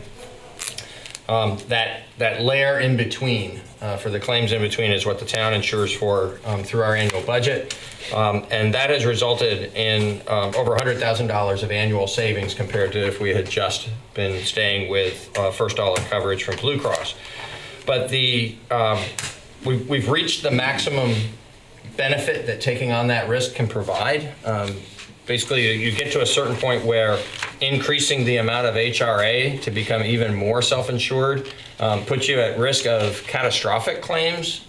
That layer in between, for the claims in between, is what the town insures for through our annual budget. And that has resulted in over $100,000 of annual savings compared to if we had just been staying with first dollar coverage from Blue Cross. But we've reached the maximum benefit that taking on that risk can provide. Basically, you get to a certain point where increasing the amount of HRA to become even more self-insured puts you at risk of catastrophic claims,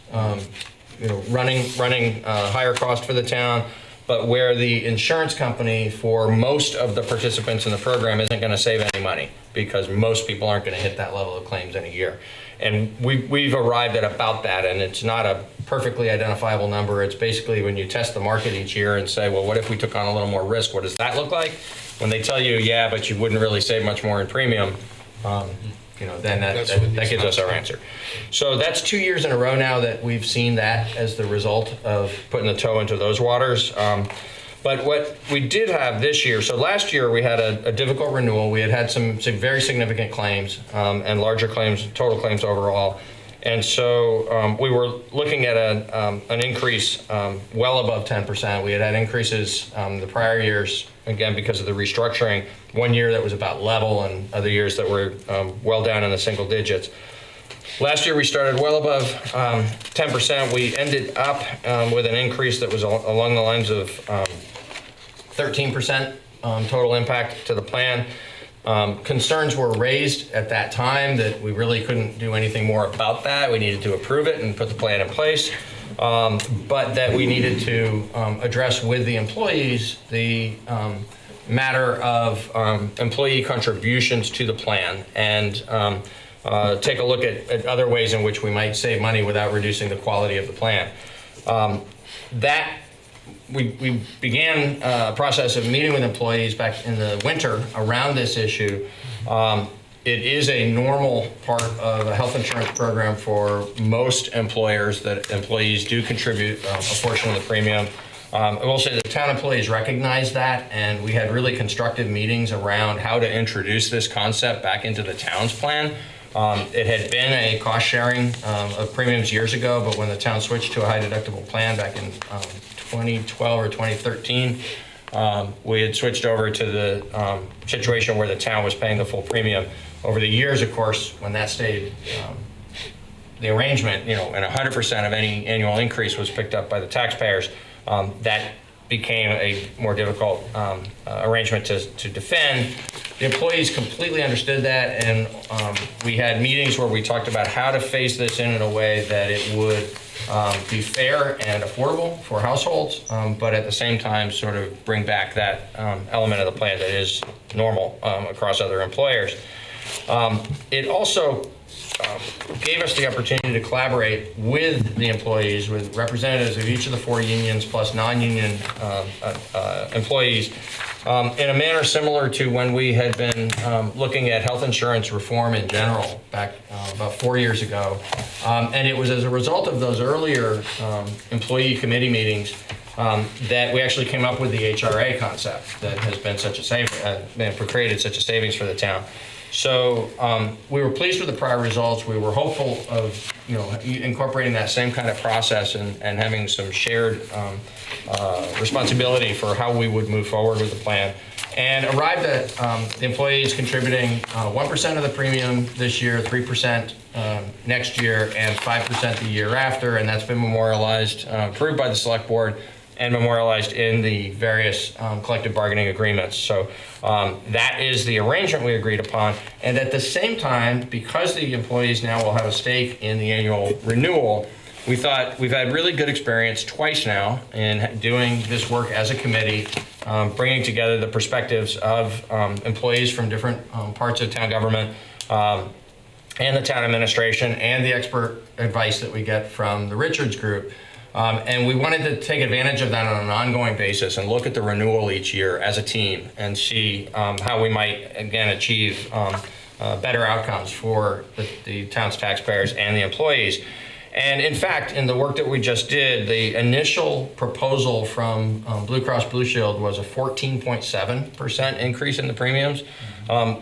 running higher cost for the town, but where the insurance company for most of the participants in the program isn't going to save any money because most people aren't going to hit that level of claims in a year. And we've arrived at about that, and it's not a perfectly identifiable number. It's basically when you test the market each year and say, well, what if we took on a little more risk? What does that look like? When they tell you, yeah, but you wouldn't really save much more in premium, then that gives us our answer. So that's 2 years in a row now that we've seen that as the result of putting the toe into those waters. But what we did have this year, so last year we had a difficult renewal. We had some very significant claims and larger claims, total claims overall. And so we were looking at an increase well above 10%. We had increases the prior years, again, because of the restructuring. One year that was about level and other years that were well down in the single digits. Last year we started well above 10%. We ended up with an increase that was along the lines of 13% total impact to the plan. Concerns were raised at that time that we really couldn't do anything more about that. We needed to approve it and put the plan in place, but that we needed to address with the employees the matter of employee contributions to the plan and take a look at other ways in which we might save money without reducing the quality of the plan. We began a process of meeting with employees back in the winter around this issue. It is a normal part of a health insurance program for most employers that employees do contribute a portion of the premium. I will say the town employees recognize that, and we had really constructive meetings around how to introduce this concept back into the town's plan. It had been a cost sharing of premiums years ago, but when the town switched to a high deductible plan back in 2012 or 2013, we had switched over to the situation where the town was paying the full premium. Over the years, of course, when that stayed, the arrangement, and 100% of any annual increase was picked up by the taxpayers, that became a more difficult arrangement to defend. The employees completely understood that, and we had meetings where we talked about how to phase this in a way that it would be fair and affordable for households, but at the same time sort of bring back that element of the plan that is normal across other employers. It also gave us the opportunity to collaborate with the employees, with representatives of each of the 4 unions plus non-union employees, in a manner similar to when we had been looking at health insurance reform in general back about 4 years ago. And it was as a result of those earlier employee committee meetings that we actually came up with the HRA concept that has been such a created such a savings for the town. So we were pleased with the prior results. We were hopeful of incorporating that same kind of process and having some shared responsibility for how we would move forward with the plan, and arrived at the employees contributing 1% of the premium this year, 3% next year, and 5% the year after, and that's been memorialized, approved by the select board, and memorialized in the various collective bargaining agreements. So that is the arrangement we agreed upon. And at the same time, because the employees now will have a stake in the annual renewal, we thought we've had really good experience twice now in doing this work as a committee, bringing together the perspectives of employees from different parts of town government, and the town administration, and the expert advice that we get from the Richards Group. And we wanted to take advantage of that on an ongoing basis and look at the renewal each year as a team and see how we might, again, achieve better outcomes for the town's taxpayers and the employees. And in fact, in the work that we just did, the initial proposal from Blue Cross Blue Shield was a 14.7% increase in the premiums.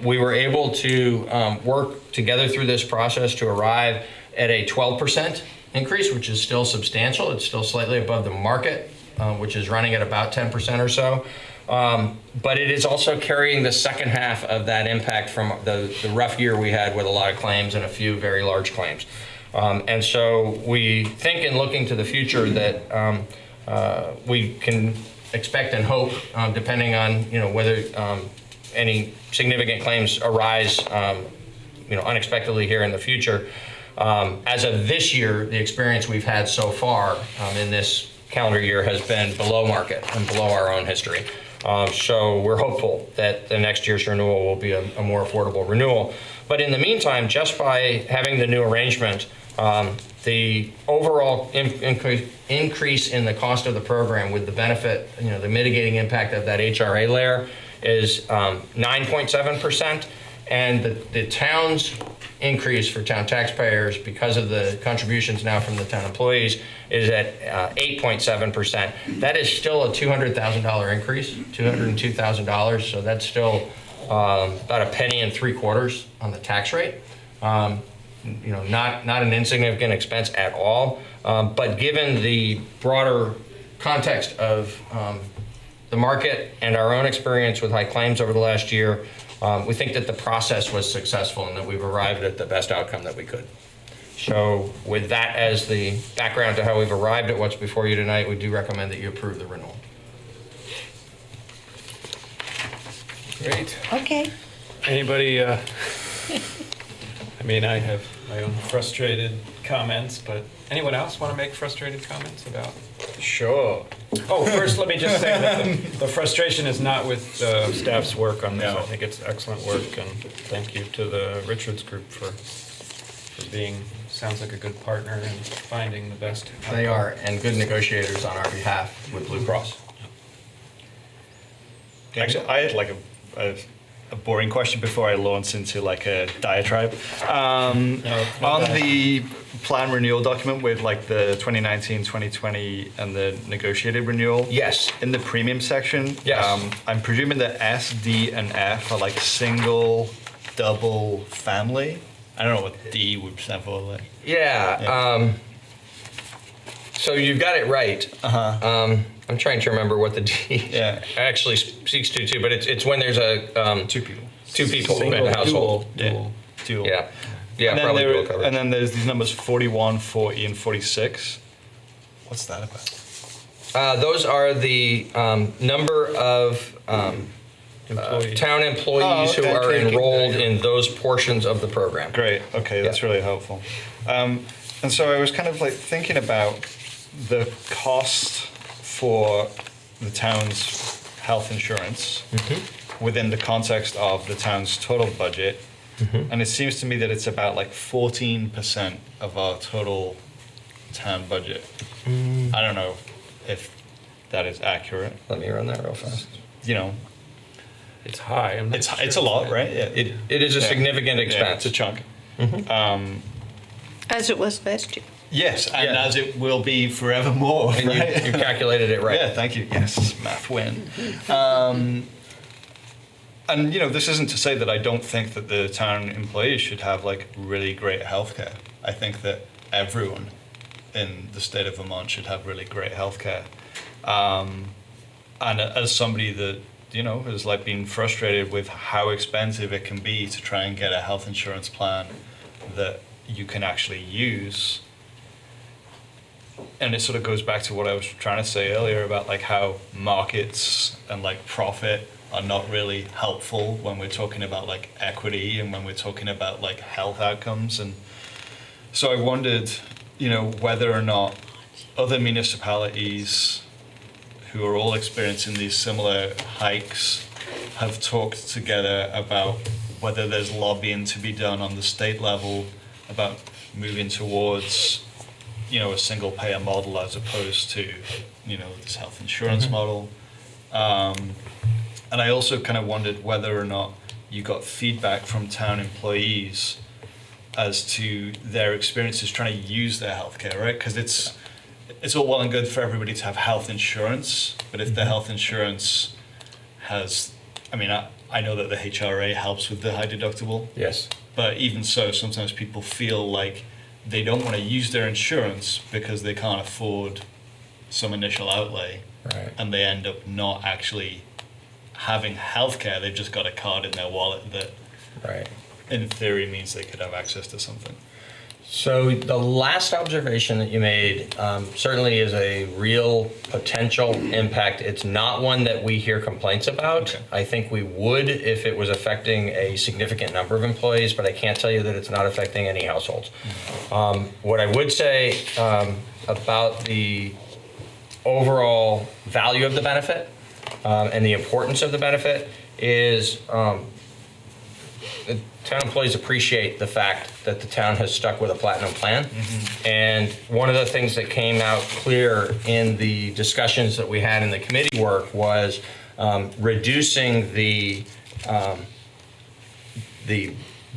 We were able to work together through this process to arrive at a 12% increase, which is still substantial. It's still slightly above the market, which is running at about 10% or so. But it is also carrying the second half of that impact from the rough year we had with a lot of claims and a few very large claims. And so we think in looking to the future that we can expect and hope, depending on whether any significant claims arise unexpectedly here in the future. As of this year, the experience we've had so far in this calendar year has been below market and below our own history. So we're hopeful that the next year's renewal will be a more affordable renewal. But in the meantime, just by having the new arrangement, the overall increase in the cost of the program with the benefit, the mitigating impact of that HRA layer is 9.7%. And the town's increase for town taxpayers, because of the contributions now from the town employees, is at 8.7%. That is still a $200,000 increase, $202,000. So that's still about $0.0175 on the tax rate. Not an insignificant expense at all. But given the broader context of the market and our own experience with high claims over the last year, we think that the process was successful and that we've arrived at the best outcome that we could. So with that as the background to how we've arrived at what's before you tonight, we do recommend that you approve the renewal. Great. Okay. Anybody, I have my own frustrated comments, but anyone else want to make frustrated comments about? Sure. Oh, first, let me just say that the frustration is not with staff's work on this. No. I think it's excellent work, and thank you to the Richards Group for being, sounds like a good partner and finding the best. They are, and good negotiators on our behalf with Blue Cross. Actually, I had like a boring question before I launch into like a diatribe. On the plan renewal document with like the 2019, 2020 and the negotiated renewal. Yes. In the premium section, yes. I'm presuming that S, D, and F are like single, double, family. I don't know what D would stand for. Like. Yeah. So you've got it right. I'm trying to remember what the D actually speaks to too, but it's when there's a two people in a household. Dual. Yeah. And Probably dual then, coverage. and then there's these numbers 41, 40, and 46. What's that about? Those are the number of town employees who are enrolled in those portions of the program. Great. Okay, that's really helpful. And so I was kind of like thinking about the cost for the town's health insurance within the context of the town's total budget. And it seems to me that it's about like 14% of our total town budget. I don't know if that is accurate. Let me run that real fast. It's high. It's a lot, right? Yeah. It is a significant expense. It's a chunk. As it was last year. Yes, and as it will be forevermore. And right? you calculated it right. Yeah, thank you. Yes, math win. And this isn't to say that I don't think that the town employees should have like really great healthcare. I think that everyone in the state of Vermont should have really great healthcare. And as somebody that has like been frustrated with how expensive it can be to try and get a health insurance plan that you can actually use. And it sort of goes back to what I was trying to say earlier about like how markets and like profit are not really helpful when we're talking about like equity and when we're talking about like health outcomes. And so I wondered, whether or not other municipalities who are all experiencing these similar hikes have talked together about whether there's lobbying to be done on the state level about moving towards a single payer model as opposed to this health insurance model. And I also kind of wondered whether or not you got feedback from town employees as to their experiences trying to use their healthcare, right? Because it's all well and good for everybody to have health insurance, but if the health insurance has, I know that the HRA helps with the high deductible. Yes. But even so, sometimes people feel like they don't want to use their insurance because they can't afford some initial outlay. Right. And they end up not actually having healthcare. They've just got a card in their wallet that, in theory, means they could have access to something. So the last observation that you made certainly is a real potential impact. It's not one that we hear complaints about. Okay. I think we would if it was affecting a significant number of employees, but I can't tell you that it's not affecting any households. What I would say about the overall value of the benefit and the importance of the benefit is the town employees appreciate the fact that the town has stuck with a platinum plan. And one of the things that came out clear in the discussions that we had in the committee work was reducing the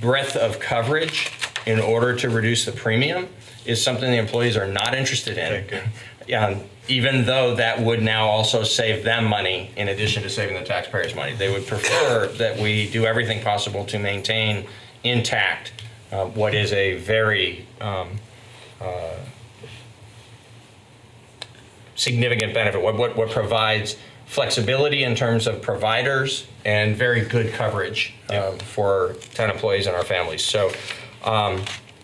breadth of coverage in order to reduce the premium is something the employees are not interested in. Even though that would now also save them money in addition to saving the taxpayers money. They would prefer that we do everything possible to maintain intact what is a very significant benefit, what provides flexibility in terms of providers and very good coverage for town employees and our families. So,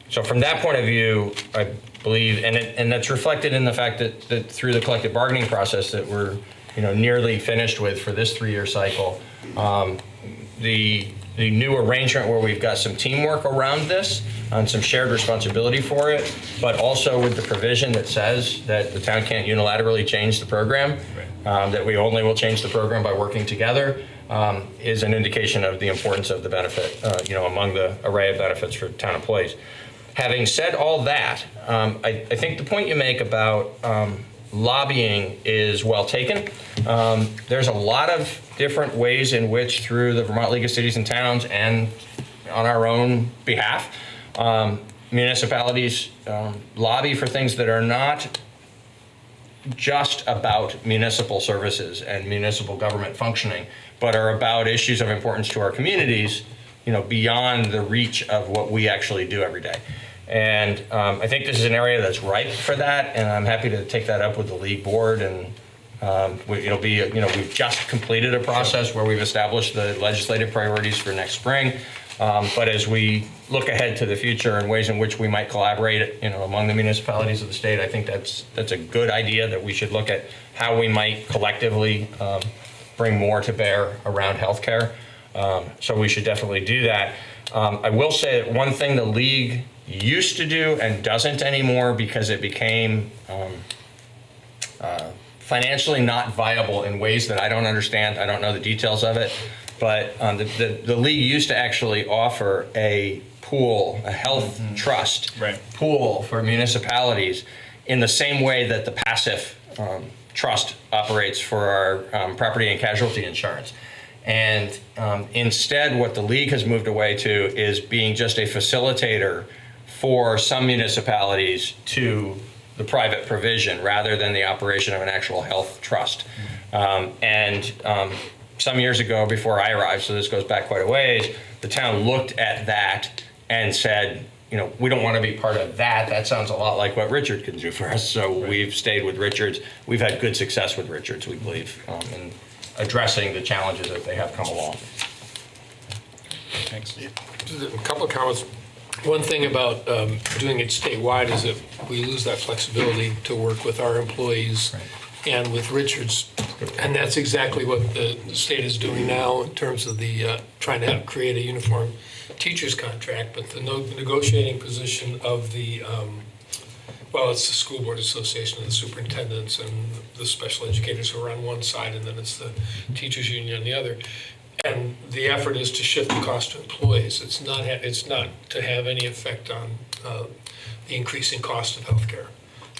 so from that point of view, I believe, and that's reflected in the fact that through the collective bargaining process that we're nearly finished with for this 3-year cycle, the new arrangement where we've got some teamwork around this and some shared responsibility for it, but also with the provision that says that the town can't unilaterally change the program, that we only will change the program by working together, is an indication of the importance of the benefit, among the array of benefits for town employees. Having said all that, I think the point you make about lobbying is well taken. There's a lot of different ways in which, through the Vermont League of Cities and Towns and on our own behalf, municipalities lobby for things that are not just about municipal services and municipal government functioning, but are about issues of importance to our communities, beyond the reach of what we actually do every day. And I think this is an area that's ripe for that, and I'm happy to take that up with the league board. And it'll be, we've just completed a process where we've established the legislative priorities for next spring. But as we look ahead to the future and ways in which we might collaborate, among the municipalities of the state, I think that's a good idea, that we should look at how we might collectively bring more to bear around healthcare. So we should definitely do that. I will say that one thing the league used to do and doesn't anymore, because it became financially not viable in ways that I don't understand. I don't know the details of it, but the league used to actually offer a pool, a health trust pool for municipalities, in the same way that the passive trust operates for our property and casualty insurance. And instead, what the league has moved away to is being just a facilitator for some municipalities to the private provision, rather than the operation of an actual health trust. Some years ago, before I arrived, so this goes back quite a ways, the town looked at that and said, we don't want to be part of that. That sounds a lot like what Richard can do for us. So we've stayed with Richards. We've had good success with Richards, we believe, in addressing the challenges that they have come along. Thanks. Just a couple of comments. One thing about doing it statewide is that we lose that flexibility to work with our employees and with Richards. And that's exactly what the state is doing now in terms of the trying to create a uniform teacher's contract. But the negotiating position of the, it's the School Board Association and the superintendents and the special educators who are on one side, and then it's the teachers union on the other. And the effort is to shift the cost to employees. It's not to have any effect on the increasing cost of healthcare.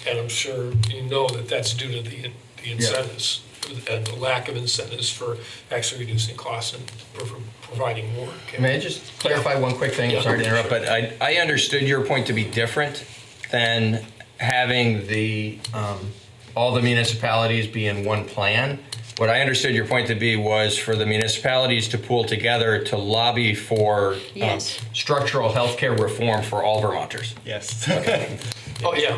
And I'm sure you know that that's due to the incentives and the lack of incentives for actually reducing costs and providing more. May I just clarify one quick thing? Yeah. Sorry to interrupt, but I understood your point to be different than having the all the municipalities be in one plan. What I understood your point to be was for the municipalities to pool together to lobby for structural healthcare reform for all Vermonters. Yes. Okay. Oh, yeah.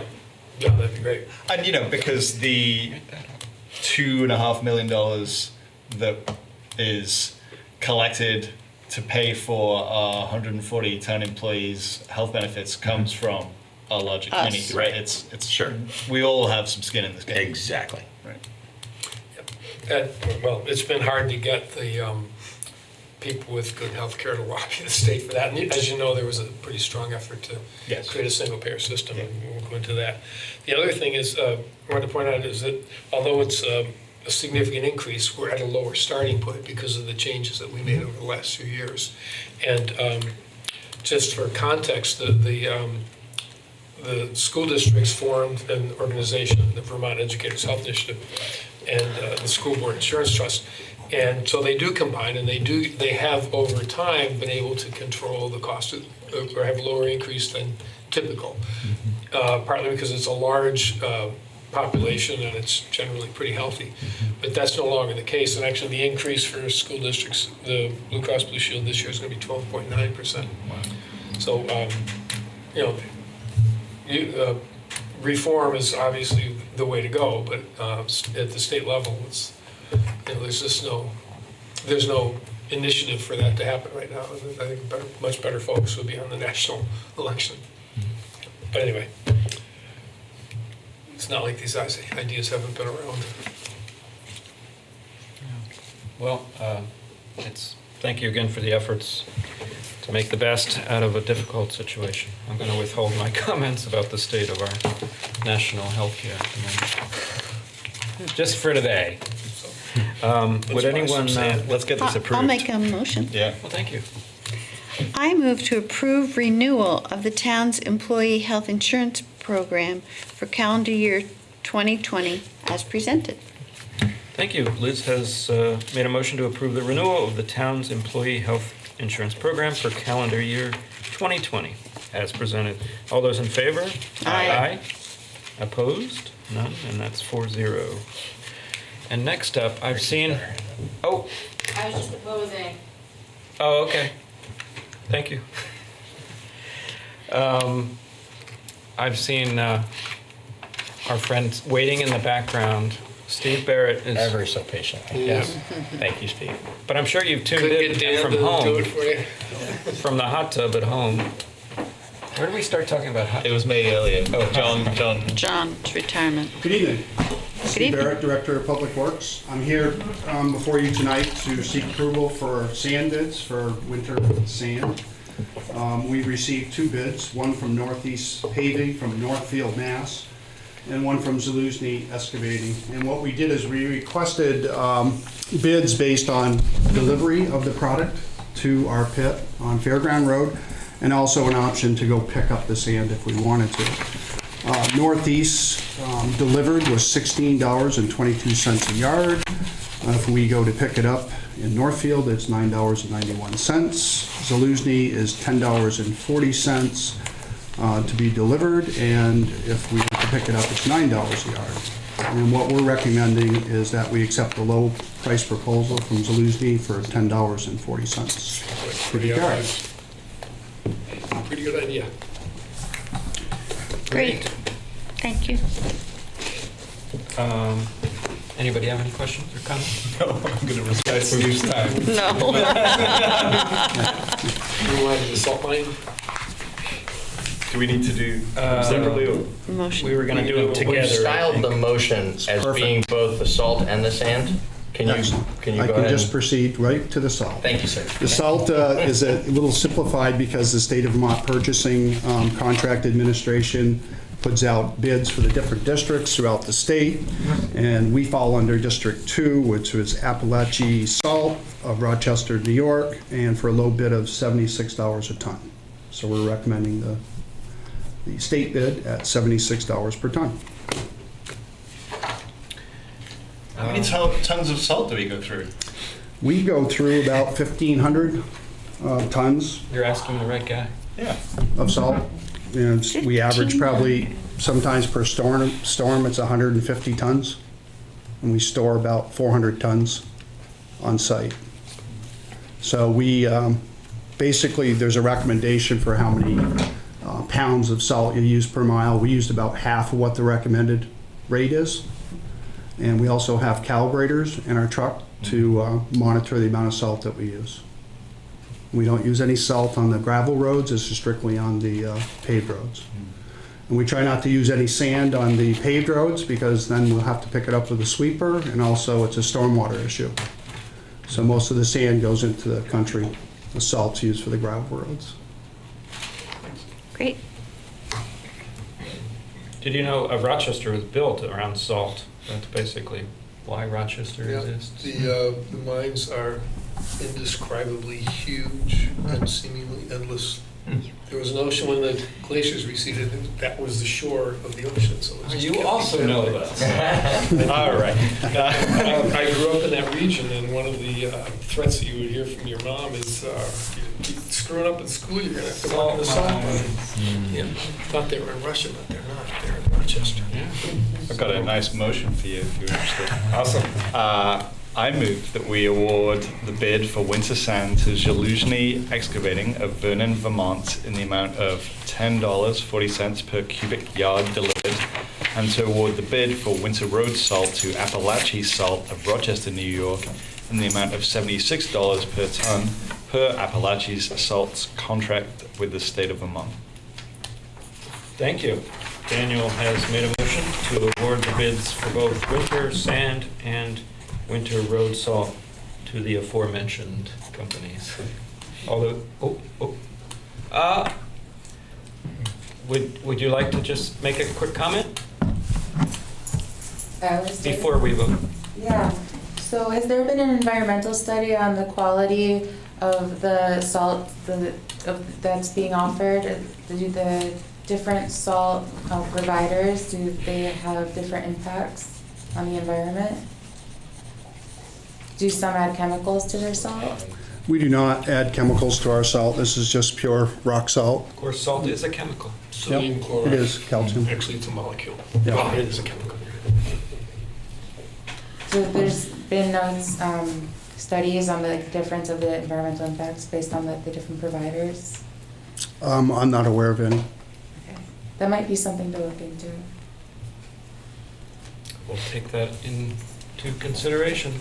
Yeah, that'd be great. And, because the $2.5 million that is collected to pay for our 140 town employees' health benefits comes from our larger community. Right. It's Sure. We all have some skin in this game. Exactly. Right. Well, it's been hard to get the people with good health care to lobby the state for that. And as you know, there was a pretty strong effort to create a single-payer system, and we'll go into that. The other thing is, I wanted to point out is that although it's a significant increase, we're at a lower starting point because of the changes that we made over the last few years. And just for context, the school districts formed an organization, the Vermont Educators Health Initiative, and the School Board Insurance Trust. And so they do combine, and they have over time been able to control the cost of, or have a lower increase than typical, partly because it's a large population and it's generally pretty healthy. But that's no longer the case. And actually the increase for school districts, the Blue Cross Blue Shield this year is going to be 12.9%. So, reform is obviously the way to go, but at the state level, it's, there's no initiative for that to happen right now. I think much better focus would be on the national election. But anyway, it's not like these ideas haven't been around. Well, thank you again for the efforts to make the best out of a difficult situation. I'm going to withhold my comments about the state of our national health care just for today. Would anyone, let's get this approved. I'll make a motion. Yeah. Well, thank you. I move to approve renewal of the town's employee health insurance program for calendar year 2020 as presented. Thank you. Liz has made a motion to approve the renewal of the town's employee health insurance program for calendar year 2020 as presented. All those in favor? Aye. Opposed? None, and that's 4-0. And next up, I've seen, oh. I was just opposing. Oh, okay. Thank you. I've seen our friend waiting in the background. Steve Barrett is Ever so patient. Yes. Thank you, Steve. But I'm sure you've tuned Couldn't in get Dan from to do home, it for you. from the hot tub at home. Where did we start talking about hot? It was me earlier. Oh, John's retirement. Good evening. Good Steve evening. Barrett, Director of Public Works. I'm here before you tonight to seek approval for sand bids for winter sand. We received 2 bids, one from Northeast Paving from Northfield, Mass., and one from Zaluzny Excavating. And what we did is we requested bids based on delivery of the product to our pit on Fairground Road, and also an option to go pick up the sand if we wanted to. Northeast delivered was $16.22 a yard. If we go to pick it up in Northfield, it's $9.91. Zaluzny is $10.40 to be delivered, and if we have to pick it up, it's $9 a yard. And what we're recommending is that we accept the low price proposal from Zaluzny for $10.40 for the yard. Pretty good idea. Great. Thank you. Anybody have any questions or comments? No, I'm going to respect Steve's time. No. You wanted the salt mine? Do we need to do separately or? Motion. We were going to do it together. We've I styled think. the motion as perfect. being both the salt and the sand. Can you Excellent. go I ahead? can just proceed right to the salt. Thank you, sir. The salt is a little simplified because the State of Vermont Purchasing Contract Administration puts out bids for the different districts throughout the state, and we fall under District 2, which was Appalachia Salt of Rochester, New York, and for a low bid of $76 a ton. So we're recommending the state bid at $76 per ton. How many tons of salt do we go through? We go through about 1,500 tons You're asking the right guy. Yeah. of salt. And we average probably, sometimes per storm it's 150 tons. And we store about 400 tons on site. So we, basically, there's a recommendation for how many pounds of salt you use per mile. We used about half of what the recommended rate is. And we also have calibrators in our truck to monitor the amount of salt that we use. We don't use any salt on the gravel roads, this is strictly on the paved roads. And we try not to use any sand on the paved roads because then we'll have to pick it up with a sweeper, and also it's a stormwater issue. So most of the sand goes into the country. The salt's used for the gravel roads. Great. Did you know Rochester was built around salt? That's basically why Rochester exists. The mines are indescribably huge and seemingly endless. There was an ocean when the glaciers receded, and that was the shore of the ocean, so it just You kept also me know down. that. All right. I grew up in that region, and one of the threats that you would hear from your mom is, you're screwing up in school, you're gonna have to walk in the salt mines. Yeah, thought they were in Russia, but they're not, they're in Rochester. I've got a nice motion for you if you're interested. Awesome. I move that we award the bid for winter sand to Jaluzny Excavating of Vernon, Vermont in the amount of $10.40 per cubic yard delivered, and to award the bid for winter road salt to Appalachia Salt of Rochester, New York in the amount of $76 per ton per Appalachia's Salt's contract with the state of Vermont. Thank you. Daniel has made a motion to award the bids for both winter sand and winter road salt to the aforementioned companies. Although, would you like to just make a quick comment before we vote? Yeah. So has there been an environmental study on the quality of the salt that's being offered? Do the different salt providers, do they have different impacts on the environment? Do some add chemicals to their salt? We do not add chemicals to our salt. This is just pure rock salt. Of course, salt is a chemical. Sodium chloride. It is calcium. Actually, it's a molecule. Yeah. Well, it is a chemical. So there's been no studies on the difference of the environmental impacts based on the different providers? I'm not aware of any. Okay. That might be something to look into. We'll take that into consideration.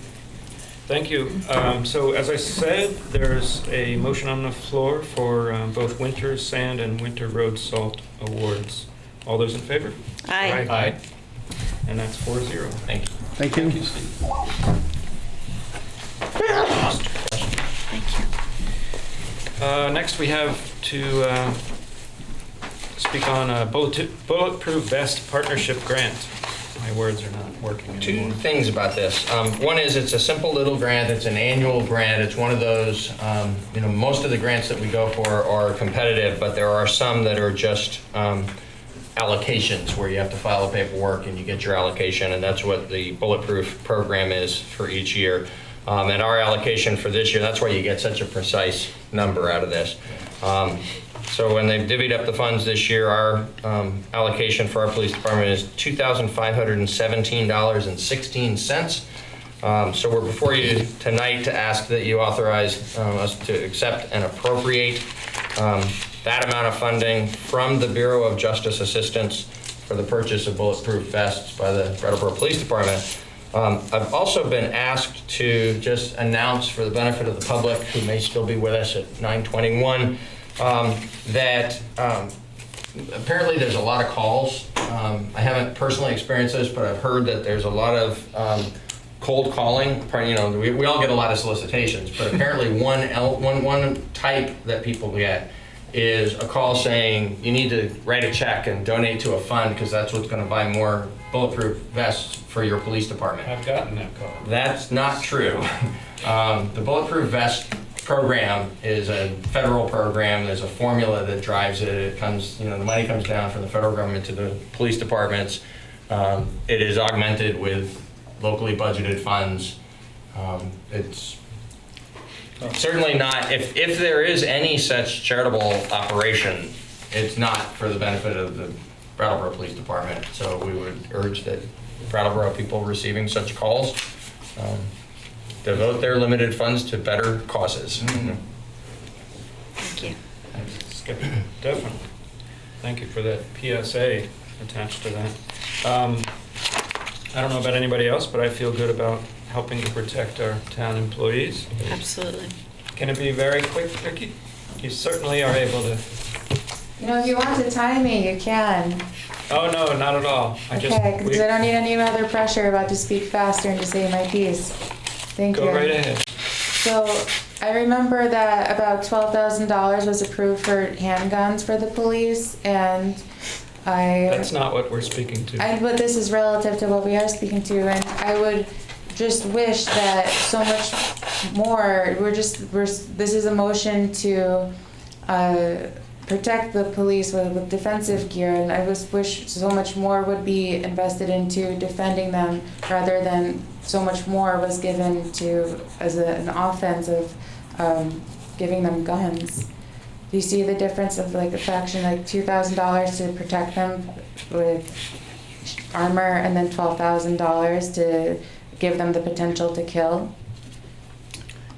Thank you. So as I said, there's a motion on the floor for both winter sand and winter road salt awards. All those in favor? Aye. Aye. And that's 4-0. Thank you. Thank you. Thank you, Steve. Thank you. Next, we have to speak on a Bulletproof Vest Partnership Grant. My words are not working anymore. Two things about this. One is it's a simple little grant. It's an annual grant. It's one of those, most of the grants that we go for are competitive, but there are some that are just allocations where you have to file the paperwork and you get your allocation, and that's what the Bulletproof program is for each year. And our allocation for this year, that's why you get such a precise number out of this. So when they've divvied up the funds this year, our allocation for our police department is $2,517.16. So we're before you tonight to ask that you authorize us to accept and appropriate that amount of funding from the Bureau of Justice Assistance for the purchase of bulletproof vests by the Brattleboro Police Department. I've also been asked to just announce for the benefit of the public who may still be with us at 9:21 that apparently there's a lot of calls. I haven't personally experienced this, but I've heard that there's a lot of cold calling. We all get a lot of solicitations, but apparently one type that people get is a call saying you need to write a check and donate to a fund because that's what's going to buy more bulletproof vests for your police department. I've gotten that call. That's not true. The Bulletproof Vest program is a federal program. There's a formula that drives it. It comes, the money comes down from the federal government to the police departments. It is augmented with locally budgeted funds. It's certainly not, if there is any such charitable operation, it's not for the benefit of the Brattleboro Police Department. So we would urge that Brattleboro people receiving such calls devote their limited funds to better causes. Thank you. Skip. Definitely. Thank you for that PSA attached to that. I don't know about anybody else, but I feel good about helping to protect our town employees. Absolutely. Can it be very quick, Vicki? You certainly are able to. If you want to time me, you can. Oh, no, not at all. Because I don't need any other pressure about to speak faster and to say my piece. Thank you. Go right ahead. So I remember that about $12,000 was approved for handguns for the police, and That's not what we're speaking to. but this is relative to what we are speaking to, and I would just wish that so much more. This is a motion to protect the police with defensive gear, and I just wish so much more would be invested into defending them rather than so much more was given to as an offense of giving them guns. Do you see the difference of like a fraction, like $2,000 to protect them with armor, and then $12,000 to give them the potential to kill?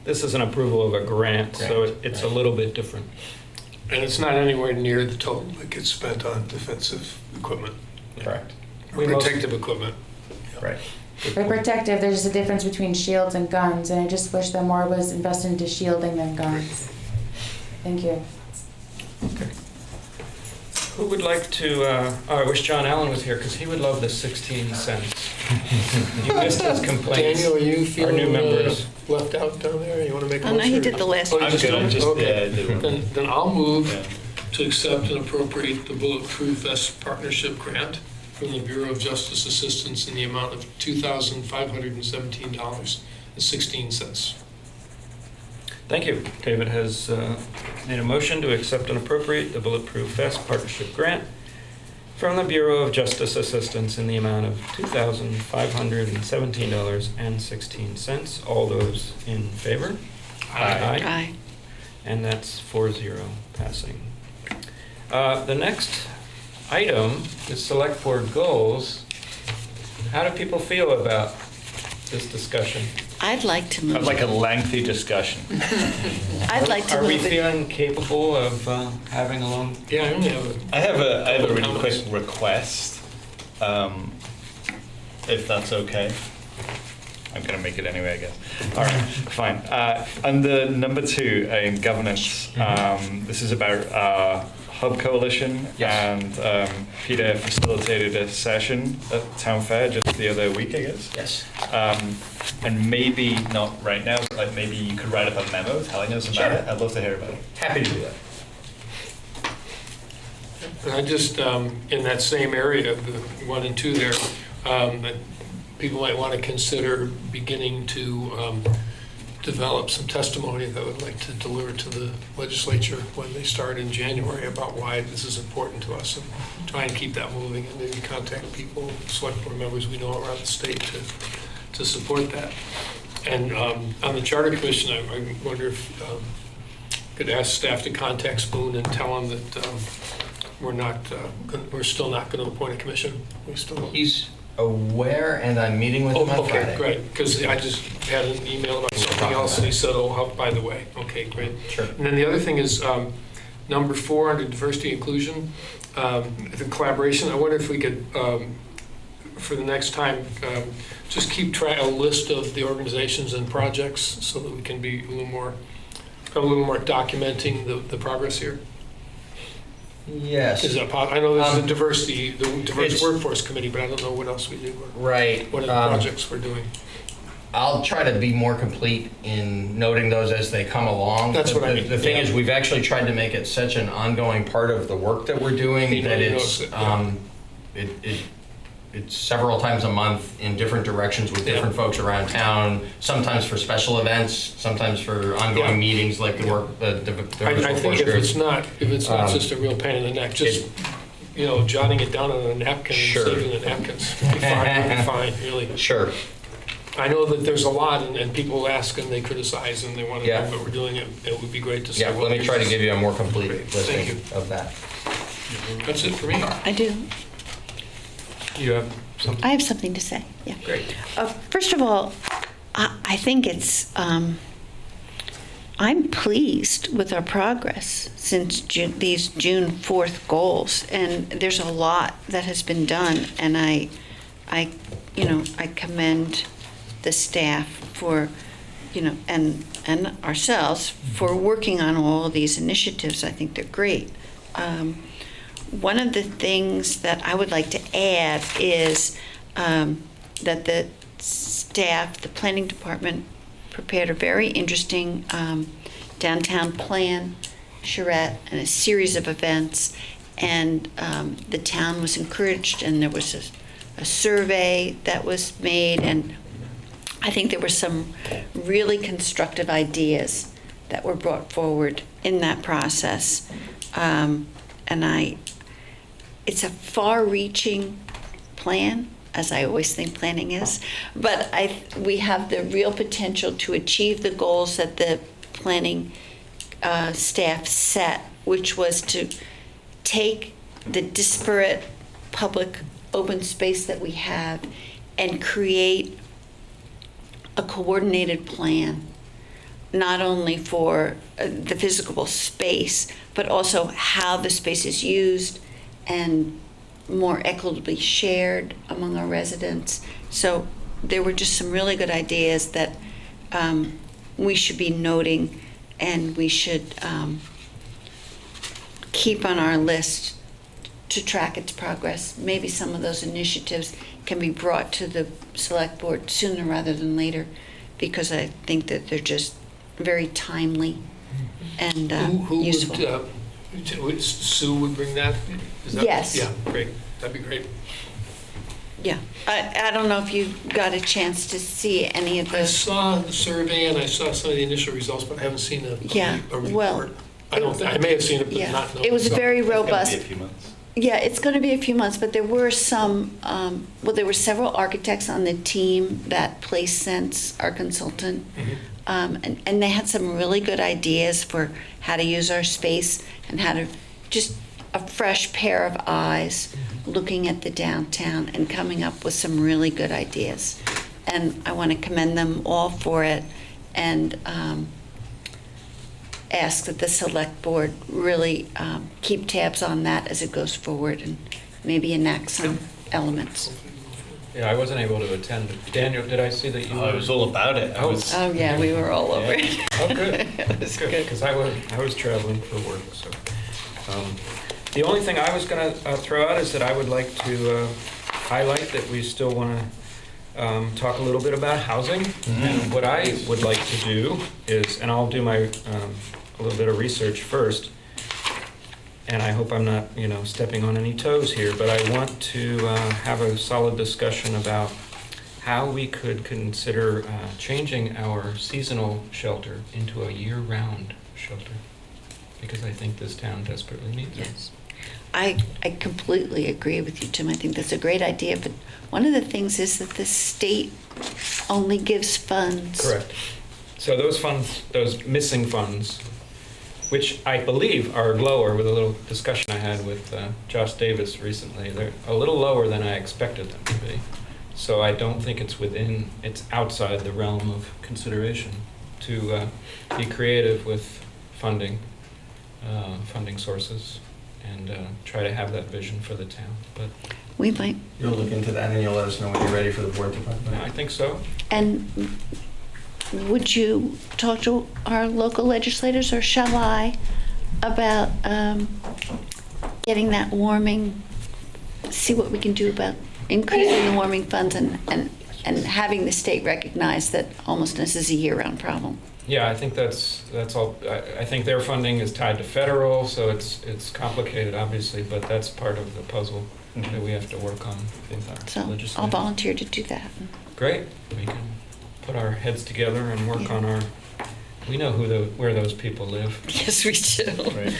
This is an approval of a grant, so it's a little bit different. And it's not anywhere near the total that gets spent on defensive equipment. Correct. Or protective equipment. Right. For protective, there's a difference between shields and guns, and I just wish that more was invested into shielding than guns. Thank you. Okay. Who would like to, I wish John Allen was here, because he would love the 16 cents. You missed his complaints. Daniel, are you Our feeling new members. left out down there? You want to make a Oh, motion? no, he did the last Oh, one. you just I'm did? good. Okay. Then I'll move to accept and appropriate the Bulletproof S Partnership Grant from the Bureau of Justice Assistance in the amount of $2,517.16. Thank you. David has made a motion to accept and appropriate the Bulletproof Vest Partnership Grant from the Bureau of Justice Assistance in the amount of $2,517.16. All those in favor? Aye. Aye. And that's 4-0 passing. The next item is Select Board Goals. How do people feel about this discussion? I'd like to move. I'd like a lengthy discussion. I'd like to Are we move it. feeling capable of having a long? Yeah, I only have I have a really Comments. quick request, if that's okay. I'm going to make it anyway, I guess. All right, fine. Under number 2 in governance, this is about Hub Coalition, Yes. and Peter facilitated a session at Town Fair just the other week, I guess. Yes. And maybe not right now, but like maybe you could write up a memo telling us about it. I'd love to hear about it. Happy to do that. And I just, in that same area, the 1 and 2 there, that people might want to consider beginning to develop some testimony that I would like to deliver to the legislature when they start in January about why this is important to us, and try and keep that moving, and maybe contact people, select board members we know around the state to support that. And on the Charter Commission, I wonder if could ask staff to contact Spoon and tell him that we're still not going to appoint a commission. We still. He's aware, and I'm meeting with him on Okay, Friday. great, because I just had an email about something else, and he said, oh, by the way, okay, great. Sure. And then the other thing is, number 4, under diversity inclusion, the collaboration, I wonder if we could, for the next time, just keep a list of the organizations and projects so that we can be a little more documenting the progress here. Yes. Is that I know there's the diverse it's- workforce committee, but I don't know what else we do, or Right. what other projects we're doing. I'll try to be more complete in noting those as they come along. That's what I mean, The thing yeah. is, we've actually tried to make it such an ongoing part of the work that we're doing You know, that you it's, notice it, yeah. it's several times a month in different directions with Yeah. different folks around town, sometimes for special events, sometimes for ongoing Yeah. meetings like the work, the I diverse think if group. it's not just a real pain in the neck, just, jotting it down on a napkin Sure. and saving the napkins, would be fine, really. Sure. I know that there's a lot, and people ask and they criticize and they want to Yeah. know what we're doing, and it would be great to see. Yeah, what let me try to give you a more complete Great. Thank listing of that. That's it for me. I do. You have something? I have something to say, yeah. Great. First of all, I think it's, I'm pleased with our progress since these June 4th goals. And there's a lot that has been done. And I commend the staff for, and ourselves for working on all of these initiatives. I think they're great. One of the things that I would like to add is that the staff, the planning department prepared a very interesting downtown plan, charrette, and a series of events. And the town was encouraged, and there was a survey that was made, and I think there were some really constructive ideas that were brought forward in that process. It's a far-reaching plan, as I always think planning is, but we have the real potential to achieve the goals that the planning staff set, which was to take the disparate public open space that we have and create a coordinated plan, not only for the physical space, but also how the space is used and more equitably shared among our residents. So there were just some really good ideas that we should be noting, and we should keep on our list to track its progress. Maybe some of those initiatives can be brought to the select board sooner rather than later, because I think that they're just very timely and useful. Sue would bring that? Yes. Yeah, great. That'd be great. Yeah. I don't know if you got a chance to see any of I those. saw the survey and I saw some of the initial results, but I haven't seen a report. Well, I may have seen it, but not know. It was very robust. It's gonna be a few months. Yeah, it's going to be a few months, but there were some, there were several architects on the team that Place Sense, our consultant, and they had some really good ideas for how to use our space and how to just a fresh pair of eyes looking at the downtown and coming up with some really good ideas. And I want to commend them all for it, and ask that the select board really keep tabs on that as it goes forward and maybe enact some elements. Yeah, I wasn't able to attend. Daniel, did I see that you? I was all about it. I was. Oh, yeah, we were all over it. Oh, good. It was good. Because I was traveling for work, so. The only thing I was going to throw out is that I would like to highlight that we still want to talk a little bit about housing. And what I would like to do is, and I'll do my a little bit of research first, and I hope I'm not, stepping on any toes here, but I want to have a solid discussion about how we could consider changing our seasonal shelter into a year-round shelter, because I think this town desperately needs it. Yes. I completely agree with you, Tim. I think that's a great idea, but one of the things is that the state only gives funds. Correct. So those funds, those missing funds, which I believe are lower, with a little discussion I had with Josh Davis recently, they're a little lower than I expected them to be. So I don't think it's outside the realm of consideration to be creative with funding sources, and try to have that vision for the town. But We might. You'll look into that and you'll let us know when you're ready for the board to talk about it. I think so. And would you talk to our local legislators, or shall I, about getting that warming, see what we can do about increasing the warming funds and having the state recognize that homelessness is a year-round problem? Yeah, I think that's all. I think their funding is tied to federal, so it's complicated, obviously, but that's part of the puzzle that we have to work on with our So legislators. I'll volunteer to do that. Great. We can put our heads together and work on our. We know where those people live. Yes, we do. Right.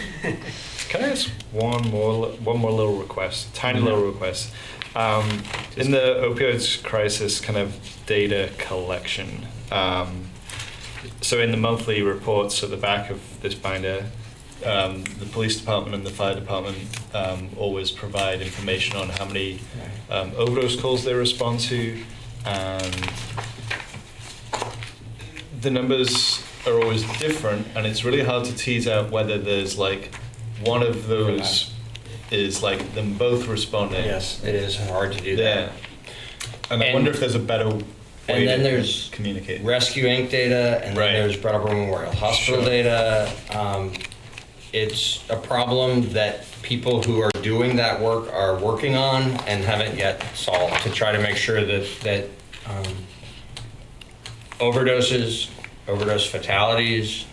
Can I ask one more little request, tiny little request? In the opioids crisis kind of data collection, so in the monthly reports at the back of this binder, the police department and the fire department always provide information on how many overdose calls they respond to, and the numbers are always different, and it's really hard to tease out whether there's like one of those is like them both responding. Yes, it is hard to do that. And I wonder if there's a better way And then to there's communicate. Rescue Inc. data, and then there's Brattleboro Memorial Hospital data. It's a problem that people who are doing that work are working on and haven't yet solved, to try to make sure that overdoses overdose fatalities,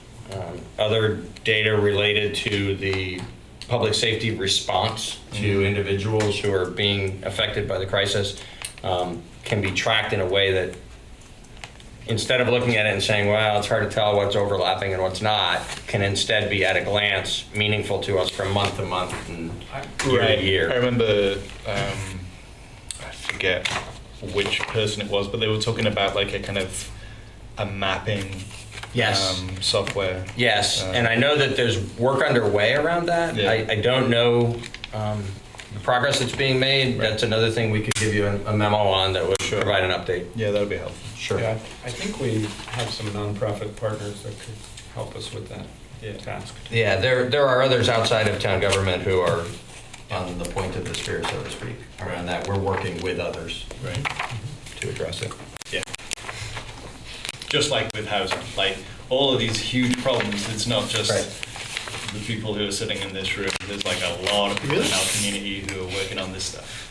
other data related to the public safety response to individuals who are being affected by the crisis, can be tracked in a way that, instead of looking at it and saying, well, it's hard to tell what's overlapping and what's not, can instead be at a glance meaningful to us from month to month and year to year. I remember, I forget which person it was, but they were talking about like a kind of a mapping software. Yes, and I know that there's work underway around that. Yeah. I don't know the progress that's being made. That's another thing we could give you a memo on that would provide an update. Yeah, that would be helpful. Sure. Yeah, I think we have some nonprofit partners that could help us with that task. Yeah, there are others outside of town government who are on the point of the spear, so to speak, around that. We're working with others to address it. Yeah. Just like with housing, like all of these huge problems, it's not just the people who are sitting in this room. There's like a lot of people in our community who are working on this stuff.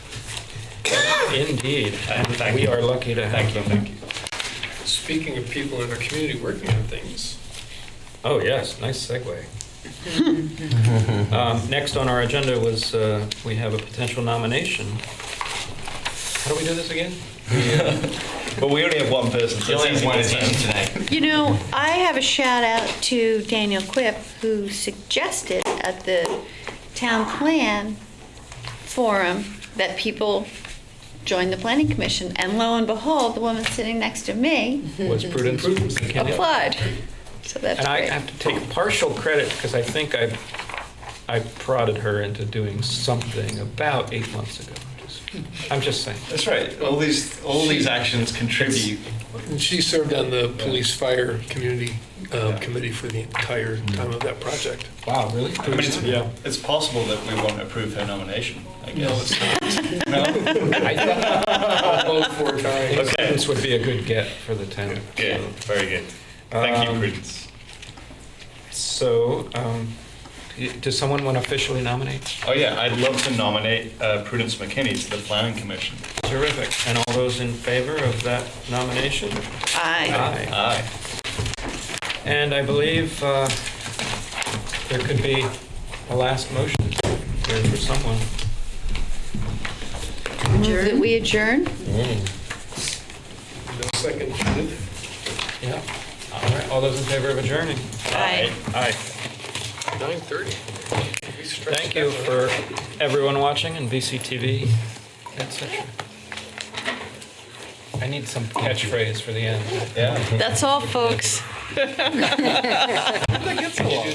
Indeed, and we are lucky to have them. Thank you. Speaking of people in our community working on things, Oh, yes, nice segue. Next on our agenda was, we have a potential nomination. How do we do this again? But we only have one person, so You only it's have easy one to team say. today. You know, I have a shout out to Daniel Quip, who suggested at the town plan forum that people join the planning commission, and lo and behold, the woman sitting next to me Was Prudence McKinney. applied. So that's And I great. have to take partial credit because I think I prodded her into doing something about 8 months ago. I'm just saying. That's right. All these actions contribute. and she served on the police fire community committee for the entire time of that project. Wow, really? I mean, Yeah. it's possible that we won't approve her nomination, I guess. No, it's not. No? I think I'll vote for it. Prudence would be a good get for the town. Good, very good. Thank you, Um, Prudence. So, does someone want to officially nominate? Oh yeah, I'd love to nominate Prudence McKinney to the Planning Commission. Terrific. And all those in favor of that nomination? Aye. Aye. Aye. And I believe there could be a last motion here for someone. Move that we adjourn? No second, Judith. Yeah. All right. All those in favor of adjourning? Aye. Aye. 9:30. Thank you for everyone watching and VCTV, etc. I need some catchphrase for the end. Yeah. That's all, folks. That gets a lot.